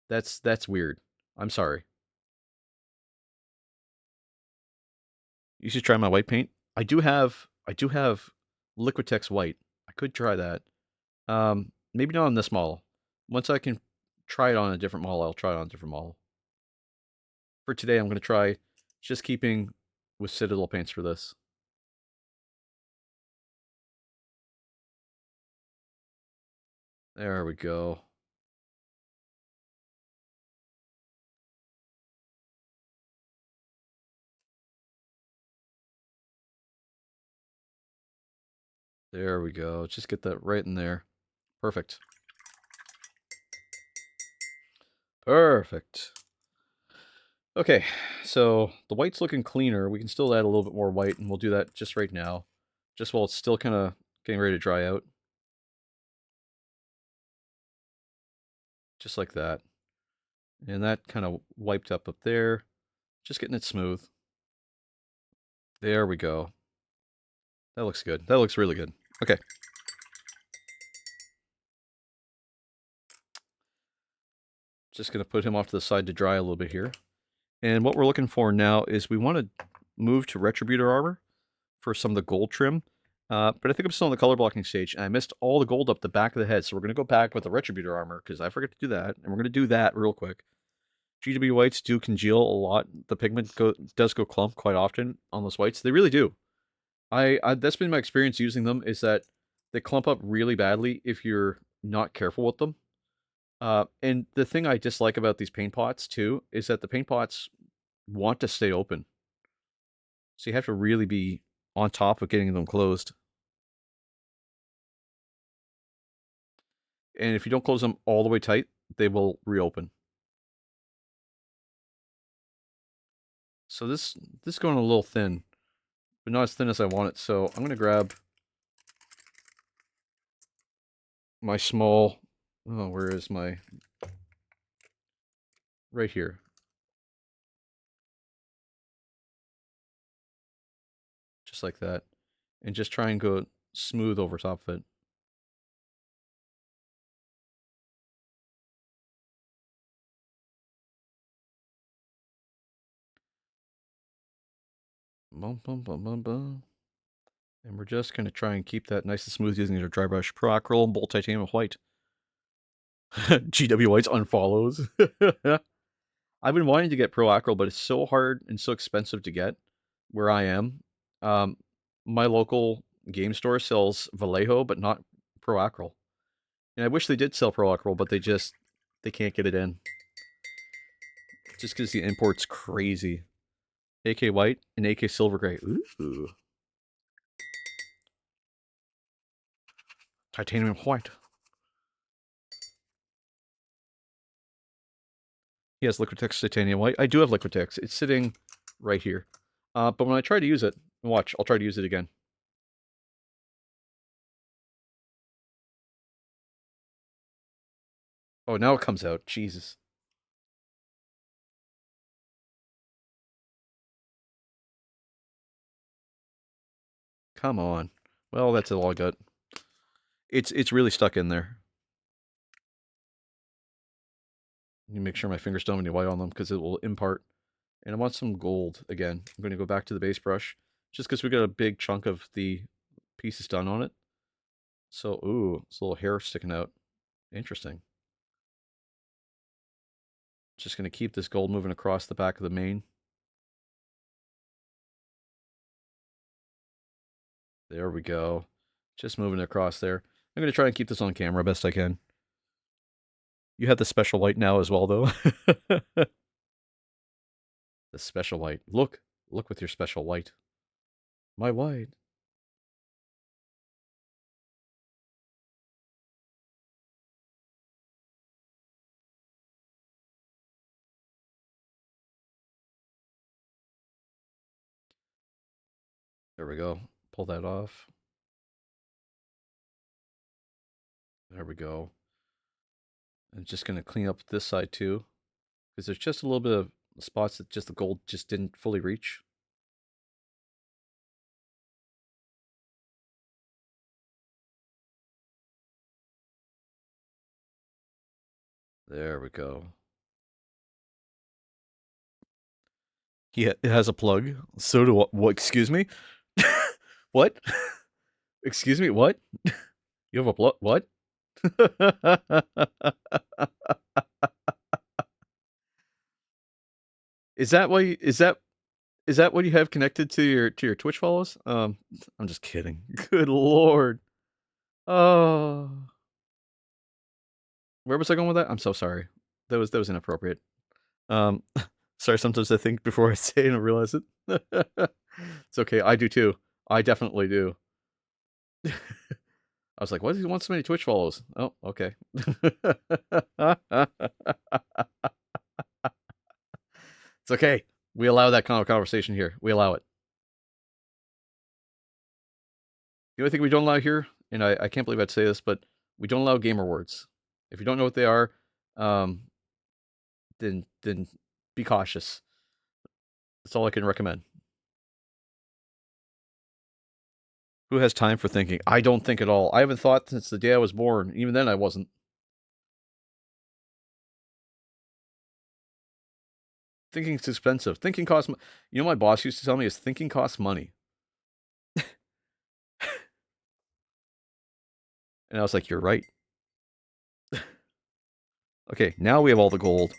That's weird. I'm sorry. You should try my white paint. I I do have Liquitex White. I could try that. Maybe not on this model. Once I can try it on a different model, I'll try it on a different model. For today, I'm going to try just keeping with Citadel paints for this. There we go. There we go. Just get that right in there. Perfect. Perfect. Okay, so the white's looking cleaner. We can still add a little bit more white, and we'll do that just right now. Just while it's still kind of getting ready to dry out. Just like that. And that kind of wiped up there. Just getting it smooth. There we go. That looks good. That looks really good. Okay. Just going to put him off to the side to dry a little bit here. And what we're looking for now is we want to move to Retributor armor for some of the gold trim. But I think I'm still on the color blocking stage, and I missed all the gold up the back of the head, so we're going to go back with the Retributor armor, because I forget to do that, and we're going to do that real quick. GW whites do congeal a lot. The pigment does go clump quite often on those whites. They really do. That's been my experience using them, is that they clump up really badly if you're not careful with them. And the thing I dislike about these paint pots, too, is that the paint pots want to stay open. So you have to really be on top of getting them closed. And if you don't close them all the way tight, they will reopen. So this is going a little thin, but not as thin as I want it. So I'm going to grab my small, oh, where is my, right here. Just like that. And just try and go smooth over top of it. Bum, bum, bum, bum, bum. And we're just going to try and keep that nice and smooth using our dry brush. Pro Acryl, Bolt Titanium White. GW Whites unfollows. I've been wanting to get Pro Acryl, but it's so hard and so expensive to get where I am. My local game store sells Vallejo, but not Pro Acryl. And I wish they did sell Pro Acryl, but they can't get it in. Just because the import's crazy. AK White and AK Silver Gray. Ooh. Titanium White. He has Liquitex Titanium White. I do have Liquitex. It's sitting right here. But when I try to use it, watch, I'll try to use it again. Oh, now it comes out. Jesus. Come on. Well, that's all I got. It's really stuck in there. You make sure my fingers don't have any white on them because it will impart. And I want some gold again. I'm going to go back to the base brush just because we got a big chunk of the pieces done on it. So, ooh, it's a little hair sticking out. Interesting. Just going to keep this gold moving across the back of the main. There we go. Just moving it across there. I'm going to try and keep this on camera best I can. You have the special light now as well, though. The special light. Look with your special light. My light. There we go. Pull that off. There we go. I'm just going to clean up this side too, because there's just a little bit of spots that just the gold just didn't fully reach. There we go. Yeah, it has a plug. So do what? Excuse me. What? Excuse me, what? You have a what? Is that why is that what you have connected to your Twitch follows? I'm just kidding. Good lord. Oh. Where was I going with that? I'm so sorry. That was inappropriate. Um, sorry, sometimes I think before I say it and realize it. It's okay, I do too. I definitely do. I was like, "Why does he want so many Twitch follows?" Oh, okay. It's okay. We allow that kind of conversation here. We allow it. The only thing we don't allow here, and I can't believe I'd say this, but we don't allow gamer words. If you don't know what they are, um, then be cautious. That's all I can recommend. Who has time for thinking? I don't think at all. I haven't thought since the day I was born. Even then, I wasn't. Thinking's expensive. Thinking costs. You know, my boss used to tell me is thinking costs money, and I was like, "You're right." Okay, now we have all the gold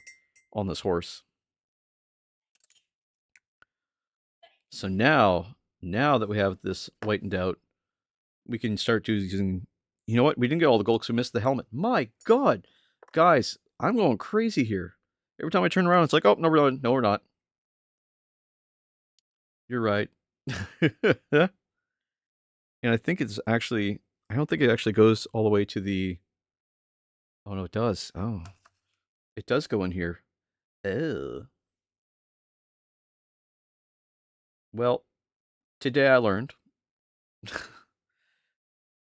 on this horse. So now that we have this whitened out, we can start using. You know what? We didn't get all the gold because we missed the helmet. My God, guys, I'm going crazy here. Every time I turn around, it's like, oh no, we're not. No, we're not. You're right. And I think it's actually. I don't think it actually goes all the way to the. Oh no, it does. Oh, it does go in here. Oh. Well, today I learned.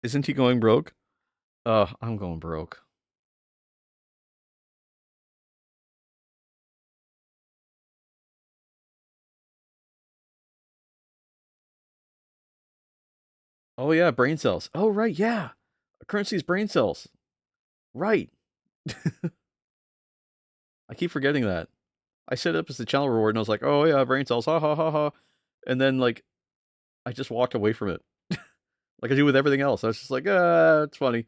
Isn't he going broke? I'm going broke. Oh yeah, brain cells. Oh right, yeah. Currency is brain cells. Right. I keep forgetting that. I set it up as the channel reward and I was like, oh yeah, brain cells, ha ha ha ha. And then like I just walked away from it. Like I do with everything else. I was just like, it's funny.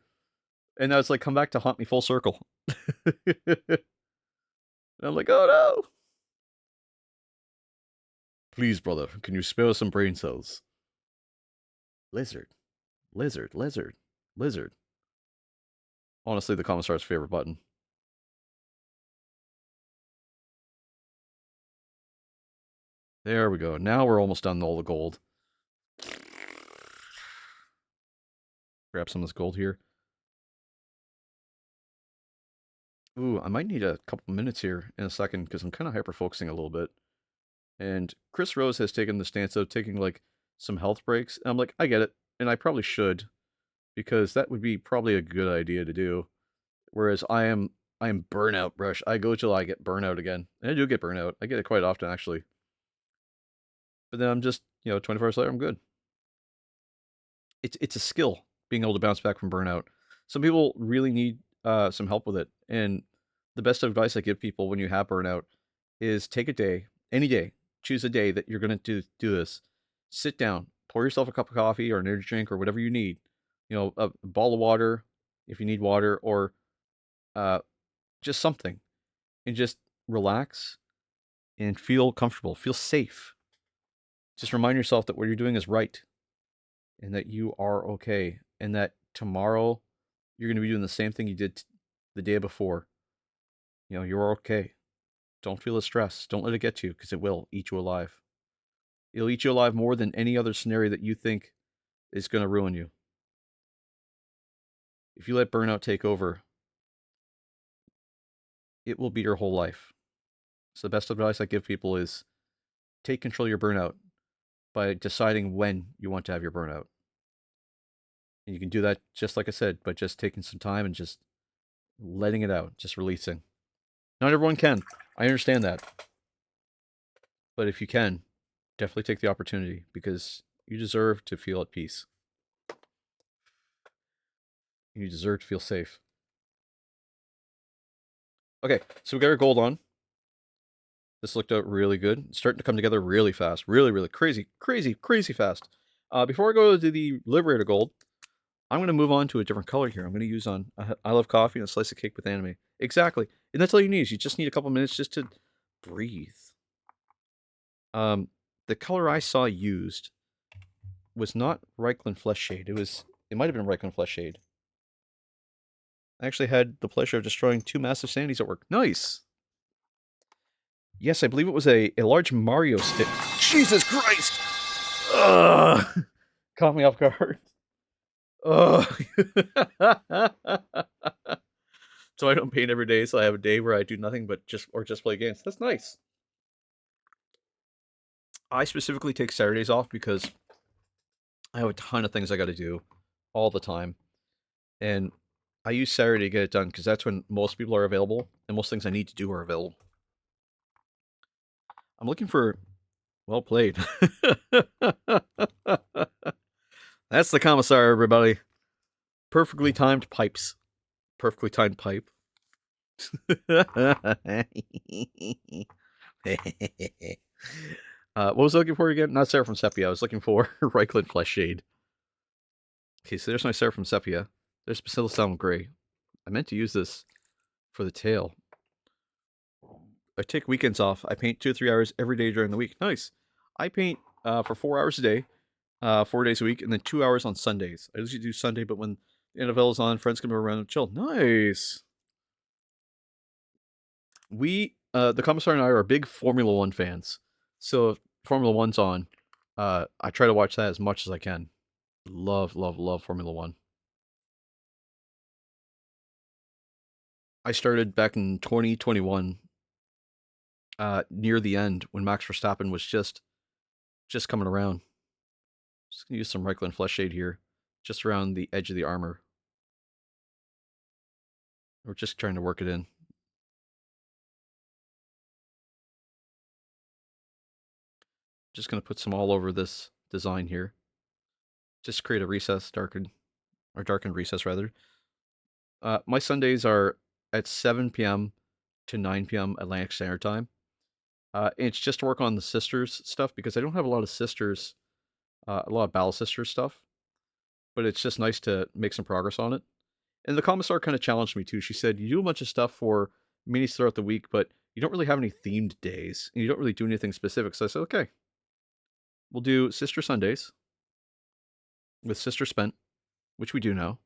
And now it's like come back to haunt me full circle. And I'm like, oh no. Please, brother, can you spare some brain cells? Lizard. Lizard, lizard, lizard. Honestly, the commissar's favorite button. There we go. Now we're almost done with all the gold. Grab some of this gold here. Ooh, I might need a couple minutes here in a second because I'm kind of hyper focusing a little bit. And Chris Rose has taken the stance of taking like some health breaks. And I'm like, I get it, and I probably should because that would be probably a good idea to do. Whereas I am burnout rush. I go till I get burnout again, and I do get burnout. I get it quite often actually. But then I'm just 24 hours later I'm good. It's a skill being able to bounce back from burnout. Some people really need some help with it, and the best advice I give people when you have burnout is take a day, any day, choose a day that you're going to do this. Sit down, pour yourself a cup of coffee or an energy drink or whatever you need. A bottle of water if you need water, or uh, just something, and just relax and feel comfortable, feel safe. Just remind yourself that what you're doing is right and that you are okay, and that tomorrow you're going to be doing the same thing you did the day before. You're okay. Don't feel the stress. Don't let it get to you because it will eat you alive. It'll eat you alive more than any other scenario that you think is going to ruin you. If you let burnout take over, it will be your whole life. So the best advice I give people is take control of your burnout by deciding when you want to have your burnout. And you can do that, just like I said, by just taking some time and just letting it out, just releasing. Not everyone can. I understand that. But if you can, definitely take the opportunity because you deserve to feel at peace. You deserve to feel safe. Okay, so we got our gold on. This looked out really good. It's starting to come together really fast. Really, really crazy, crazy, crazy fast. Before I go to the Liberator Gold, I'm going to move on to a different color here. I'm going to use on I Love Coffee and a Slice of Cake with Anime. Exactly. And that's all you need. You just need a couple minutes just to breathe. The color I saw used was not Reichland Flesh Shade. It might have been Reichland Flesh Shade. I actually had the pleasure of destroying 2 massive sanities at work. Nice. Yes, I believe it was a large Mario stick. Jesus Christ! Ugh! Caught me off guard. Ugh. So I don't paint every day, so I have a day where I do nothing but just play games. That's nice. I specifically take Saturdays off because I have a ton of things I got to do all the time, and I use Saturday to get it done because that's when most people are available and most things I need to do are available. I'm looking for well played. That's the commissar, everybody. Perfectly timed pipes. Perfectly timed pipe. What was I looking for again? Not Seraphim Sepia. I was looking for Reichland Flesh Shade. Okay, so there's my Seraphim Sepia. There's Bacillus Salmon Gray. I meant to use this for the tail. I take weekends off. I paint 2 or 3 hours every day during the week. Nice. I paint for 4 hours a day, 4 days a week, and then 2 hours on Sundays. I usually do Sunday, but when the NFL is on, friends come around and chill. Nice. The commissar and I are big Formula One fans. So if Formula One's on, I try to watch that as much as I can. Love, love, love Formula One. I started back in 2021, near the end when Max Verstappen was just coming around. Just gonna use some Reichland Flesh Shade here, just around the edge of the armor. We're just trying to work it in. Just gonna put some all over this design here. Just create a recess, darkened recess rather. My Sundays are at 7 p.m. to 9 p.m. Atlantic Standard Time. It's just to work on the sisters stuff because I don't have a lot of sisters, a lot of Battle Sisters stuff. But it's just nice to make some progress on it. And the commissar kind of challenged me too. She said, "You do a bunch of stuff for minis throughout the week, but you don't really have any themed days, and you don't really do anything specific." So I said, "Okay, we'll do Sister Sundays with Sister Spent, which we do now,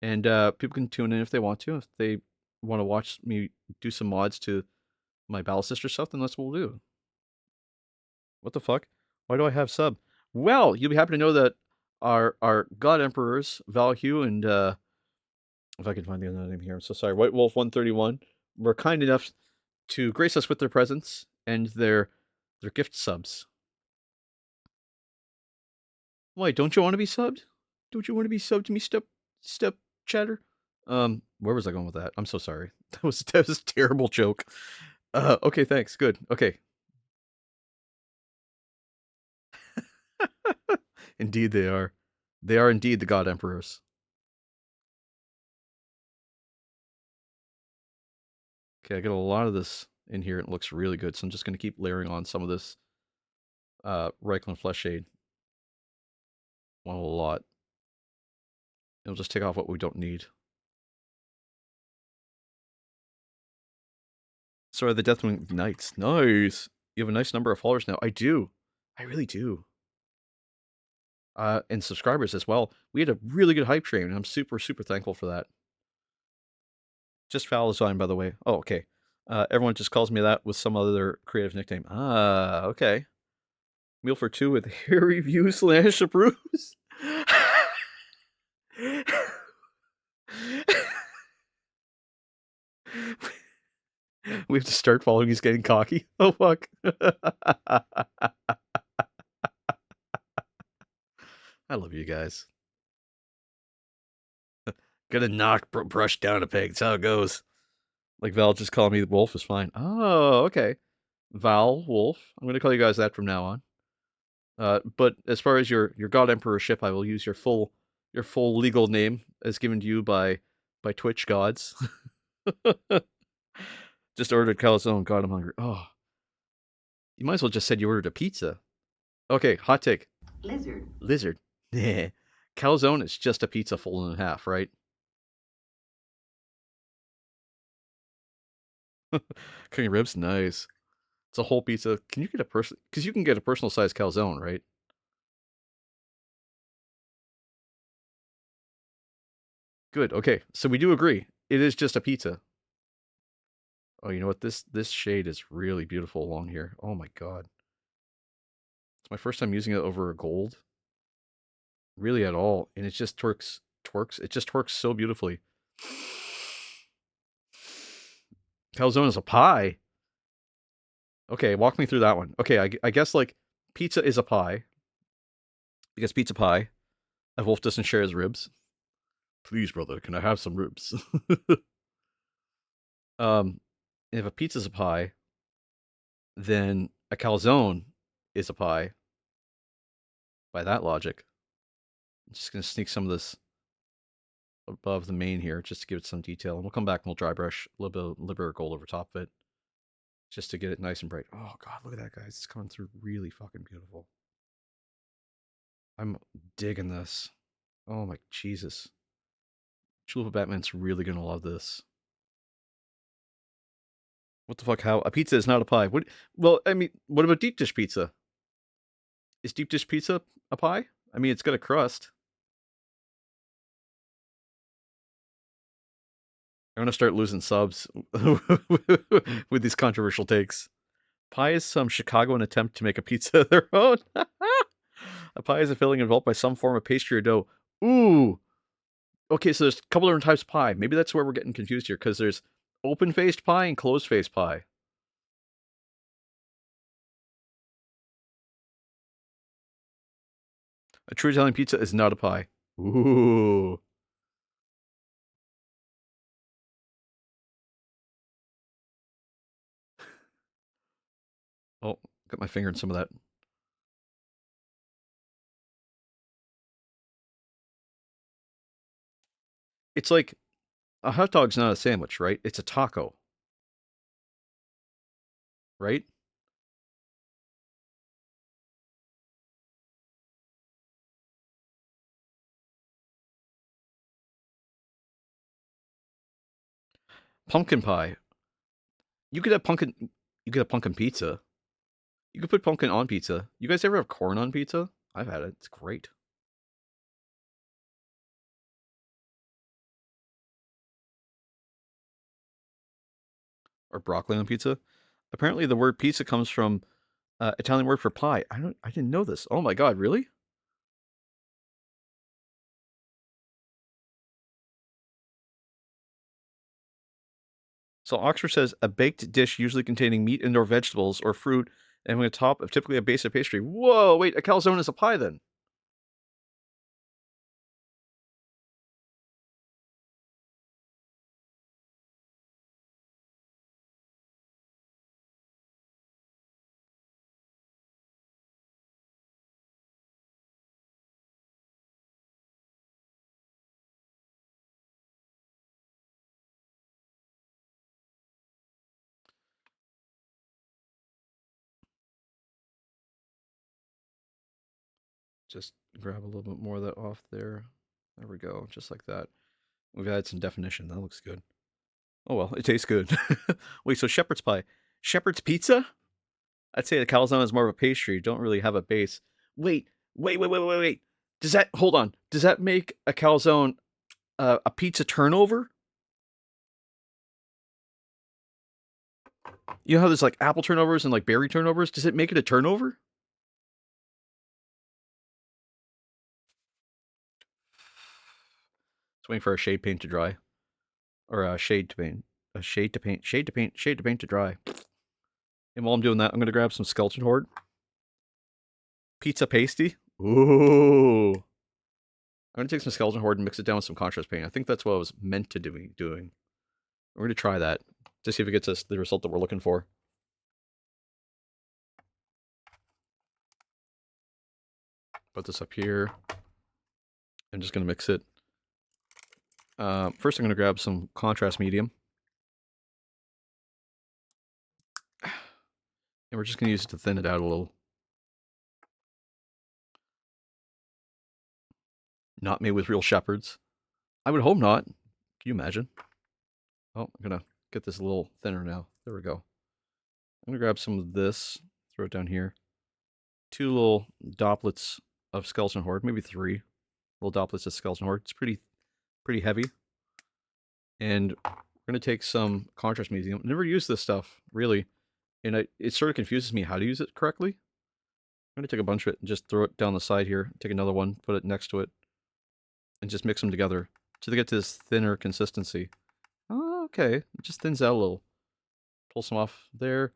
and people can tune in if they want to. If they want to watch me do some mods to my Battle Sister stuff, then that's what we'll do." What the fuck? Why do I have sub? Well, you'll be happy to know that our God Emperors, Valhue and if I can find the other name here, I'm so sorry. White Wolf 131 were kind enough to grace us with their presence and their gift subs. Why, don't you want to be subbed? Don't you want to be subbed to me, step chatter? Where was I going with that? I'm so sorry. That was a terrible joke. Okay, thanks. Good. Okay. Indeed they are. They are indeed the God Emperors. Okay, I got a lot of this in here. It looks really good, so I'm just going to keep layering on some of this Reichland Flesh Shade. Want a lot. It'll just take off what we don't need. So are the Deathwing Knights. Nice. You have a nice number of followers now. I do. I really do. And subscribers as well. We had a really good hype train, and I'm super, super thankful for that. Just foul design, by the way. Oh, okay. Everyone just calls me that with some other creative nickname. Ah, okay. Meal for two with hairy view slash approves. We have to start following he's getting cocky. Oh, fuck. I love you guys. Gonna knock, brush down a peg. That's how it goes. Like Val just calling me Wolf is fine. Oh, okay. Val, Wolf. I'm gonna call you guys that from now on. But as far as your God Emperorship, I will use your full legal name as given to you by Twitch gods. Just ordered calzone. God, I'm hungry. Oh, you might as well just said you ordered a pizza. Okay, hot take. Lizard. Lizard. Yeah. Calzone is just a pizza folded in half, right? Cooking ribs, nice. It's a whole pizza. Can you get a person? Because you can get a personal sized calzone, right? Good. Okay, so we do agree. It is just a pizza. Oh, you know what? This shade is really beautiful along here. Oh my god, it's my first time using it over a gold, really at all, and it just twerks. It just twerks so beautifully. Calzone is a pie. Okay, walk me through that one. Okay, I guess like pizza is a pie because pizza pie. A wolf doesn't share his ribs. Please, brother, can I have some ribs? um, if a pizza's a pie, then a calzone is a pie. By that logic, I'm just gonna sneak some of this above the main here just to give it some detail, and we'll come back and we'll dry brush a little bit of gold over top of it just to get it nice and bright. Oh god, look at that, guys! It's coming through really fucking beautiful. I'm digging this. Oh my Jesus, Chalupa Batman's really gonna love this. What the fuck? How a pizza is not a pie? What? Well, I mean, what about deep dish pizza? Is deep dish pizza a pie? I mean, it's got a crust. I'm gonna start losing subs with these controversial takes. Pie is some Chicagoan attempt to make a pizza of their own. A pie is a filling enveloped by some form of pastry or dough. Ooh. Okay, so there's a couple different types of pie. Maybe that's where we're getting confused here, because there's open-faced pie and closed-faced pie. A true Italian pizza is not a pie. Ooh. Oh, got my finger in some of that. It's like a hot dog's not a sandwich, right? It's a taco, right? Pumpkin pie. You could have pumpkin. You could have pumpkin pizza. You could put pumpkin on pizza. You guys ever have corn on pizza? I've had it. It's great. Or broccoli on pizza. Apparently, the word pizza comes from Italian word for pie. I didn't know this. Oh my god, really? So Oxford says a baked dish usually containing meat and or vegetables or fruit, and with a top of typically a base of pastry. Whoa, wait, a calzone is a pie then? Just grab a little bit more of that off there. There we go, just like that. We've added some definition. That looks good. Oh well, it tastes good. Wait, so shepherd's pie, shepherd's pizza? I'd say the calzone is more of a pastry. Don't really have a base. Wait. Does that hold on? Does that make a calzone a pizza turnover? You know how there's like apple turnovers and like berry turnovers? Does it make it a turnover? Just waiting for a shade paint to dry. Or a shade to paint. A shade to paint. Shade to paint. Shade to paint to dry. And while I'm doing that, I'm gonna grab some skeleton horde. Pizza pasty. Ooh. I'm gonna take some skeleton horde and mix it down with some contrast paint. I think that's what I was meant to doing. We're gonna try that to see if it gets us the result that we're looking for. Put this up here. I'm just gonna mix it. First, I'm gonna grab some contrast medium, and we're just gonna use it to thin it out a little. Not made with real shepherds. I would hope not. Can you imagine? Oh, I'm gonna get this a little thinner now. There we go. I'm gonna grab some of this, throw it down here. 2 little doplets of skeleton horde, maybe 3 little doplets of skeleton horde. It's pretty heavy. And we're gonna take some contrast medium. Never used this stuff really, and it sort of confuses me how to use it correctly. I'm gonna take a bunch of it and just throw it down the side here. Take another one, put it next to it, and just mix them together to get to this thinner consistency. Oh, okay, it just thins out a little. Pull some off there.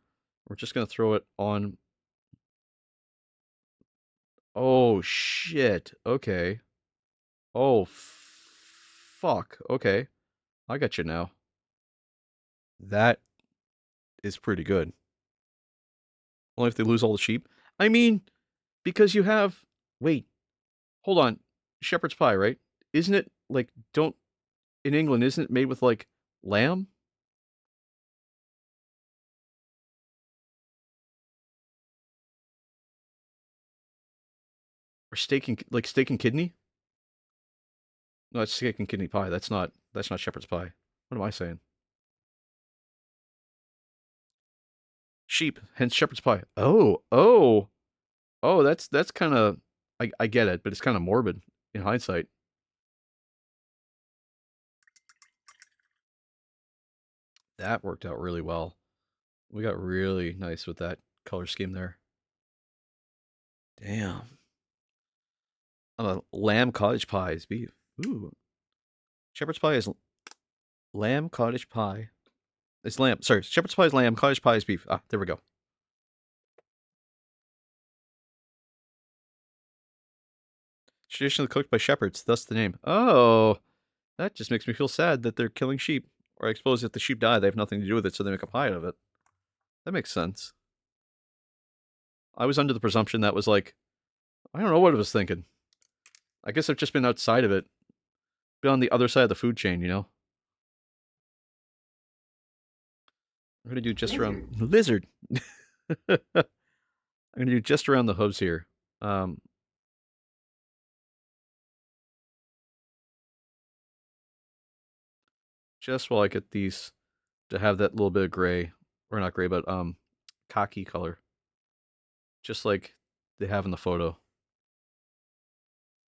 We're just gonna throw it on. Oh shit. Okay. Oh fuck. Okay, I got you now. That is pretty good. Only if they lose all the sheep. I mean, because you have. Wait, hold on. Shepherd's pie, right? Isn't it like don't in England? Isn't it made with like lamb or steak and kidney? No, it's steak and kidney pie. That's not shepherd's pie. What am I saying? Sheep, hence shepherd's pie. Oh. That's kind of. I get it, but it's kind of morbid in hindsight. That worked out really well. We got really nice with that color scheme there. Damn. Lamb cottage pie is beef. Ooh. Shepherd's pie is lamb cottage pie. It's lamb. Sorry, shepherd's pie is lamb, cottage pie is beef. Ah, there we go. Traditionally cooked by shepherds, thus the name. Oh, that just makes me feel sad that they're killing sheep. Or I suppose if the sheep die, they have nothing to do with it, so they make a pie out of it. That makes sense. I was under the presumption that was like, I don't know what I was thinking. I guess I've just been outside of it. Been on the other side of the food chain, you know? I'm gonna do just around Lizard. lizard. I'm gonna do just around the hooves here. Just while I get these to have that little bit of gray, or not gray, but khaki color, just like they have in the photo.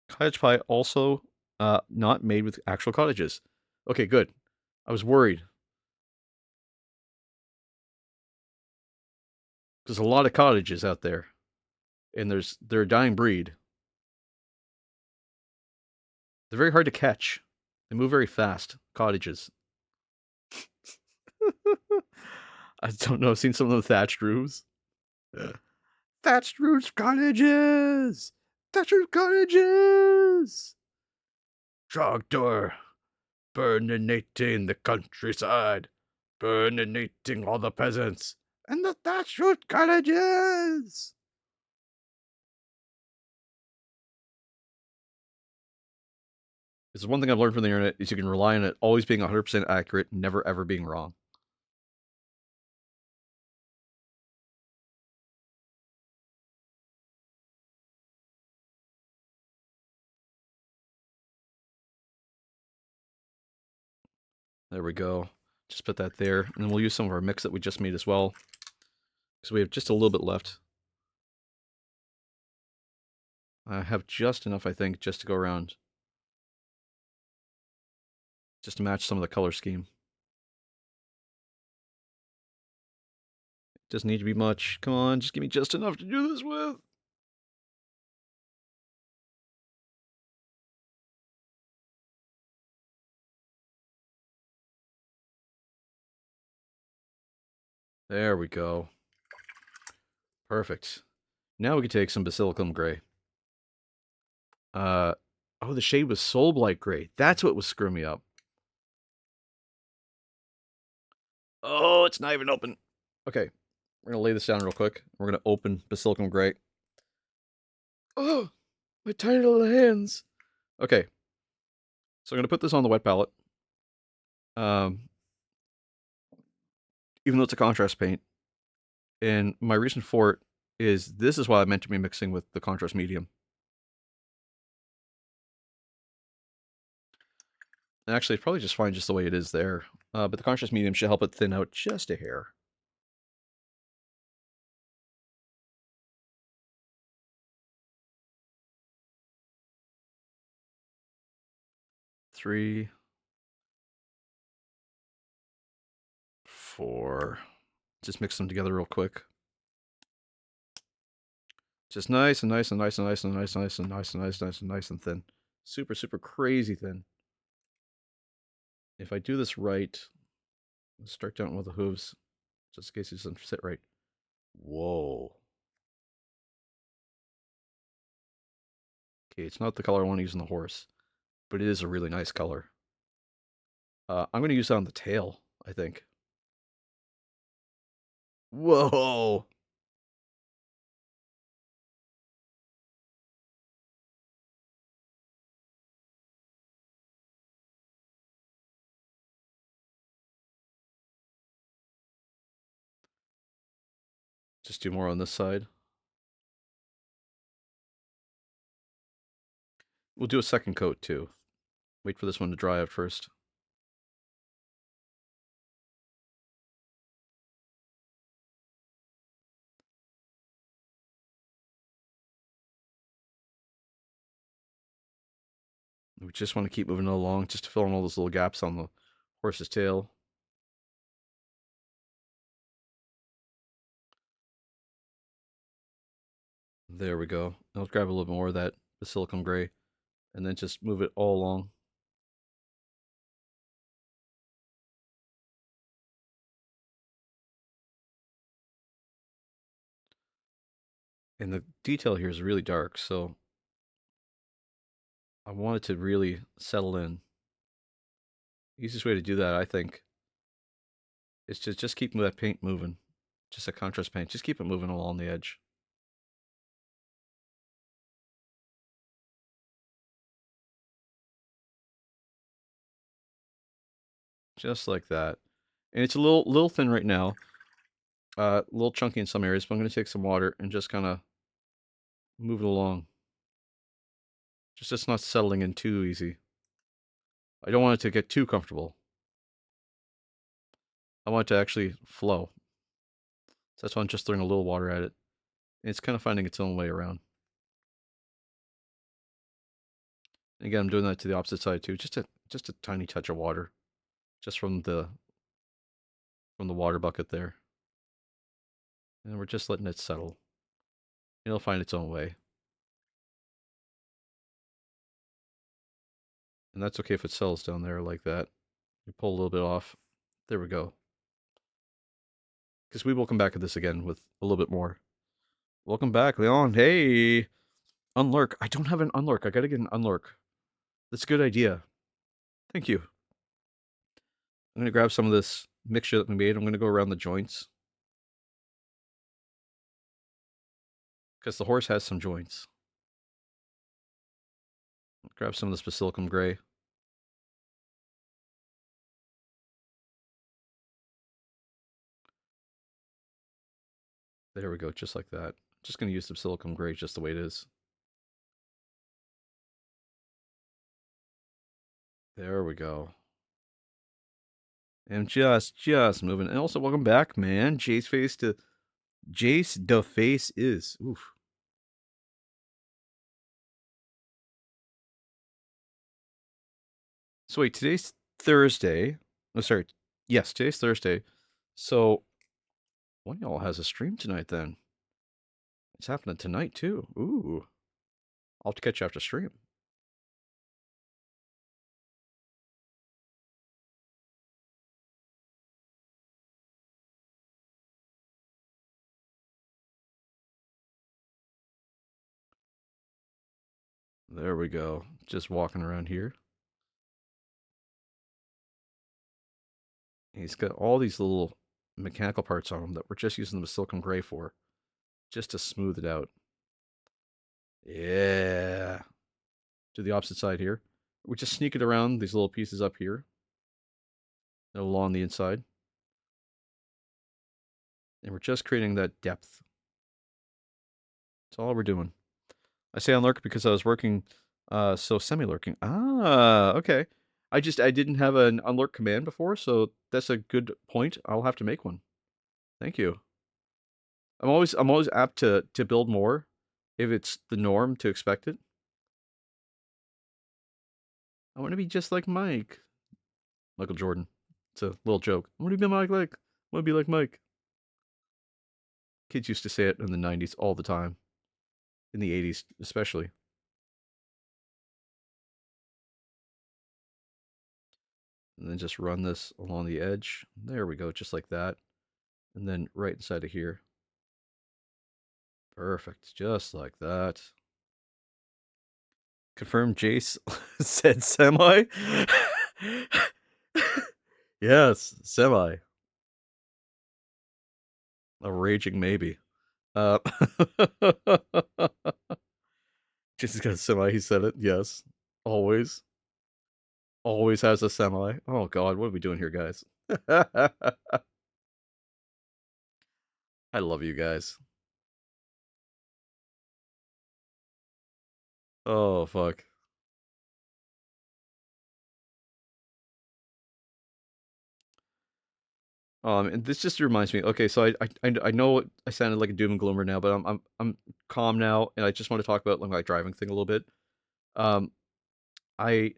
Cottage pie also not made with actual cottages. Okay, good. I was worried there's a lot of cottages out there, and they're a dying breed. They're very hard to catch. They move very fast. Cottages. I don't know. I've seen some of the thatched roofs. Thatched roofs cottages. Thatched roof cottages. Tractor burninating the countryside, burninating all the peasants and the thatched roof cottages. This is one thing I've learned from the internet is you can rely on it always being 100% accurate, never ever being wrong. There we go. Just put that there, and then we'll use some of our mix that we just made as well, because we have just a little bit left. I have just enough, I think, just to go around, just to match some of the color scheme. Doesn't need to be much. Come on, just give me just enough to do this with. There we go. Perfect. Now we can take some basilicum gray. Oh, the shade was soul blight gray. That's what was screwing me up. Oh, it's not even open. Okay, we're gonna lay this down real quick. We're gonna open basilicum gray. Oh, my tiny little hands. Okay, so I'm gonna put this on the wet palette. Even though it's a contrast paint, and my reason for it is this is why I meant to be mixing with the contrast medium. Actually, it's probably just fine just the way it is there. But the contrast medium should help it thin out just a hair. Three, four. Just mix them together real quick. Just nice and nice and nice and nice and nice and nice and nice and nice and nice and nice and thin. Super, super crazy thin. If I do this right, let's start down with the hooves, just in case it doesn't sit right. Whoa. Okay, it's not the color I want to use on the horse, but it is a really nice color. I'm going to use that on the tail, I think. Whoa! Just do more on this side. We'll do a second coat too. Wait for this one to dry out first. We just want to keep moving along just to fill in all those little gaps on the horse's tail. There we go. I'll grab a little more of that basilicum gray and then just move it all along. And the detail here is really dark, so I want it to really settle in. Easiest way to do that, I think, is to just keep that paint moving. Just a contrast paint. Just keep it moving along the edge. Just like that. And it's a little thin right now. A little chunky in some areas, but I'm going to take some water and just kind of move it along. Just it's not settling in too easy. I don't want it to get too comfortable. I want it to actually flow. So that's why I'm just throwing a little water at it. And it's kind of finding its own way around. And again, I'm doing that to the opposite side too. Just a tiny touch of water. Just from the water bucket there. And we're just letting it settle. It'll find its own way. And that's okay if it settles down there like that. You pull a little bit off. There we go. Because we will come back to this again with a little bit more. Welcome back, Leon. Hey! Unlurk. I don't have an unlurk. I gotta get an unlurk. That's a good idea. Thank you. I'm gonna grab some of this mixture that we made. I'm gonna go around the joints. Because the horse has some joints. Grab some of this basilicum gray. There we go, just like that. Just gonna use the basilicum gray just the way it is. There we go. And just moving. And also, welcome back, man. Jace the face is. Oof. So wait, today's Thursday. Oh, sorry. Yes, today's Thursday. So one of y'all has a stream tonight then. It's happening tonight too. Ooh. I'll have to catch you after stream. There we go. Just walking around here. He's got all these little mechanical parts on him that we're just using the silicone gray for, just to smooth it out. Yeah. Do the opposite side here. We just sneak it around these little pieces up here and along the inside. And we're just creating that depth. That's all we're doing. I say on lurk because I was working, so semi-lurking. Ah, okay. I didn't have an alert command before, so that's a good point. I'll have to make one. Thank you. I'm always apt to build more if it's the norm to expect it. I want to be just like Mike. Michael Jordan. It's a little joke. I want to be Mike. I want to be like Mike. Kids used to say it in the 90s all the time. In the 80s especially. And then just run this along the edge. There we go, just like that. And then right inside of here. Perfect, just like that. Confirmed Jace said semi. Yes, semi. A raging maybe. Jason's got a semi, he said it, yes. Always. Always has a semi. Oh god, what are we doing here, guys? I love you guys. Oh, fuck. And this just reminds me. Okay, so I know I sounded like a doom and gloomer now, but I'm calm now, and I just want to talk about like my driving thing a little bit. Um, I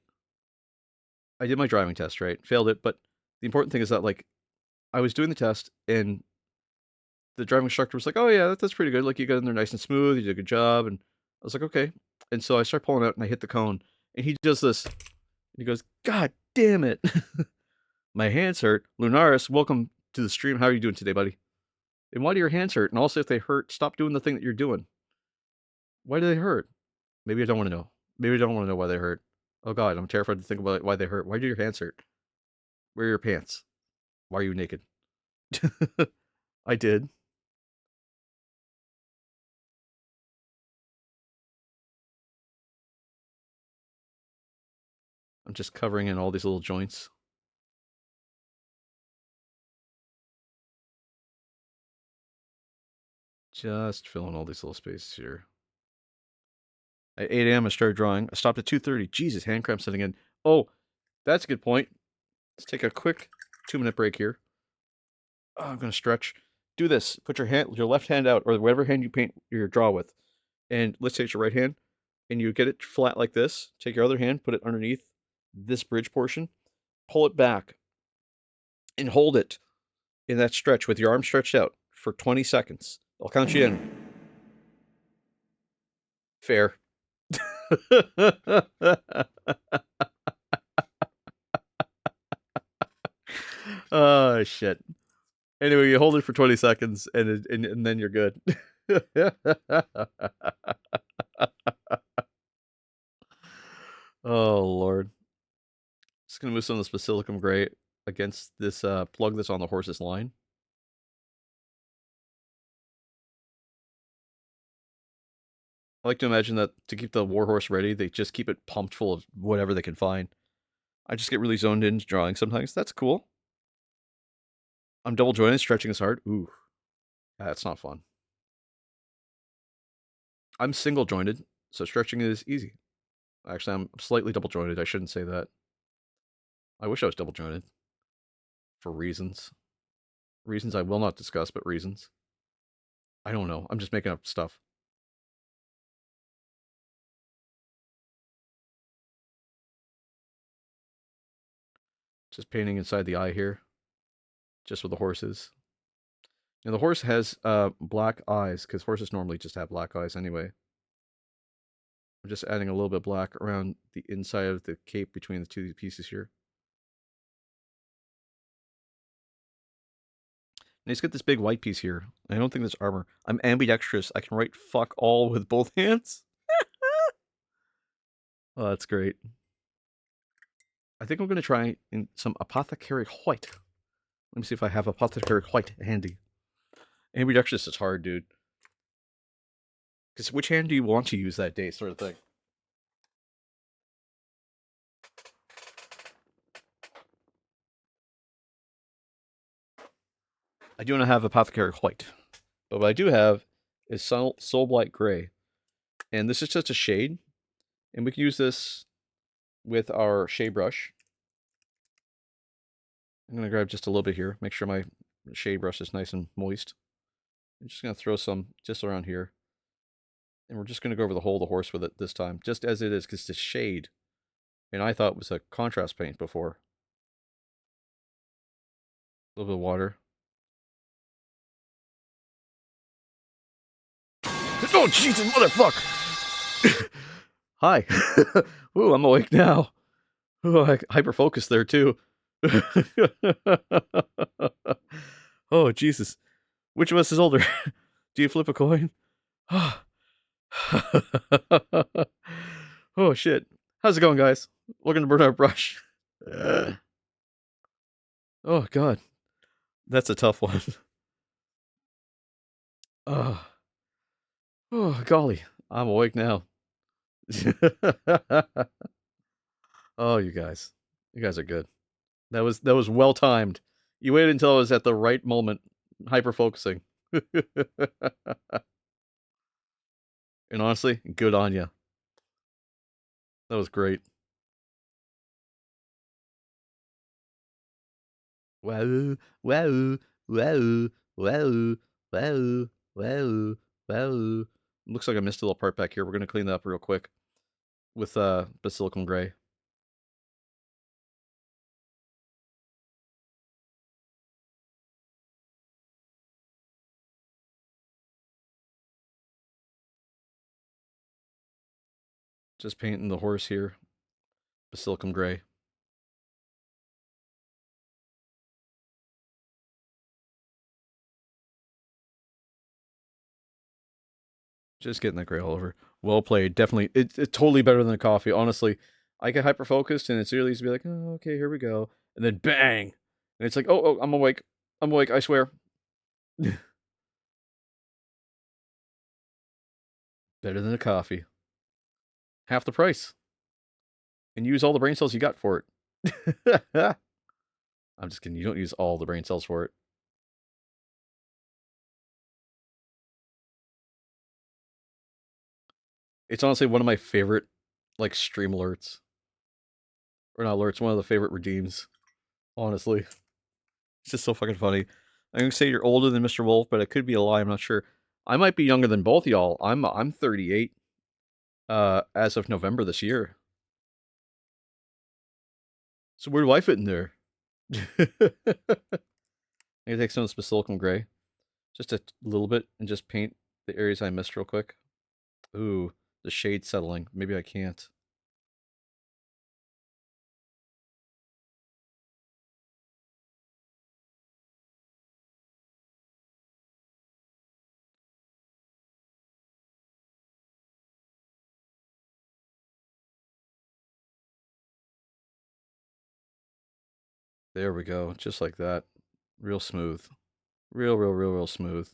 I did my driving test, right? Failed it, but the important thing is that like I was doing the test, and the driving instructor was like, "Oh yeah, that's pretty good. Like you got in there nice and smooth. You did a good job." And I was like, "Okay." And so I start pulling out, and I hit the cone, and he does this. He goes, "God damn it, my hands hurt." Lunaris, welcome to the stream. How are you doing today, buddy? And why do your hands hurt? And also, if they hurt, stop doing the thing that you're doing. Why do they hurt? Maybe I don't want to know. Maybe I don't want to know why they hurt. Oh god, I'm terrified to think about why they hurt. Why do your hands hurt? Where are your pants? Why are you naked? I did. I'm just covering in all these little joints. Just filling all these little spaces here. At 8 a.m. I started drawing. I stopped at 2:30. Jesus, hand cramp setting in. Oh, that's a good point. Let's take a quick 2-minute break here. Oh, I'm gonna stretch. Do this. Put your left hand out, or whatever hand you paint your draw with, and let's say it's your right hand, and you get it flat like this. Take your other hand, put it underneath this bridge portion, pull it back, and hold it in that stretch with your arm stretched out for 20 seconds. I'll count you in. Fair. Oh shit. Anyway, you hold it for 20 seconds and then you're good. Oh lord. Just gonna move some of this basilicum gray against this plug that's on the horse's line. I like to imagine that to keep the warhorse ready, they just keep it pumped full of whatever they can find. I just get really zoned into drawing sometimes. That's cool. I'm double jointed, stretching is hard. Ooh, that's not fun. I'm single jointed, so stretching is easy. Actually, I'm slightly double jointed. I shouldn't say that. I wish I was double jointed. For reasons. Reasons I will not discuss, but reasons. I don't know. I'm just making up stuff. Just painting inside the eye here. Just where the horse is. And the horse has black eyes, because horses normally just have black eyes anyway. I'm just adding a little bit of black around the inside of the cape between the two pieces here. And he's got this big white piece here. I don't think that's armor. I'm ambidextrous. I can write fuck all with both hands. Oh, that's great. I think I'm going to try in some Apothecary White. Let me see if I have Apothecary White handy. Ambidextrous is hard, dude. Because which hand do you want to use that day, sort of thing. I do not have Apothecary White. But what I do have is Soul Blight Gray. And this is just a shade. And we can use this with our shade brush. I'm going to grab just a little bit here. Make sure my shade brush is nice and moist. I'm just going to throw some just around here. And we're just going to go over the whole of the horse with it this time, just as it is, because it's shade. And I thought it was a contrast paint before. A little bit of water. Oh, Jesus, motherfucker! Hi. Ooh, I'm awake now. Ooh, I hyper focused there too. Oh, Jesus. Which of us is older? Do you flip a coin? Oh, shit. How's it going, guys? Looking to burn our brush. Oh, God. That's a tough one. Oh, oh golly. I'm awake now. Oh, you guys. You guys are good. That was well timed. You waited until I was at the right moment, hyper focusing. And honestly, good on you. That was great. Wow, wow, wow, wow, wow, wow, wow. Looks like I missed a little part back here. We're gonna clean that up real quick with basilicum gray. Just painting the horse here, basilicum gray. Just getting that gray all over. Well played. Definitely. It's totally better than the coffee. Honestly, I get hyper focused and it's really easy to be like, oh, okay, here we go. And then bang. And it's like, oh, I'm awake. I'm awake, I swear. Better than the coffee. Half the price. And use all the brain cells you got for it. I'm just kidding. You don't use all the brain cells for it. It's honestly one of my favorite, like, stream alerts. Or not alerts, one of the favorite redeems. Honestly. It's just so fucking funny. I'm gonna say you're older than Mr. Wolf, but it could be a lie. I'm not sure. I might be younger than both y'all. I'm 38 as of November this year. So where do I fit in there? I'm gonna take some of this basilicum gray, just a little bit, and just paint the areas I missed real quick. Ooh, the shade settling. Maybe I can't. There we go, just like that. Real smooth. Real smooth.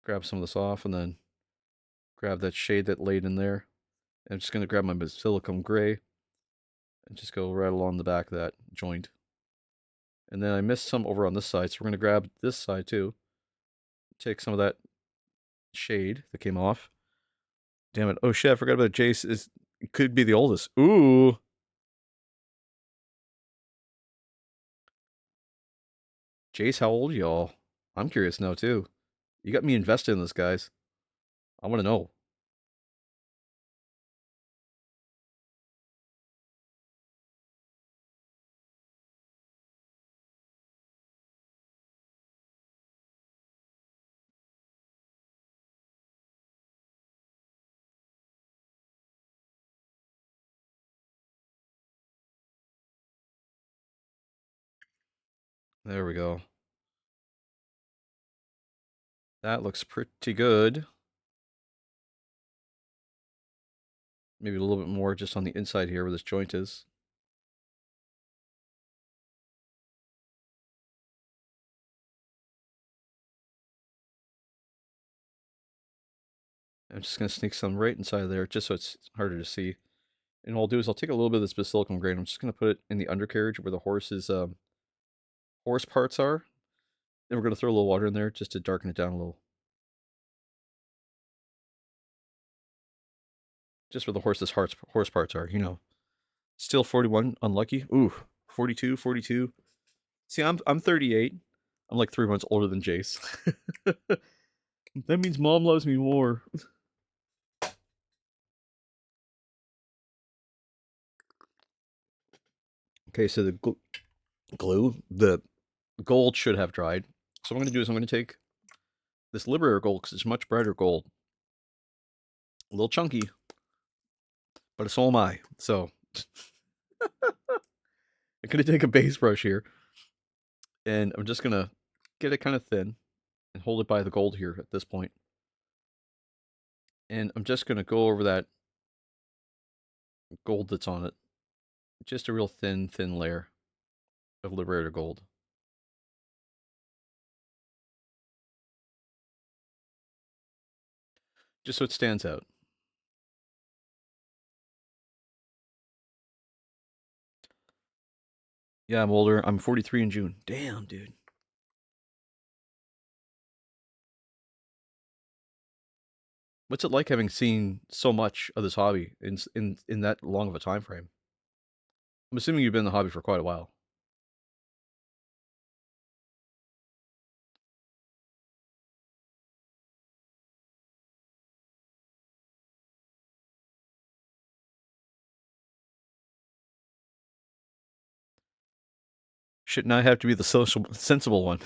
Grab some of this off and then grab that shade that laid in there. I'm just going to grab my basilicum gray and just go right along the back of that joint. And then I missed some over on this side, so we're going to grab this side too. Take some of that shade that came off. Damn it. Oh shit, I forgot about Jace. It could be the oldest. Ooh. Jace, how old are y'all? I'm curious now too. You got me invested in this, guys. I want to know. There we go. That looks pretty good. Maybe a little bit more just on the inside here where this joint is. I'm just going to sneak some right inside of there just so it's harder to see. And what I'll do is I'll take a little bit of this basilicum gray and I'm just going to put it in the undercarriage where the horse's horse parts are. And we're going to throw a little water in there just to darken it down a little. Just where the horse's horse parts are, you know. Still 41, unlucky. Ooh, 42, 42. See, I'm 38. I'm like 3 months older than Jace. That means mom loves me more. Okay, so the the gold should have dried. So what I'm going to do is I'm going to take this Liberator gold because it's much brighter gold. A little chunky, but so am I. So I'm going to take a base brush here, and I'm just going to get it kind of thin and hold it by the gold here at this point. And I'm just going to go over that gold that's on it. Just a real thin layer of Liberator gold. Just so it stands out. Yeah, I'm older. I'm 43 in June. Damn, dude. What's it like having seen so much of this hobby in that long of a time frame? I'm assuming you've been in the hobby for quite a while. Shouldn't I have to be the social sensible one?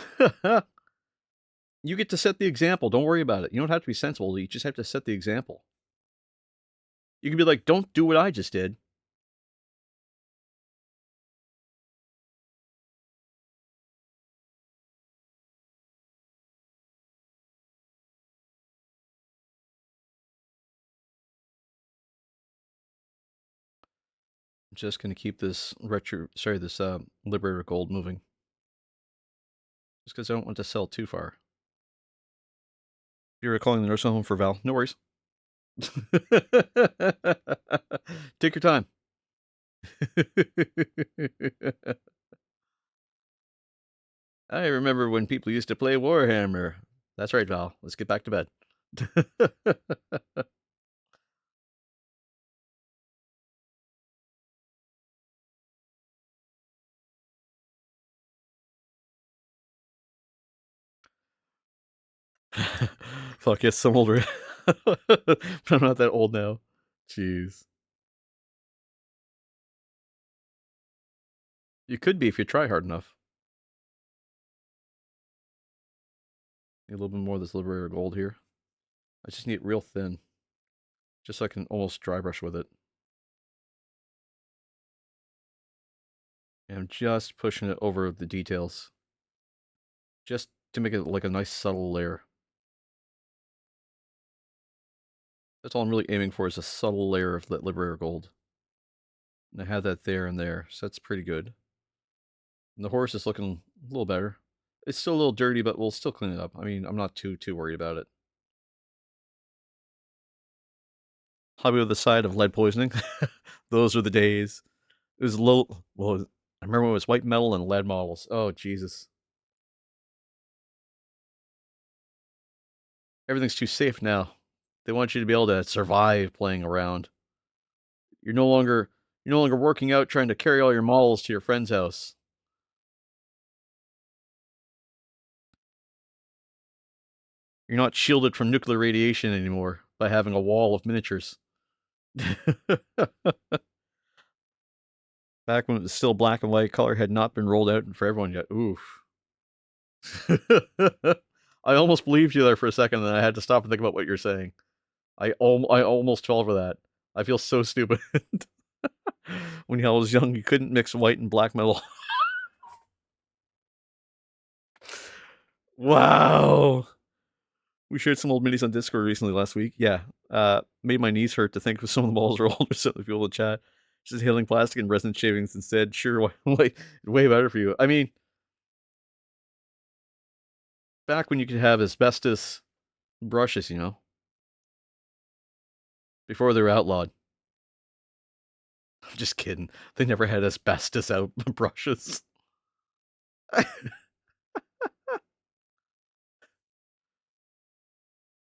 You get to set the example. Don't worry about it. You don't have to be sensible. You just have to set the example. You can be like, "Don't do what I just did." I'm just gonna keep this Liberator gold moving, just because I don't want to sell too far. You're calling the nursing home for Val. No worries. Take your time. I remember when people used to play Warhammer. That's right, Val. Let's get back to bed. Fuck yes, I'm older. But I'm not that old now. Jeez. You could be if you try hard enough. Need a little bit more of this Liberator gold here. I just need it real thin. Just so I can almost dry brush with it. And I'm just pushing it over the details. Just to make it like a nice subtle layer. That's all I'm really aiming for, is a subtle layer of that Liberator gold. And I have that there and there, so that's pretty good. And the horse is looking a little better. It's still a little dirty, but we'll still clean it up. I mean, I'm not too worried about it. Hobby with the side of lead poisoning. Those were the days. It was low. Well, I remember when it was white metal and lead models. Oh, Jesus. Everything's too safe now. They want you to be able to survive playing around. You're no longer working out trying to carry all your models to your friend's house. You're not shielded from nuclear radiation anymore by having a wall of miniatures. Back when it was still black and white, color had not been rolled out for everyone yet. Oof. I almost believed you there for a second, and then I had to stop and think about what you're saying. I almost fell for that. I feel so stupid. When I was young, you couldn't mix white and black metal. Wow. We shared some old minis on Discord recently last week. Yeah. Made my knees hurt to think of some of the balls are older, so the people in the chat. Just healing plastic and resin shavings instead. Sure, way better for you. I mean, back when you could have asbestos brushes, before they were outlawed. I'm just kidding. They never had asbestos out brushes.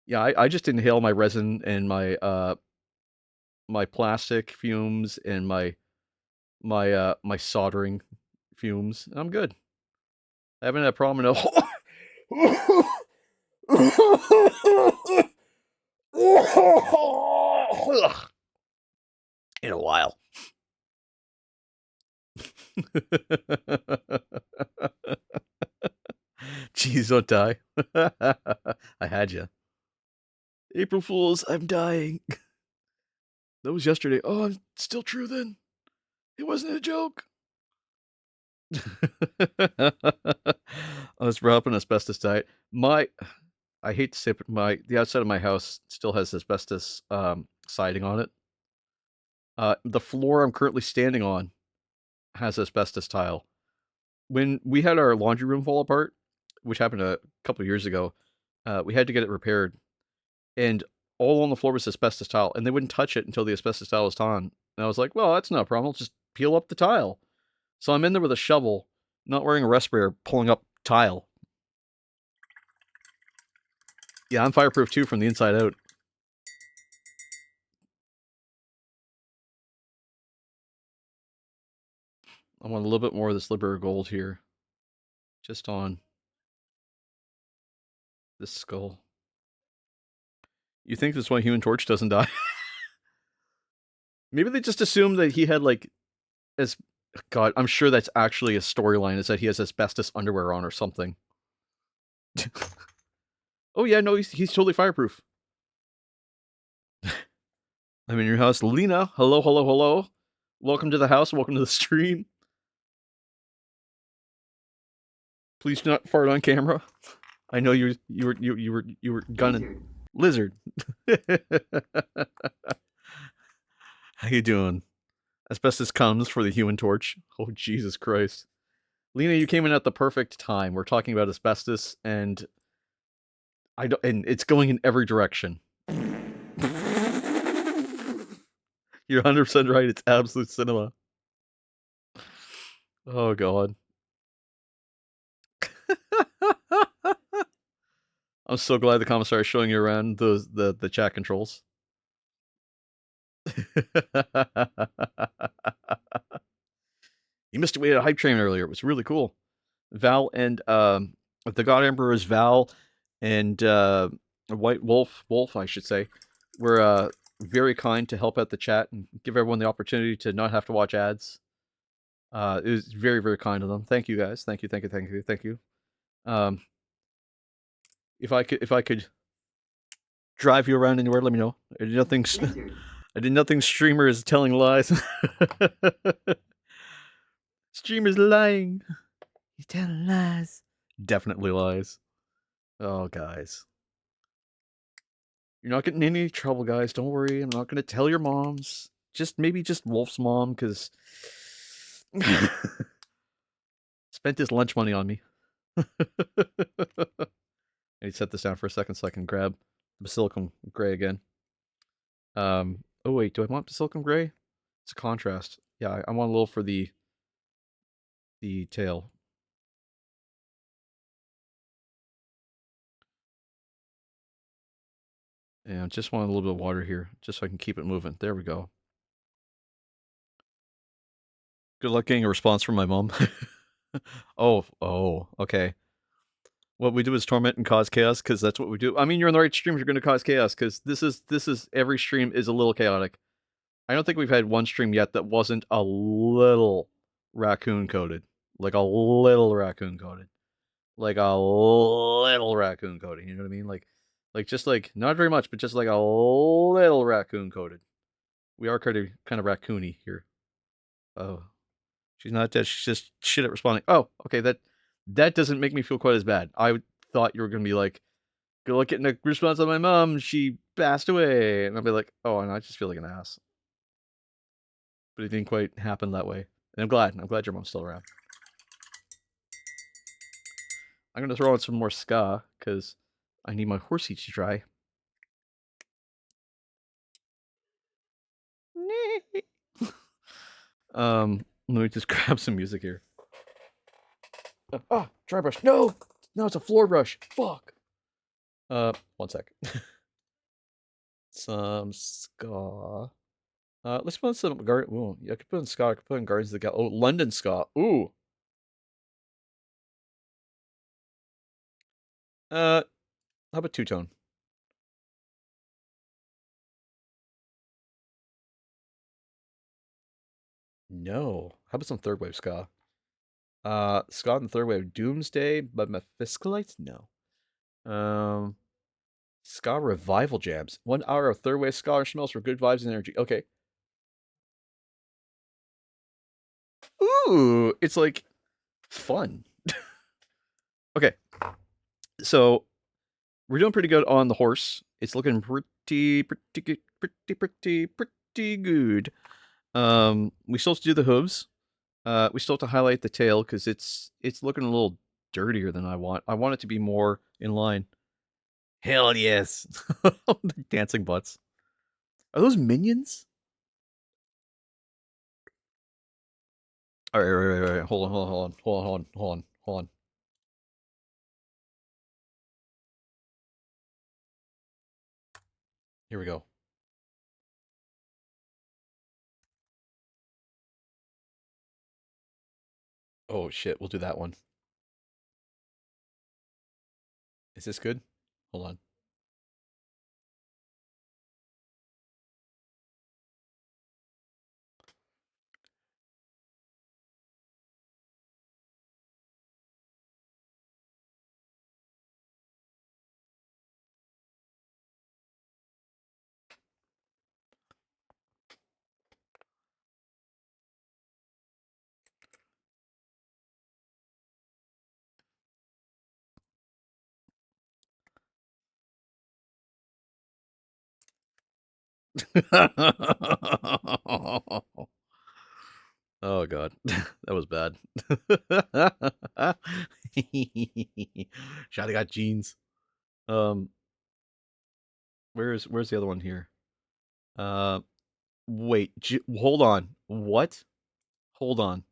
Yeah, I just inhale my resin and my plastic fumes and my my soldering fumes, and I'm good. I haven't had a problem in a in a while. Jeez, don't die. I had you. April Fools, I'm dying. That was yesterday. Oh, I'm still true then. It wasn't a joke. Let's wrap up an asbestos diet. I hate to say it, but the outside of my house still has asbestos siding on it. The floor I'm currently standing on has asbestos tile. When we had our laundry room fall apart, which happened a couple of years ago, we had to get it repaired, and all on the floor was asbestos tile, and they wouldn't touch it until the asbestos tile was on. And I was like, well, that's not a problem. Just peel up the tile. So I'm in there with a shovel, not wearing a respirator, pulling up tile. Yeah, I'm fireproof too from the inside out. I want a little bit more of this Libera gold here. Just on this skull. You think this is why Human Torch doesn't die? Maybe they just assumed that he had like as God, I'm sure that's actually a storyline, is that he has asbestos underwear on or something. Oh yeah, no, he's totally fireproof. I'm in your house. Lena, hello, hello, hello. Welcome to the house, welcome to the stream. Please do not fart on camera. I know you were gunning. Lizard. How you doing? Asbestos comes for the Human Torch. Oh Jesus Christ. Lena, you came in at the perfect time. We're talking about asbestos, and and it's going in every direction. You're 100% right. It's absolute cinema. Oh God. I'm so glad the commissar is showing you around the chat controls. You missed away at a hype train earlier. It was really cool. Val and the God Emperor's Val and White Wolf, I should say, were very kind to help out the chat and give everyone the opportunity to not have to watch ads. It was very, very kind of them. Thank you guys. Thank you, thank you, thank you, thank you. If I could drive you around anywhere, let me know. I did nothing streamers telling lies. Streamers lying. He's telling lies. Definitely lies. Oh, guys. You're not getting in any trouble, guys. Don't worry. I'm not going to tell your moms. Maybe just Wolf's mom, because spent his lunch money on me. I need to set this down for a second so I can grab Basilicum Gray again. Oh wait, do I want Basilicum Gray? It's a contrast. Yeah, I want a little for the tail. And I just want a little bit of water here, just so I can keep it moving. There we go. Good luck getting a response from my mom. Oh, okay. What we do is torment and cause chaos, because that's what we do. I mean, you're on the right stream if you're going to cause chaos, because this is every stream is a little chaotic. I don't think we've had one stream yet that wasn't a little raccoon coded. Like a little raccoon coded. Like a little raccoon coding, you know what I mean? Like just like not very much, but just like a little raccoon coded. We are kind of raccoony here. Oh, she's not dead. She's just shit at responding. Oh, okay. That doesn't make me feel quite as bad. I thought you were gonna be like, good luck getting a response on my mom. She passed away, and I'll be like, oh, and I just feel like an ass. But it didn't quite happen that way, and I'm glad. I'm glad your mom's still around. I'm gonna throw in some more ska because I need my horsey to dry. Let me just grab some music here. Dry brush. No, it's a floor brush. Fuck. One sec. Some ska. Let's put in some guard. Ooh, yeah, I could put in Scott. I could put in Guardians of the Gal. Oh, London Scott. Ooh. How about two tone? No. How about some third wave ska? Scott and third wave Doomsday, but Mephiskelites? No. Um, ska revival jams. 1 hour of third wave ska smells for good vibes and energy. Okay. Ooh, it's like fun. Okay, so we're doing pretty good on the horse. It's looking pretty good. We still have to do the hooves. We still have to highlight the tail because it's looking a little dirtier than I want. I want it to be more in line. Hell yes, the dancing butts. Are those minions? All right, right. Hold on. Here we go. Oh shit, we'll do that one. Is this good? Hold on. Oh god, that was bad. Shotty got jeans. Um, where's the other one here? Uh, wait, hold on. What? Hold on.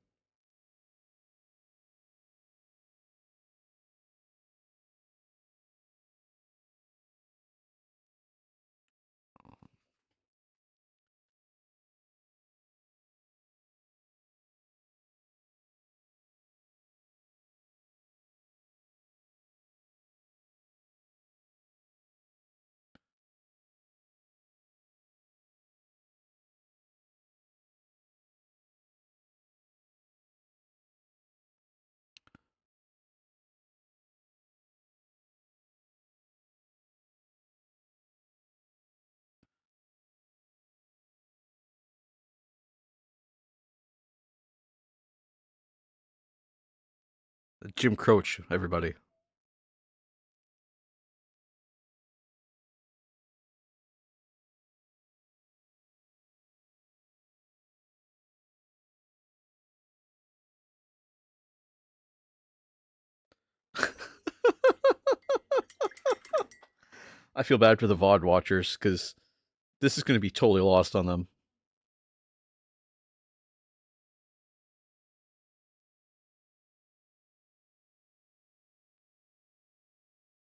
Jim Croce, everybody. I feel bad for the VOD watchers because this is going to be totally lost on them.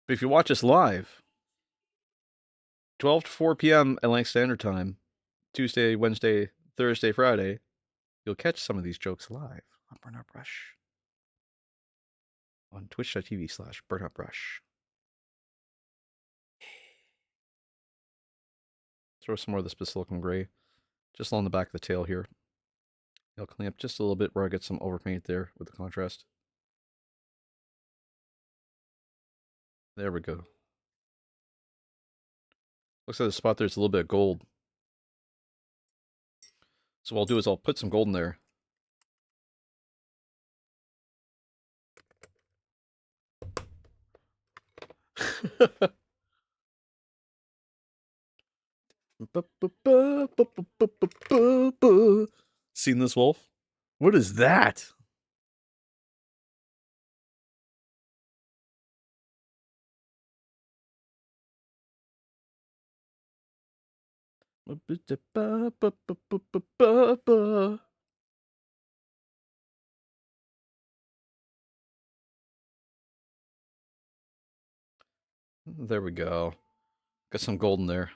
But if you watch us live, 12 to 4 p.m. Atlantic Standard Time, Tuesday, Wednesday, Thursday, Friday, you'll catch some of these jokes live on Burnout Brush on twitch.tv/burnupbrush. Throw some more of this Basilicum Gray just along the back of the tail here. I'll clean up just a little bit where I get some overpaint there with the contrast. There we go. Looks like the spot there's a little bit of gold. So what I'll do is I'll put some gold in there. Seen this, Wolf? What is that? There we go. Got some gold in there.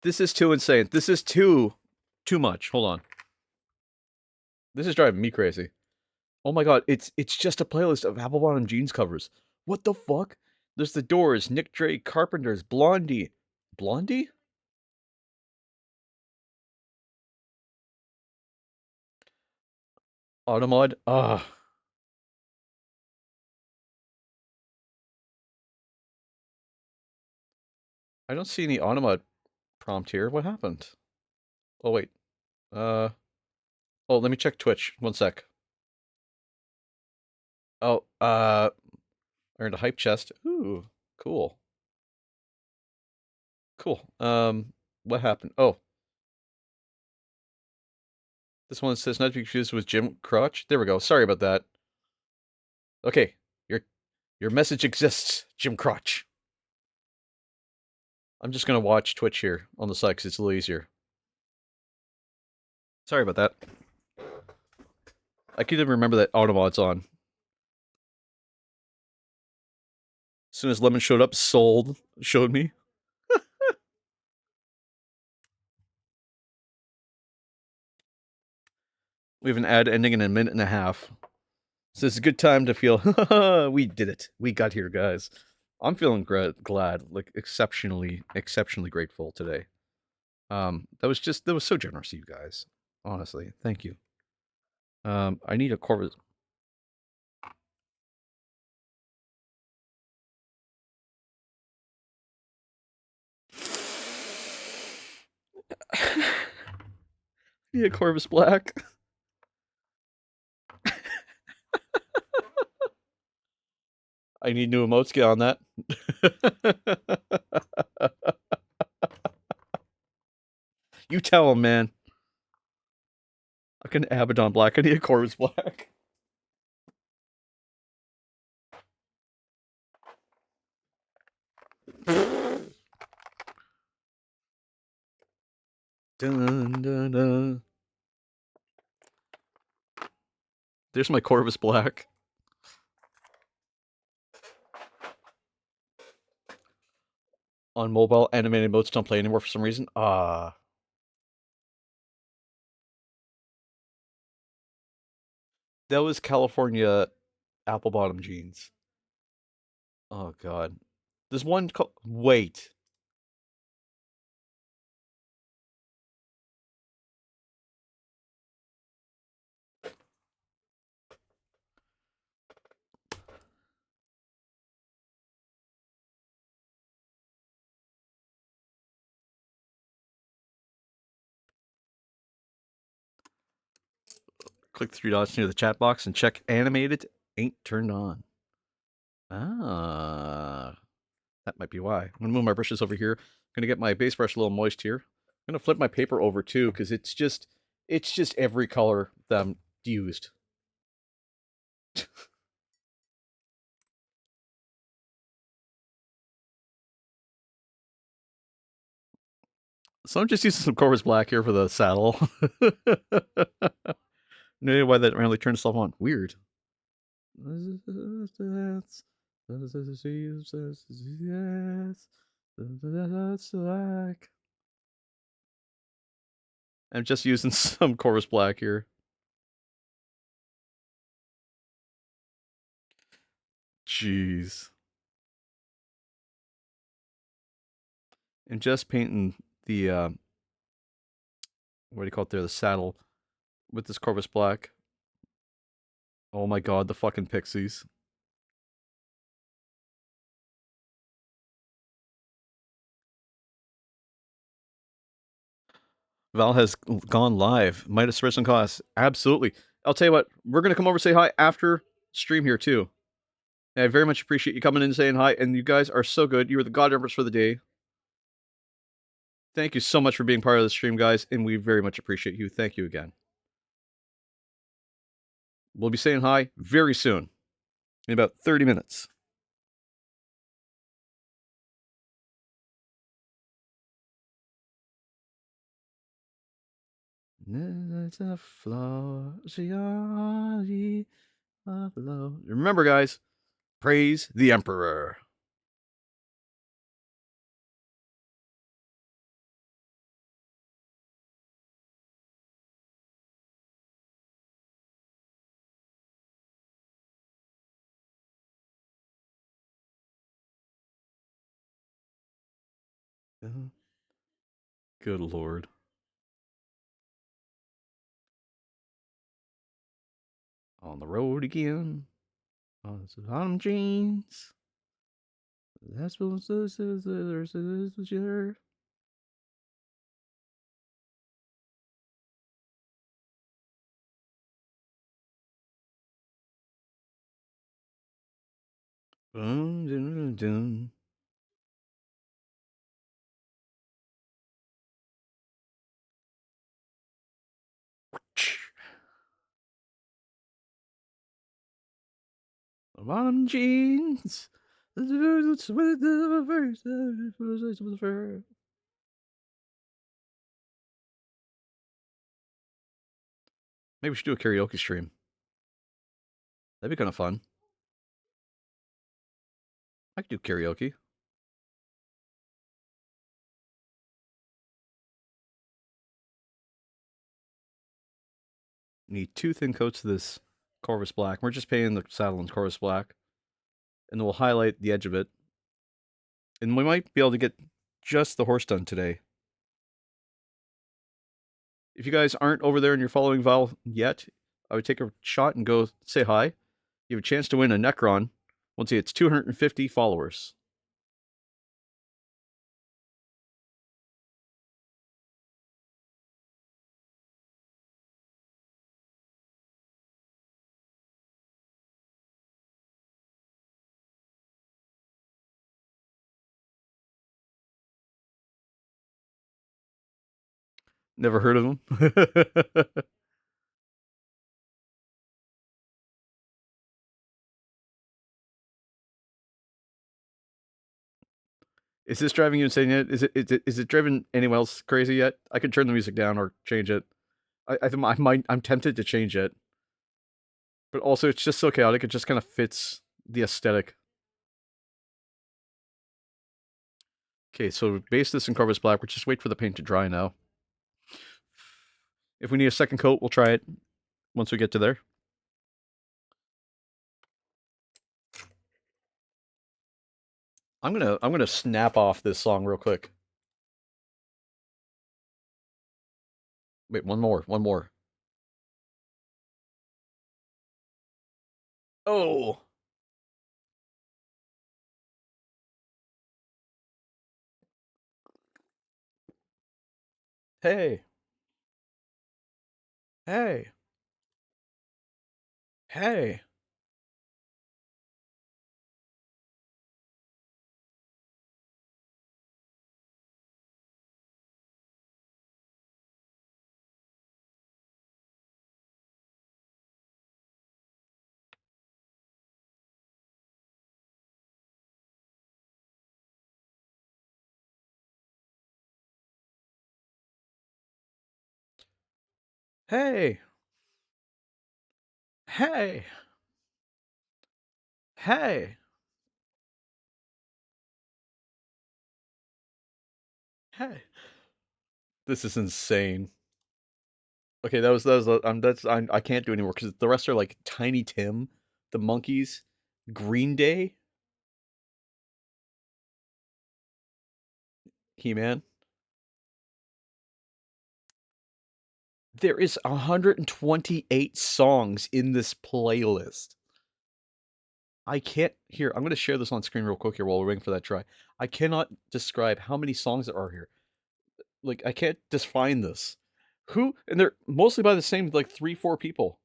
This is too insane. This is too too much. Hold on. This is driving me crazy. Oh my god, it's just a playlist of apple bottom jeans covers. What the fuck? There's The Doors, Nick Drake, Carpenters, Blondie. Blondie? Automod? Ugh. I don't see any Automod prompt here. What happened? Oh wait. Uh oh, let me check Twitch. One sec. Oh, earned a hype chest. Ooh, cool. Cool. What happened? Oh, this one says not to be confused with Jim Crotch. There we go. Sorry about that. Okay, your message exists, Jim Crotch. I'm just gonna watch Twitch here on the side because it's a little easier. Sorry about that. I couldn't remember that Automod's on. As soon as Lemon showed up, showed me. We have an ad ending in a minute and a half. So it's a good time to feel, we did it. We got here, guys. I'm feeling glad, like exceptionally grateful today. That was so generous of you guys. Honestly, thank you. I need a Corvus. Need a Corvus Black. I need new emotes on that. You tell him, man. I can Abaddon Black. I need a Corvus Black. Dun, dun, dun. There's my Corvus Black. On mobile, animated emotes don't play anymore for some reason. Ah. That was California apple bottom jeans. Oh god. There's one called. Wait. Click the three dots near the chat box and check animated ain't turned on. Ah. That might be why. I'm gonna move my brushes over here. I'm gonna get my base brush a little moist here. I'm gonna flip my paper over too, because it's just every color that I'm used. So I'm just using some Corvus Black here for the saddle. No idea why that randomly turned itself on. Weird. I'm just using some Corvus Black here. Jeez. And just painting the what do you call it there, the saddle with this Corvus Black. Oh my god, the fucking pixies. Val has gone live. Midas Risen Class. Absolutely. I'll tell you what, we're gonna come over and say hi after stream here too. And I very much appreciate you coming in and saying hi, and you guys are so good. You are the god emperors for the day. Thank you so much for being part of the stream, guys, and we very much appreciate you. Thank you again. We'll be saying hi very soon, in about 30 minutes. Remember, guys, praise the Emperor. Good lord. On the road again. On the bottom jeans. That's what this is. Dun, dun, dun. Bottom jeans. Maybe we should do a karaoke stream. That'd be kind of fun. I could do karaoke. Need 2 thin coats of this Corvus Black. We're just painting the saddle in Corvus Black. And then we'll highlight the edge of it. And we might be able to get just the horse done today. If you guys aren't over there and you're following Val yet, I would take a shot and go say hi. You have a chance to win a Necron once he hits 250 followers. Never heard of him. Is this driving you insane yet? Is it driving anyone else crazy yet? I could turn the music down or change it. I'm tempted to change it, but also it's just so chaotic. It just kind of fits the aesthetic. Okay, so base this in Corvus Black. We'll just wait for the paint to dry now. If we need a second coat, we'll try it once we get to there. I'm gonna snap off this song real quick. Wait, one more. Oh, hey, hey, hey. Hey, hey, hey, hey. This is insane. Okay, I can't do anymore because the rest are like Tiny Tim, the Monkeys, Green Day, He-Man. There is 128 songs in this playlist. I can't here. I'm going to share this on screen real quick here while we're waiting for that try. I cannot describe how many songs there are here. Like I can't define this. Who and they're mostly by the same like 3-4 people.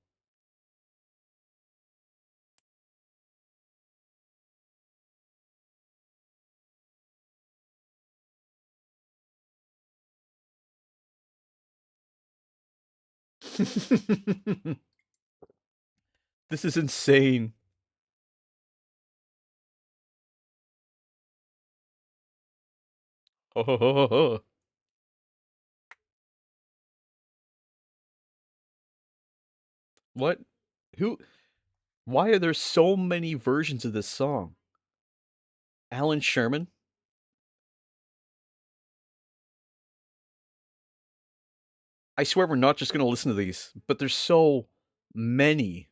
This is insane. Ho, ho, ho, ho, ho. What? Who? Why are there so many versions of this song? Alan Sherman? I swear we're not just going to listen to these, but there's so many.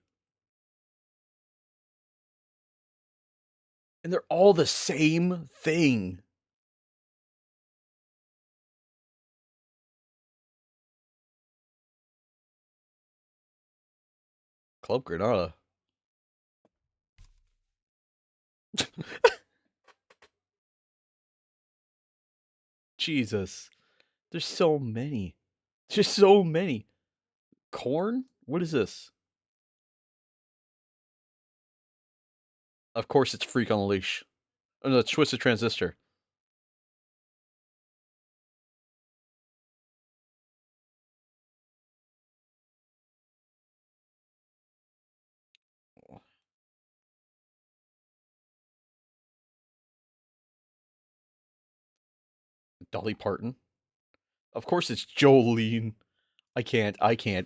And they're all the same thing. Club Granada. Jesus. There's so many. There's so many. Corn? What is this? Of course it's Freak on a Leash. Oh no, it's Twisted Transistor. Dolly Parton. Of course it's Jolene. I can't.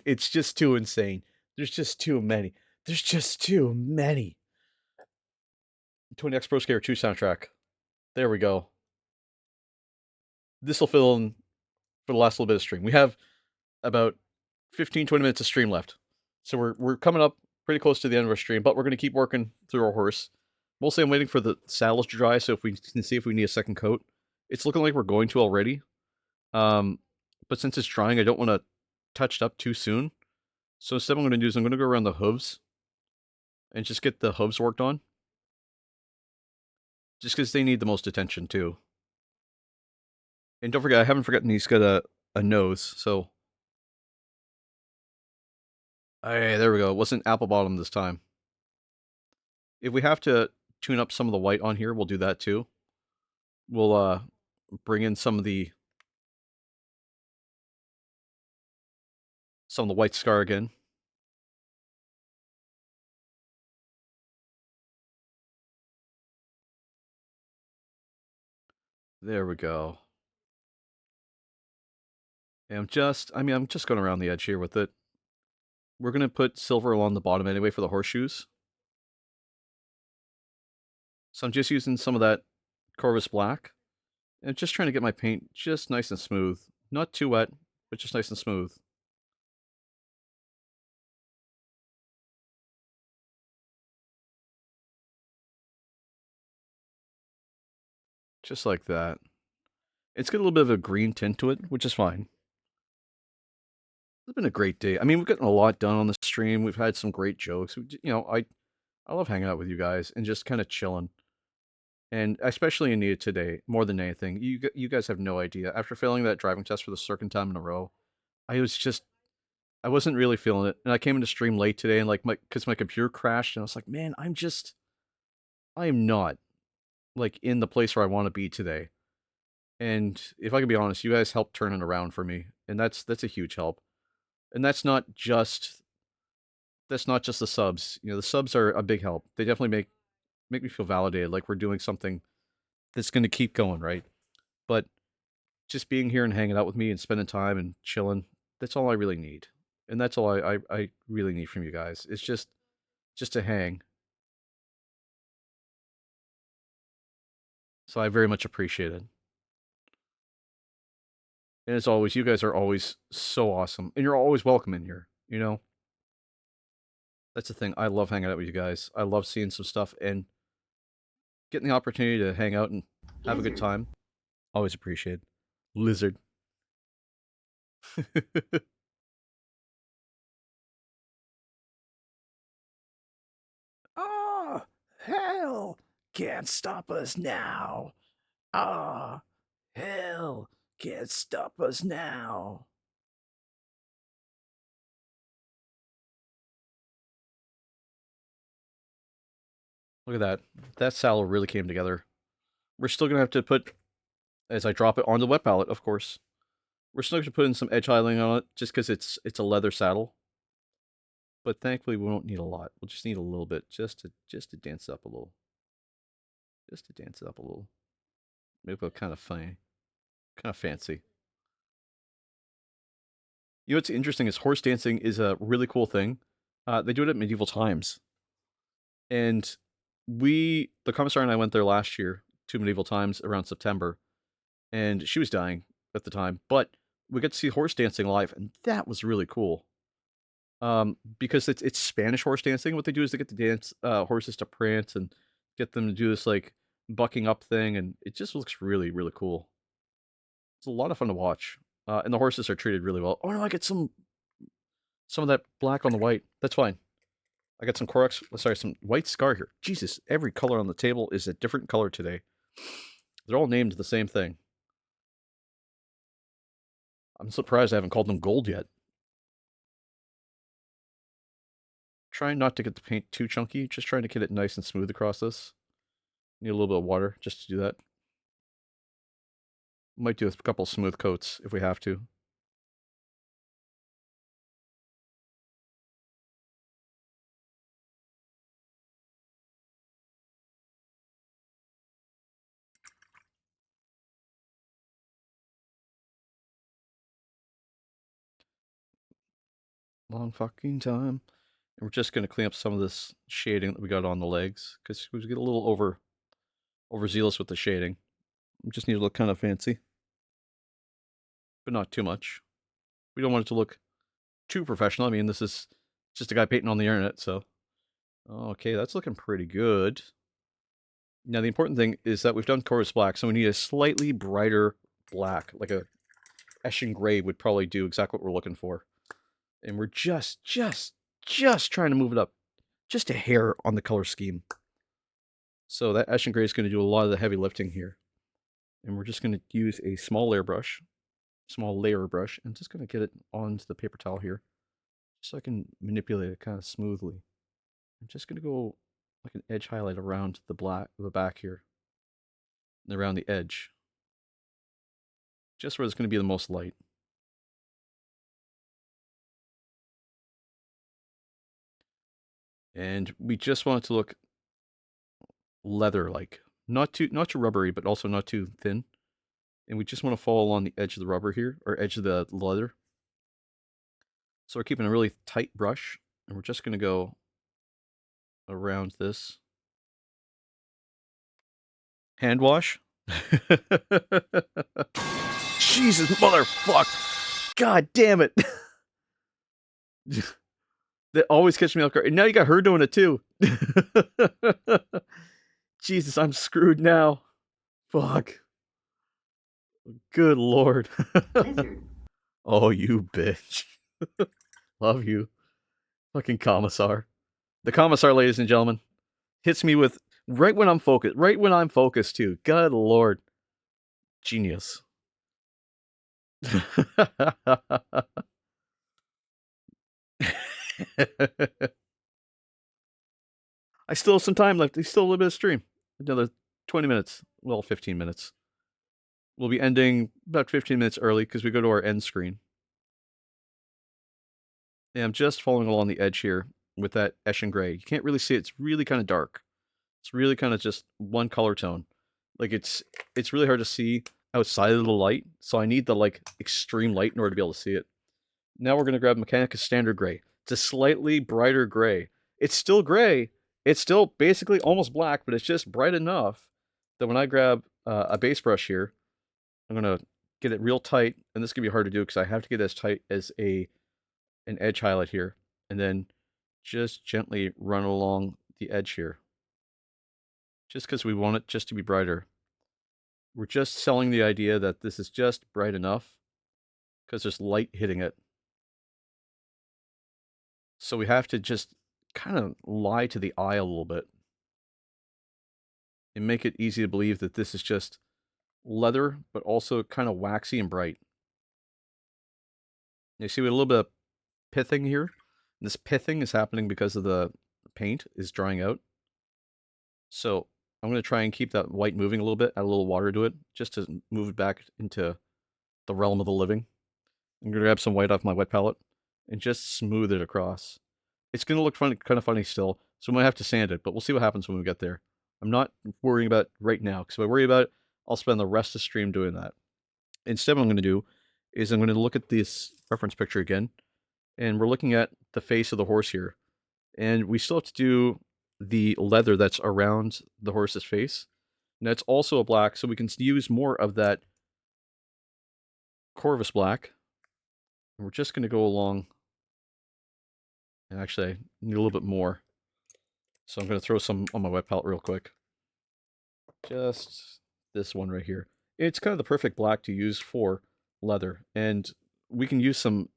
It's just too insane. There's just too many. There's just too many. 20X Pro Skater 2 soundtrack. There we go. This will fill in for the last little bit of stream. We have about 15, 20 minutes of stream left. So we're coming up pretty close to the end of our stream, but we're going to keep working through our horse. Mostly I'm waiting for the saddles to dry, so if we can see if we need a second coat. It's looking like we're going to already. But since it's drying, I don't want to touch it up too soon. So instead what I'm going to do is I'm going to go around the hooves and just get the hooves worked on. Just because they need the most attention too. And don't forget, I haven't forgotten he's got a nose, so... Hey, there we go. It wasn't apple bottom this time. If we have to tune up some of the white on here, we'll do that too. We'll bring in some of the white scar again. There we go. And I'm just going around the edge here with it. We're going to put silver along the bottom anyway for the horseshoes. So I'm just using some of that Corvus Black. And just trying to get my paint just nice and smooth. Not too wet, but just nice and smooth. Just like that. It's got a little bit of a green tint to it, which is fine. It's been a great day. I mean, we've gotten a lot done on the stream. We've had some great jokes. I love hanging out with you guys and just kind of chilling. And especially Anita today, more than anything. You guys have no idea. After failing that driving test for the second time in a row, I wasn't really feeling it. And I came into stream late today and because my computer crashed and I was like, man, I am not like in the place where I want to be today. And if I can be honest, you guys helped turn it around for me. And that's a huge help. And that's not just the subs. You know, the subs are a big help. They definitely make me feel validated, like we're doing something that's going to keep going, right? But just being here and hanging out with me and spending time and chilling, that's all I really need. And that's all I really need from you guys. It's just to hang. So I very much appreciate it. And as always, you guys are always so awesome. And you're always welcome in here, you know? That's the thing. I love hanging out with you guys. I love seeing some stuff and getting the opportunity to hang out and have a good time. Always appreciate. Lizard. Ah, hell can't stop us now. Ah, hell can't stop us now. Look at that. That saddle really came together. We're still going to have to put, as I drop it on the wet palette, of course, we're still going to put in some edge highlighting on it just because it's a leather saddle. But thankfully, we won't need a lot. We'll just need a little bit just to dance it up a little. Just to dance it up a little. Make it kind of funny. Kind of fancy. You know what's interesting is horse dancing is a really cool thing. They do it at medieval times. And the commissar and I went there last year to medieval times around September. And she was dying at the time. But we got to see horse dancing live, and that was really cool. Because it's Spanish horse dancing. What they do is they get to dance horses to prance and get them to do this like bucking up thing, and it just looks really, really cool. It's a lot of fun to watch. And the horses are treated really well. Oh no, I get some of that black on the white. That's fine. I got some Corex, sorry, some white scar here. Jesus, every color on the table is a different color today. They're all named the same thing. I'm surprised I haven't called them gold yet. Trying not to get the paint too chunky, just trying to get it nice and smooth across this. Need a little bit of water just to do that. Might do a couple smooth coats if we have to. Long fucking time. And we're just going to clean up some of this shading that we got on the legs, because we get a little overzealous with the shading. We just need to look kind of fancy, but not too much. We don't want it to look too professional. I mean, this is just a guy painting on the internet, so. Okay, that's looking pretty good. Now, the important thing is that we've done chorus black, so we need a slightly brighter black, like a Eshin gray would probably do exactly what we're looking for. And we're just trying to move it up just a hair on the color scheme. So that Eshin gray is going to do a lot of the heavy lifting here. And we're just going to use a small layer brush, and just going to get it onto the paper towel here, so I can manipulate it kind of smoothly. I'm just going to go like an edge highlight around the back here, and around the edge, just where it's going to be the most light. And we just want it to look leather-like, not too rubbery, but also not too thin. And we just want to follow along the edge of the rubber here, or edge of the leather. So we're keeping a really tight brush, and we're just going to go around this. Hand wash. Jesus, motherfuck! God damn it! That always catches me off guard. And now you got her doing it too. Jesus, I'm screwed now. Fuck. Good lord. Lizard. Oh, you bitch. Love you. Fucking commissar. The commissar, ladies and gentlemen, hits me with right when I'm focused. Right when I'm focused too. Good lord. Genius. I still have some time left. There's still a little bit of stream. Another 20 minutes. Well, 15 minutes. We'll be ending about 15 minutes early because we go to our end screen. And I'm just following along the edge here with that Eshin gray. You can't really see it. It's really kind of dark. It's really kind of just one color tone. Like it's really hard to see outside of the light. So I need the like extreme light in order to be able to see it. Now we're going to grab Mechanica Standard Gray. It's a slightly brighter gray. It's still gray. It's still basically almost black, but it's just bright enough that when I grab a base brush here, I'm going to get it real tight. And this can be hard to do because I have to get as tight as an edge highlight here. And then just gently run along the edge here. Just because we want it just to be brighter. We're just selling the idea that this is just bright enough because there's light hitting it. So we have to just kind of lie to the eye a little bit and make it easy to believe that this is just leather, but also kind of waxy and bright. You see, we have a little bit of pithing here. And this pithing is happening because of the paint is drying out. So I'm going to try and keep that white moving a little bit, add a little water to it, just to move it back into the realm of the living. I'm going to grab some white off my wet palette and just smooth it across. It's going to look funny, kind of funny still, so we might have to sand it, but we'll see what happens when we get there. I'm not worrying about it right now, because if I worry about it, I'll spend the rest of the stream doing that. Instead, what I'm going to do is I'm going to look at this reference picture again, and we're looking at the face of the horse here. And we still have to do the leather that's around the horse's face. And that's also a black, so we can use more of that Corvus black. And we're just going to go along. And actually, I need a little bit more. So I'm going to throw some on my wet palette real quick. Just this one right here. It's kind of the perfect black to use for leather. And we can use some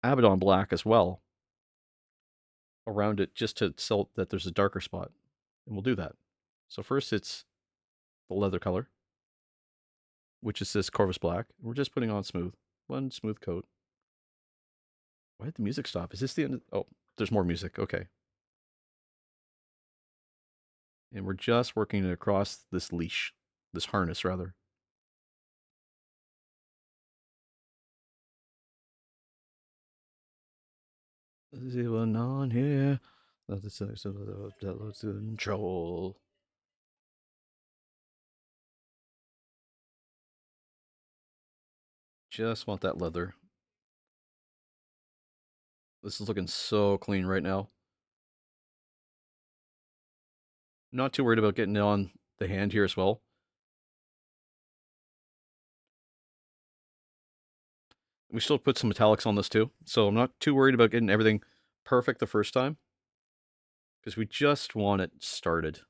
Abaddon black as well. around it just to sell that there's a darker spot. And we'll do that. So first it's the leather color, which is this Corvus Black. We're just putting on smooth. One smooth coat. Why did the music stop? Is this the end? Oh, there's more music. Okay. And we're just working it across this leash, this harness, rather. Is anyone on here? That's control. Just want that leather. This is looking so clean right now. Not too worried about getting it on the hand here as well. We still put some metallics on this too, so I'm not too worried about getting everything perfect the first time, because we just want it started.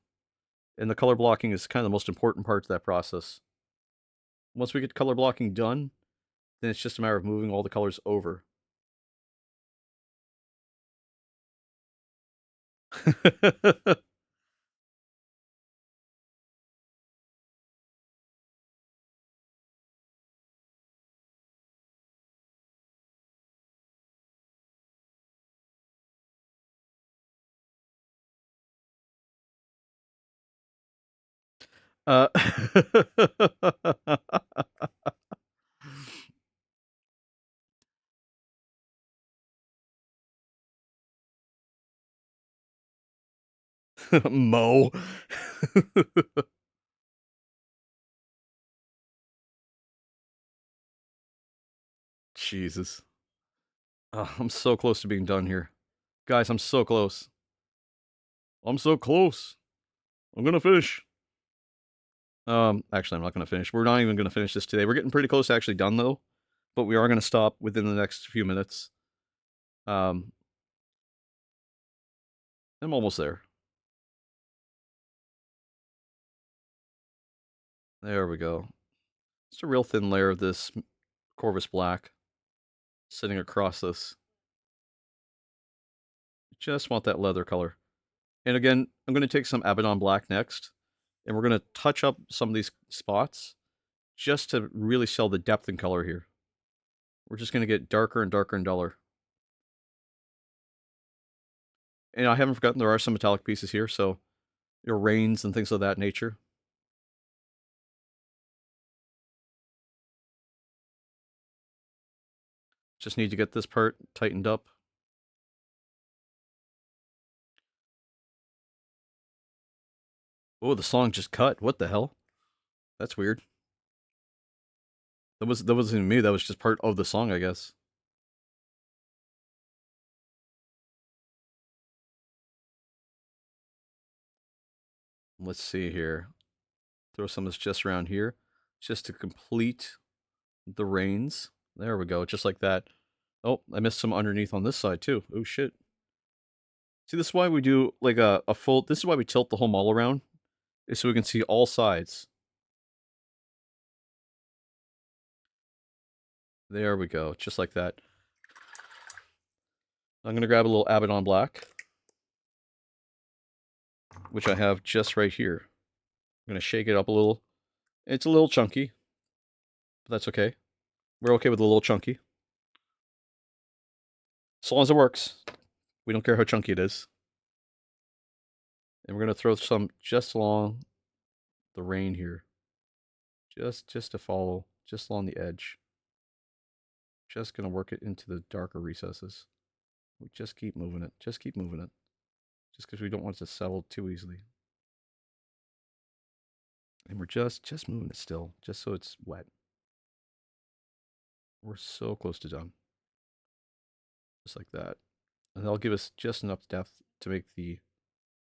And the color blocking is kind of the most important part to that process. Once we get color blocking done, then it's just a matter of moving all the colors over. uh, Mo. Jesus. Oh, I'm so close to being done here. Guys, I'm so close. I'm so close. I'm gonna finish. Actually, I'm not gonna finish. We're not even gonna finish this today. We're getting pretty close to actually done though, but we are gonna stop within the next few minutes. I'm almost there. There we go. Just a real thin layer of this Corvus Black sitting across this. Just want that leather color. And again, I'm going to take some Abaddon Black next, and we're going to touch up some of these spots just to really sell the depth and color here. We're just going to get darker and darker and duller. And I haven't forgotten there are some metallic pieces here, so your rains and things of that nature. Just need to get this part tightened up. Oh, the song just cut. What the hell? That's weird. That wasn't me. That was just part of the song, I guess. Let's see here. Throw some of this just around here, just to complete the reins. There we go, just like that. Oh, I missed some underneath on this side too. Oh shit. See, this is why we do like a full, this is why we tilt the whole model around, is so we can see all sides. There we go, just like that. I'm gonna grab a little Abaddon Black, which I have just right here. I'm gonna shake it up a little. It's a little chunky, but that's okay. We're okay with a little chunky. As long as it works. We don't care how chunky it is. And we're gonna throw some just along the rein here. Just to follow, just along the edge. Just gonna work it into the darker recesses. We just keep moving it. Just keep moving it. Just because we don't want it to settle too easily. And we're just moving it still, just so it's wet. We're so close to done. Just like that. And that'll give us just enough depth to make the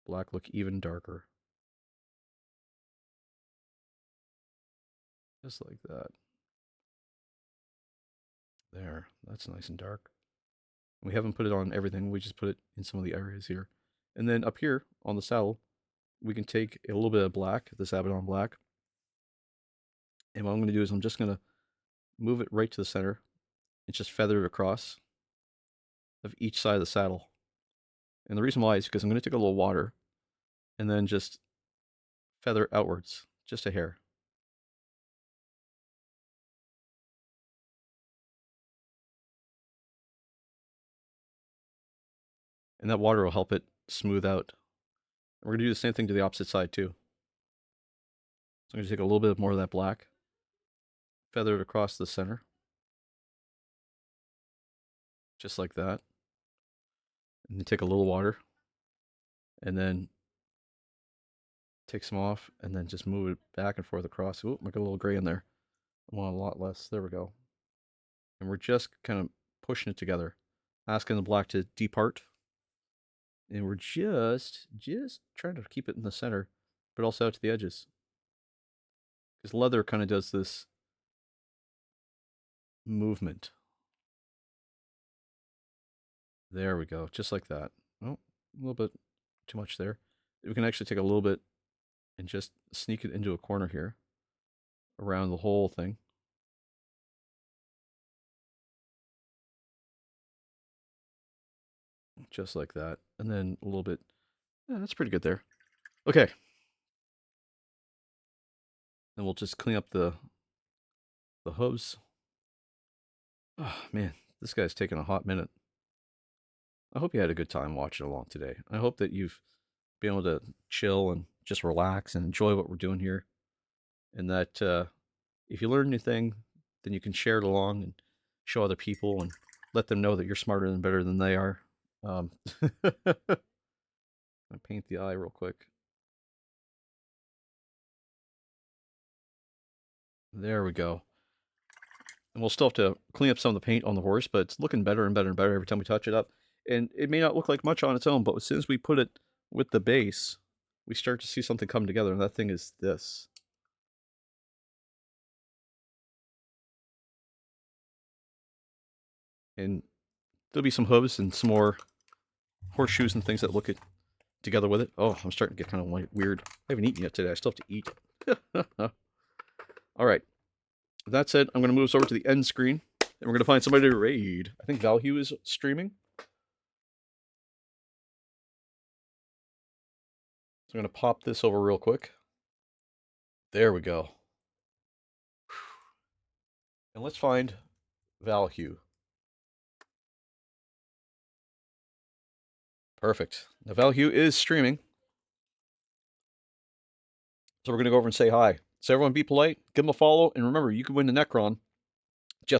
black look even darker. Just like that. There. That's nice and dark. We haven't put it on everything. We just put it in some of the areas here. And then up here on the saddle, we can take a little bit of black, this Abaddon Black. And what I'm going to do is I'm just going to move it right to the center and just feather it across of each side of the saddle. And the reason why is because I'm going to take a little water and then just feather outwards, just a hair. And that water will help it smooth out. And we're going to do the same thing to the opposite side too. So I'm going to take a little bit more of that black, feather it across the center, just like that. And then take a little water, and then take some off, and then just move it back and forth across. Ooh, I got a little gray in there. I want a lot less. There we go. And we're just kind of pushing it together, asking the black to depart. And we're just trying to keep it in the center, but also out to the edges. Because leather kind of does this movement. There we go, just like that. Oh, a little bit too much there. We can actually take a little bit and just sneak it into a corner here around the whole thing. Just like that. And then a little bit. Yeah, that's pretty good there. Okay. Then we'll just clean up the hooves. Oh, man, this guy's taking a hot minute. I hope you had a good time watching along today. I hope that you've been able to chill and just relax and enjoy what we're doing here. And that if you learn a new thing, then you can share it along and show other people and let them know that you're smarter and better than they are. I paint the eye real quick. There we go. And we'll still have to clean up some of the paint on the horse, but it's looking better and better and better every time we touch it up. And it may not look like much on its own, but as soon as we put it with the base, we start to see something come together, and that thing is this. And there'll be some hooves and some more horseshoes and things that look together with it. Oh, I'm starting to get kind of weird. I haven't eaten yet today. I still have to eat. All right. That said, I'm going to move us over to the end screen, and we're going to find somebody to raid. I think Valhue is streaming. So I'm going to pop this over real quick. There we go. And let's find Valhue. Perfect. Now Valhue is streaming. So we're going to go over and say hi. So everyone be polite, give him a follow, and remember, you can win the Necron.